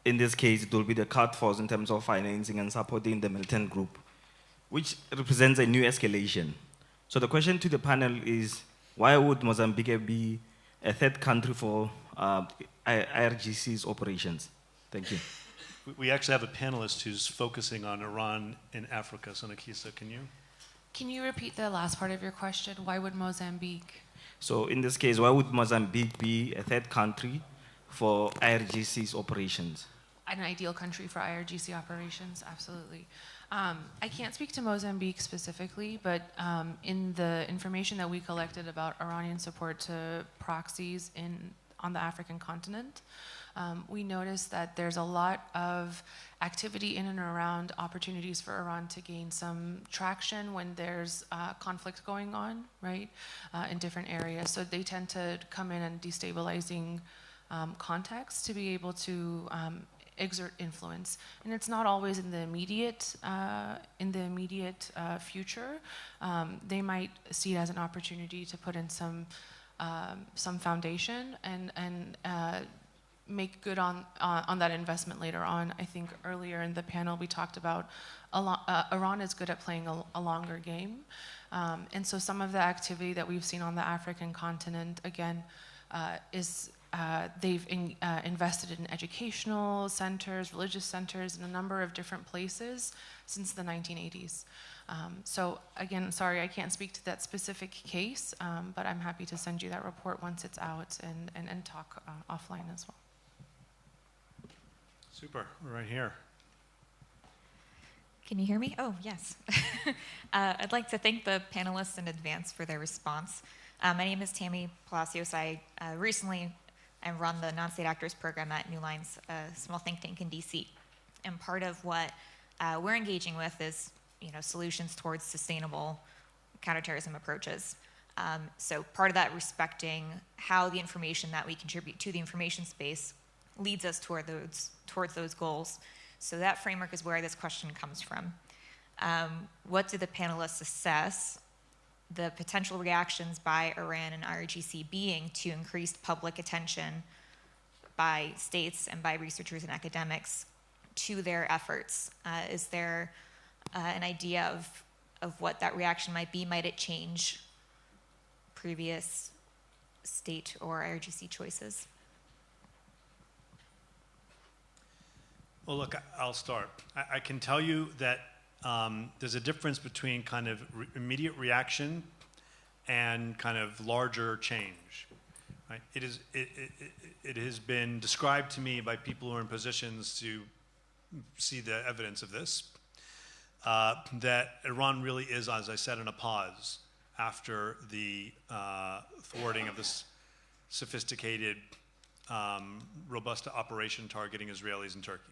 in this case, it will be the Quds Force in terms of financing and supporting the militant group, which represents a new escalation. So the question to the panel is, why would Mozambique be a third country for IRGC's operations? Thank you. We actually have a panelist who's focusing on Iran in Africa. So Nakissa, can you? Can you repeat the last part of your question? Why would Mozambique? So in this case, why would Mozambique be a third country for IRGC's operations? An ideal country for IRGC operations, absolutely. I can't speak to Mozambique specifically, but in the information that we collected about Iranian support to proxies on the African continent, we noticed that there's a lot of activity in and around opportunities for Iran to gain some traction when there's conflict going on, right, in different areas. So they tend to come in and destabilizing contexts to be able to exert influence. And it's not always in the immediate future. They might see it as an opportunity to put in some foundation and make good on that investment later on. I think earlier in the panel we talked about Iran is good at playing a longer game. And so some of the activity that we've seen on the African continent, again, is they've invested in educational centers, religious centers, in a number of different places since the 1980s. So again, sorry, I can't speak to that specific case, but I'm happy to send you that report once it's out and talk offline as well. Super, we're right here. Can you hear me? Oh, yes. I'd like to thank the panelists in advance for their response. My name is Tammy Palacios. I recently run the Non-State Actors Program at New Lines, a small think tank in DC. And part of what we're engaging with is solutions towards sustainable counterterrorism approaches. So part of that respecting how the information that we contribute to the information space leads us towards those goals. So that framework is where this question comes from. What do the panelists assess the potential reactions by Iran and IRGC being to increased public attention by states and by researchers and academics to their efforts? Is there an idea of what that reaction might be? Might it change previous state or IRGC choices? Well, look, I'll start. I can tell you that there's a difference between kind of immediate reaction and kind of larger change. Right? It has been described to me by people who are in positions to see the evidence of this, that Iran really is, as I said, in a pause after the thwarting of this sophisticated, robust operation targeting Israelis in Turkey.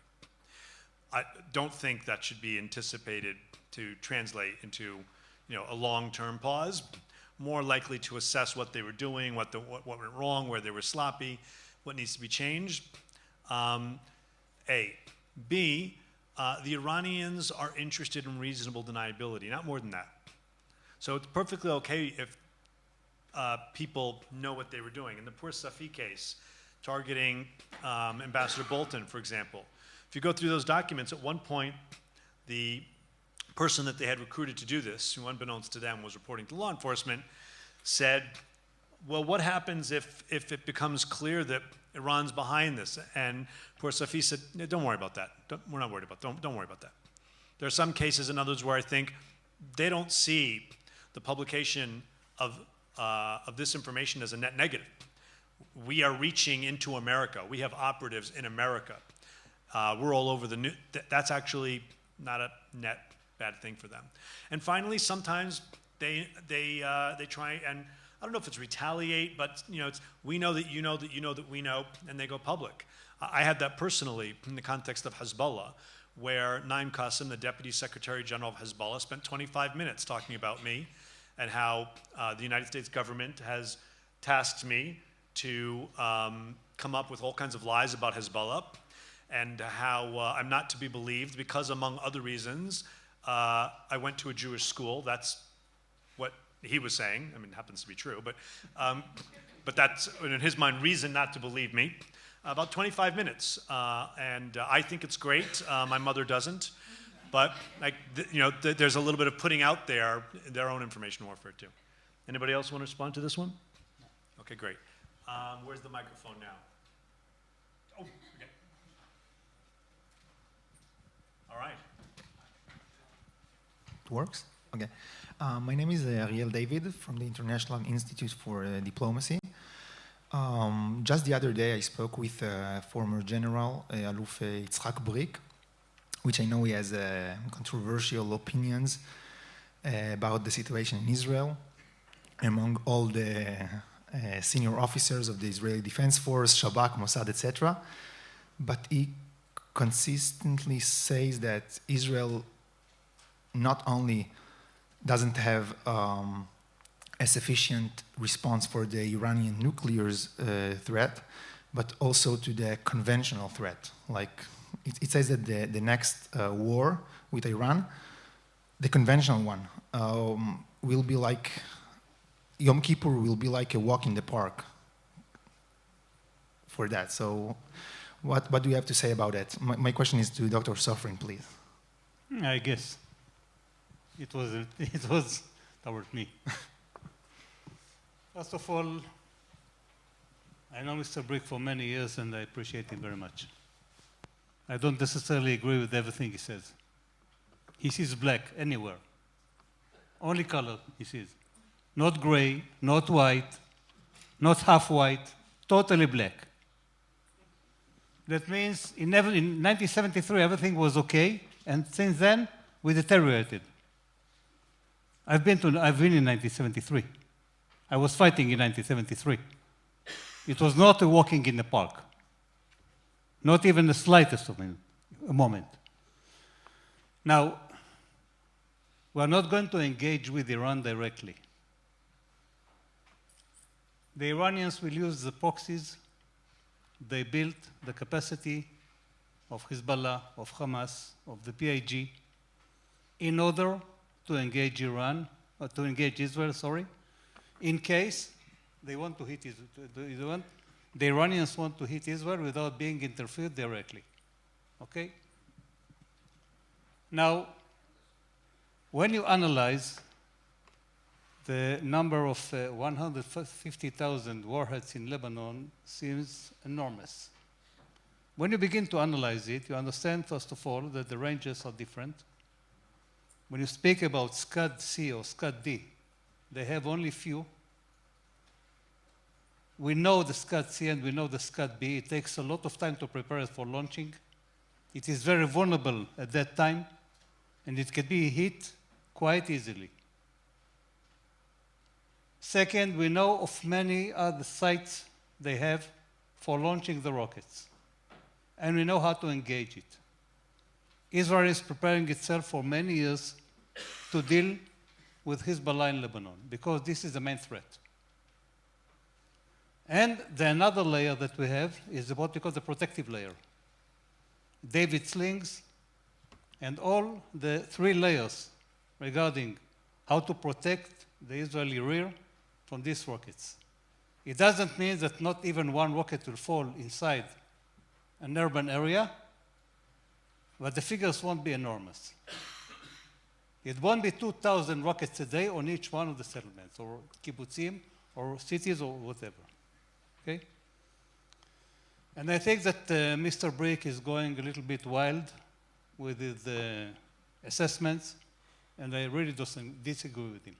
I don't think that should be anticipated to translate into, a long-term pause. More likely to assess what they were doing, what went wrong, where they were sloppy, what needs to be changed. A. B. The Iranians are interested in reasonable deniability, not more than that. So it's perfectly okay if people know what they were doing. In the poor Safi case, targeting Ambassador Bolton, for example. If you go through those documents, at one point, the person that they had recruited to do this, who unbeknownst to them was reporting to law enforcement, said, well, what happens if it becomes clear that Iran's behind this? And poor Safi said, don't worry about that. We're not worried about that. Don't worry about that. There are some cases in others where I think they don't see the publication of this information as a net negative. We are reaching into America. We have operatives in America. We're all over the news. That's actually not a net bad thing for them. And finally, sometimes they try, and I don't know if it's retaliate, but it's we know that you know that you know that we know, and they go public. I had that personally in the context of Hezbollah, where Naim Qassem, the Deputy Secretary General of Hezbollah, spent 25 minutes talking about me and how the United States government has tasked me to come up with all kinds of lies about Hezbollah, and how I'm not to be believed because, among other reasons, I went to a Jewish school. That's what he was saying. I mean, it happens to be true, but that's, in his mind, reason not to believe me. About 25 minutes, and I think it's great. My mother doesn't, but there's a little bit of putting out there their own information warfare too. Anybody else want to respond to this one? Okay, great. Where's the microphone now? Oh, okay. All right. It works? Okay. My name is Ariel David from the International Institute for Diplomacy. Just the other day, I spoke with former General Aluf Yitzhak Brig, which I know he has controversial opinions about the situation in Israel among all the senior officers of the Israeli Defense Force, Shabak, Mossad, etc. But he consistently says that Israel not only doesn't have a sufficient response for the Iranian nuclear threat, but also to the conventional threat. Like it says that the next war with Iran, the conventional one, will be like Yom Kippur will be like a walk in the park for that. So what do you have to say about that? My question is to Dr. Sofrin, please. I guess it was toward me. First of all, I know Mr. Brig for many years, and I appreciate him very much. I don't necessarily agree with everything he says. He sees black anywhere. Only color he sees. Not gray, not white, not half white, totally black. That means in 1973, everything was okay, and since then, we deteriorated. I've been in 1973. I was fighting in 1973. It was not a walking in the park. Not even the slightest of a moment. Now, we are not going to engage with Iran directly. The Iranians will use the proxies they built, the capacity of Hezbollah, of Hamas, of the PIG, in order to engage Israel, in case they want to hit Israel. The Iranians want to hit Israel without being interfered directly. Okay? Now, when you analyze the number of 150,000 warheads in Lebanon seems enormous. When you begin to analyze it, you understand, first of all, that the ranges are different. When you speak about Scud-C or Scud-D, they have only few. We know the Scud-C and we know the Scud-B. It takes a lot of time to prepare it for launching. It is very vulnerable at that time, and it can be hit quite easily. Second, we know of many other sites they have for launching the rockets, and we know how to engage it. Israel is preparing itself for many years to deal with Hezbollah in Lebanon, because this is the main threat. And another layer that we have is what we call the protective layer. David slings and all the three layers regarding how to protect the Israeli rear from these rockets. It doesn't mean that not even one rocket will fall inside an urban area, but the figures won't be enormous. It won't be 2,000 rockets a day on each one of the settlements, or kibbutzim, or cities or whatever. Okay? And I think that Mr. Brig is going a little bit wild with his assessments, and I really disagree with him.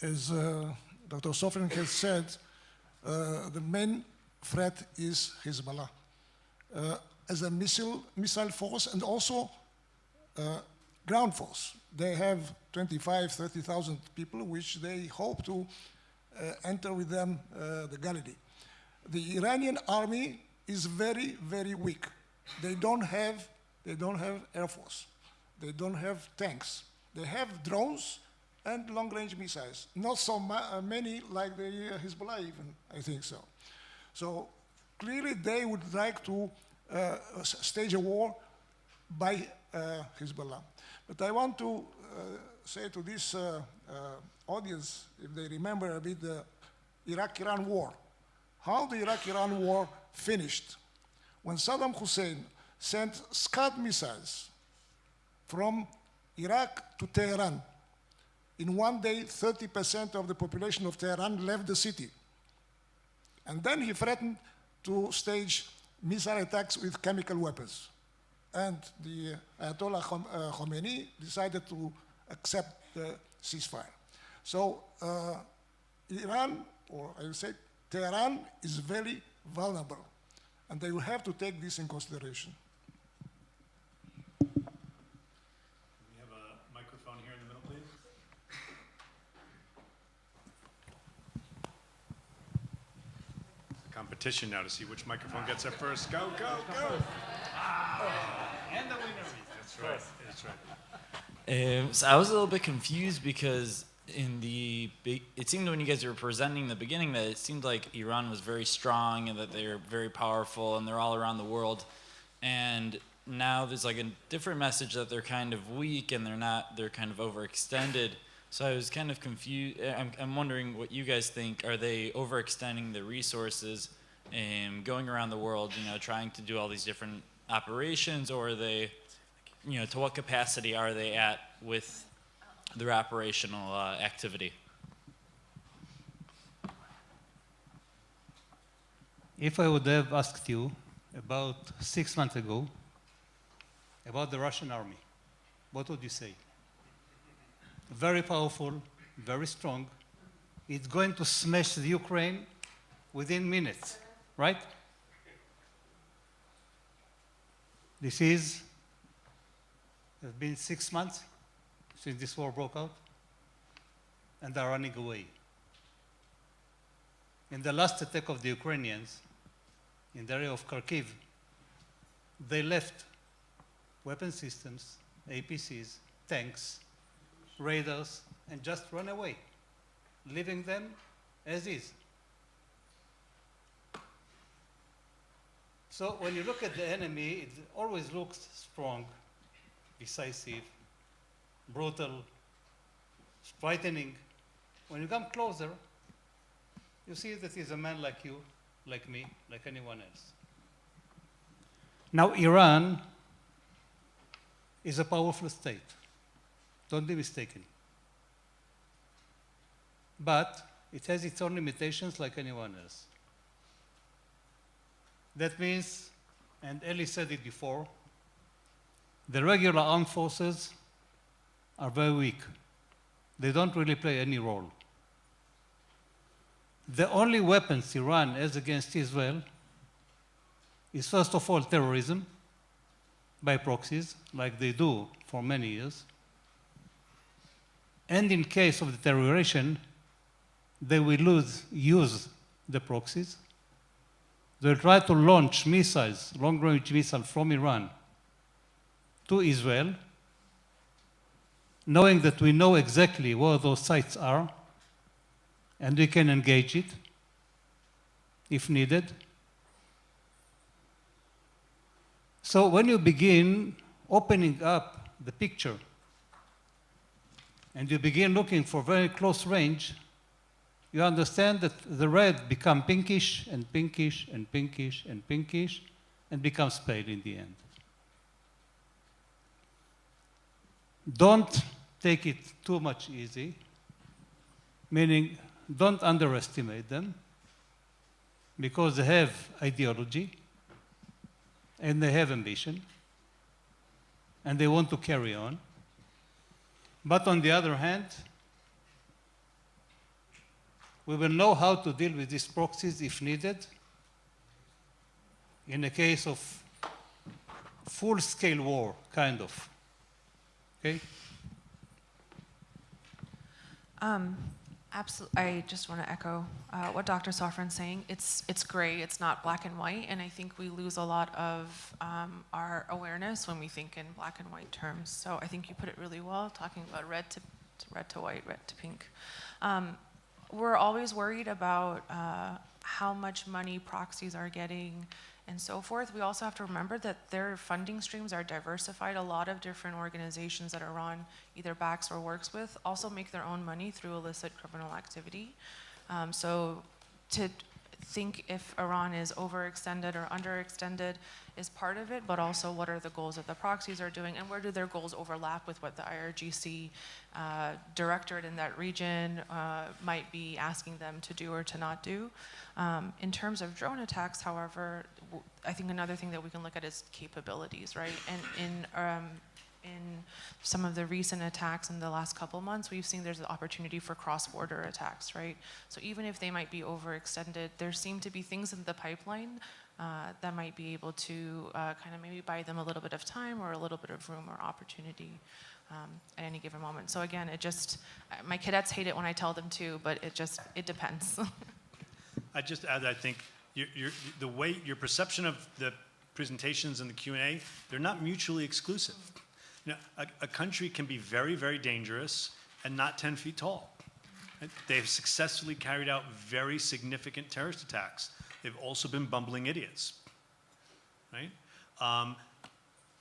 As Dr. Sofrin has said, the main threat is Hezbollah as a missile force and also ground force. They have 25,000, 30,000 people, which they hope to enter with them the Galilee. The Iranian army is very, very weak. They don't have air force. They don't have tanks. They have drones and long-range missiles. Not so many like the Hezbollah even, I think so. So clearly they would like to stage a war by Hezbollah. But I want to say to this audience, if they remember a bit the Iraq-Iran war, how the Iraq-Iran war finished. When Saddam Hussein sent Scud missiles from Iraq to Tehran, in one day, 30% of the population of Tehran left the city. And then he threatened to stage missile attacks with chemical weapons. And the Ayatollah Khomeini decided to accept the ceasefire. So Iran, or I would say Tehran, is very vulnerable. And they will have to take this in consideration. We have a microphone here in the middle, please. It's a competition now to see which microphone gets there first. Go, go, go! And the winner is. That's right. That's right. So I was a little bit confused because it seemed when you guys were presenting in the beginning that it seemed like Iran was very strong and that they're very powerful and they're all around the world. And now there's like a different message that they're kind of weak and they're kind of overextended. So I was kind of confused. I'm wondering what you guys think. Are they overextending their resources and going around the world, trying to do all these different operations, or are they, to what capacity are they at with their operational activity? If I would have asked you about 6 months ago about the Russian army, what would you say? Very powerful, very strong. It's going to smash the Ukraine within minutes, right? This has been 6 months since this war broke out, and they're running away. In the last attack of the Ukrainians in the area of Kharkiv, they left weapon systems, APCs, tanks, radars, and just run away, leaving them as is. So when you look at the enemy, it always looks strong, decisive, brutal, frightening. When you come closer, you see that he's a man like you, like me, like anyone else. Now, Iran is a powerful state. Don't be mistaken. But it has its own limitations like anyone else. That means, and Eli said it before, the regular armed forces are very weak. They don't really play any role. The only weapons Iran has against Israel is, first of all, terrorism by proxies, like they do for many years. And in case of deterioration, they will use the proxies. They'll try to launch missiles, long-range missiles from Iran to Israel, knowing that we know exactly where those sites are, and we can engage it if needed. So when you begin opening up the picture and you begin looking for very close range, you understand that the red becomes pinkish and pinkish and pinkish and pinkish and becomes pale in the end. don't take it too much easy, meaning don't underestimate them, because they have ideology and they have ambition and they want to carry on. But on the other hand, we will know how to deal with these proxies if needed in a case of full-scale war, kind of. Okay? Absolutely. I just want to echo what Dr. Sofrin's saying. It's gray. It's not black and white, and I think we lose a lot of our awareness when we think in black and white terms. So I think you put it really well, talking about red to white, red to pink. We're always worried about how much money proxies are getting and so forth. We also have to remember that their funding streams are diversified. A lot of different organizations that Iran either backs or works with also make their own money through illicit criminal activity. So to think if Iran is overextended or underextended is part of it, but also what are the goals that the proxies are doing, and where do their goals overlap with what the IRGC directorate in that region might be asking them to do or to not do. In terms of drone attacks, however, I think another thing that we can look at is capabilities, right? And in some of the recent attacks in the last couple months, we've seen there's an opportunity for cross-border attacks, right? So even if they might be overextended, there seem to be things in the pipeline that might be able to kind of maybe buy them a little bit of time or a little bit of room or opportunity at any given moment. So again, it just, my cadets hate it when I tell them to, but it depends. I just add that I think the way your perception of the presentations and the Q&A, they're not mutually exclusive. You know, a country can be very, very dangerous and not 10 feet tall. Right? They've successfully carried out very significant terrorist attacks. They've also been bumbling idiots. Right?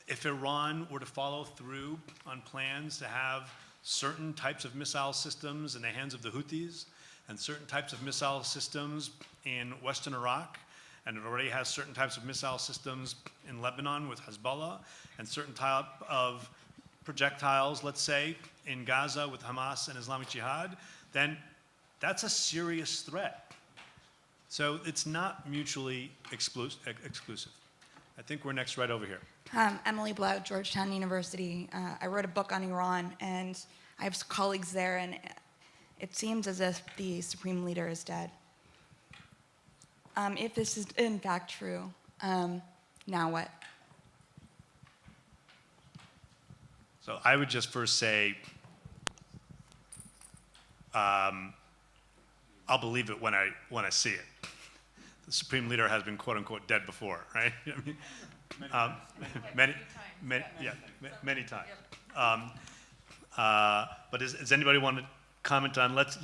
If Iran were to follow through on plans to have certain types of missile systems in the hands of the Houthis and certain types of missile systems in Western Iraq, and it already has certain types of missile systems in Lebanon with Hezbollah, and certain type of projectiles, let's say, in Gaza with Hamas and Islamic Jihad, then that's a serious threat. So it's not mutually exclusive. I think we're next right over here. Emily Blau, Georgetown University. I wrote a book on Iran, and I have colleagues there, and it seems as if the supreme leader is dead. If this is in fact true, now what? So I would just first say, I'll believe it when I see it. The supreme leader has been quote unquote dead before, right? I mean, many times. But does anybody want to comment on? Let's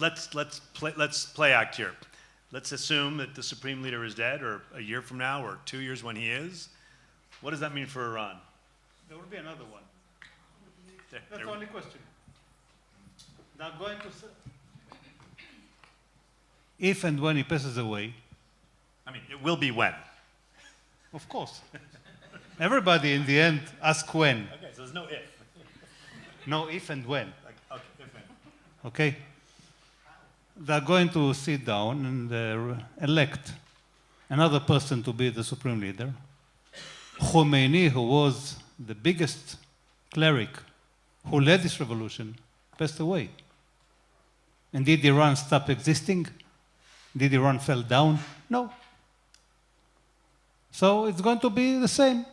play act here. Let's assume that the supreme leader is dead, or a year from now, or 2 years when he is. What does that mean for Iran? There will be another one. That's the only question. Now going to if and when he passes away. I mean, it will be when. Of course. Everybody in the end asks when. Okay, so there's no if. No if and when. Okay, if and. Okay. They're going to sit down and elect another person to be the supreme leader. Khomeini, who was the biggest cleric who led this revolution, passed away. And did Iran stop existing? Did Iran fall down? No. So it's going to be the same.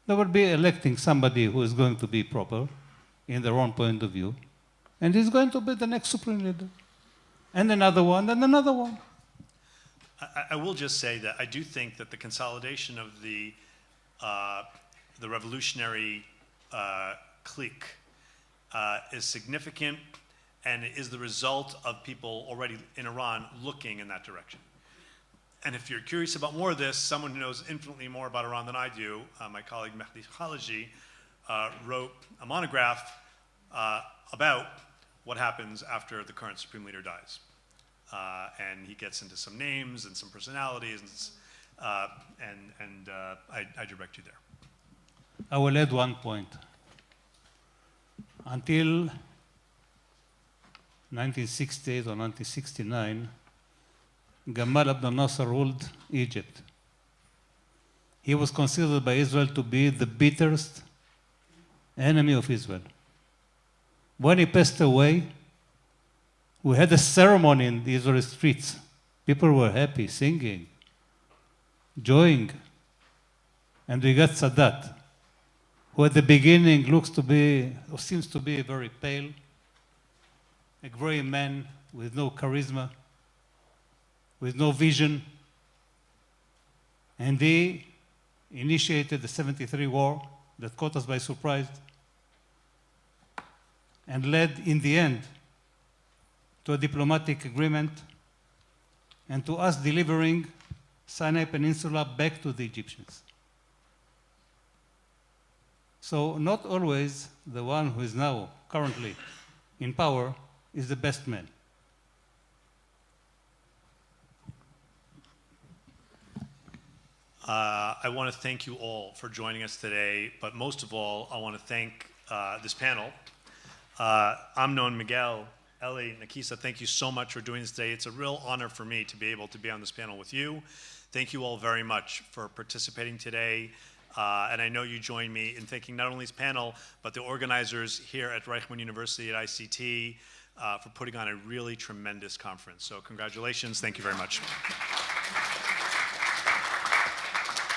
They will be electing somebody who is going to be proper in their own point of view, and he's going to be the next supreme leader. And another one, and another one. I will just say that I do think that the consolidation of the revolutionary clique is significant, and is the result of people already in Iran looking in that direction. And if you're curious about more of this, someone who knows infinitely more about Iran than I do, my colleague Mehdi Khalaji, wrote a monograph about what happens after the current supreme leader dies. And he gets into some names and some personalities, and I direct you there. I will add one point. until 1968 or 1969, Gamal Abdel Nasser ruled Egypt. He was considered by Israel to be the bitterest enemy of Israel. When he passed away, we had a ceremony in the Israeli streets. People were happy, singing, enjoying. And we got Sadat, who at the beginning looks to be, or seems to be very pale, a gray man with no charisma, with no vision. And he initiated the 73 war that caught us by surprise and led in the end to a diplomatic agreement and to us delivering Sinai Peninsula back to the Egyptians. So not always the one who is now currently in power is the best man. I want to thank you all for joining us today, but most of all, I want to thank this panel. Amnon, Miguel, Eli, Nakissa, thank you so much for doing this today. It's a real honor for me to be able to be on this panel with you. Thank you all very much for participating today. And I know you join me in thanking not only this panel, but the organizers here at Reichman University at ICT for putting on a really tremendous conference. So congratulations. Thank you very much.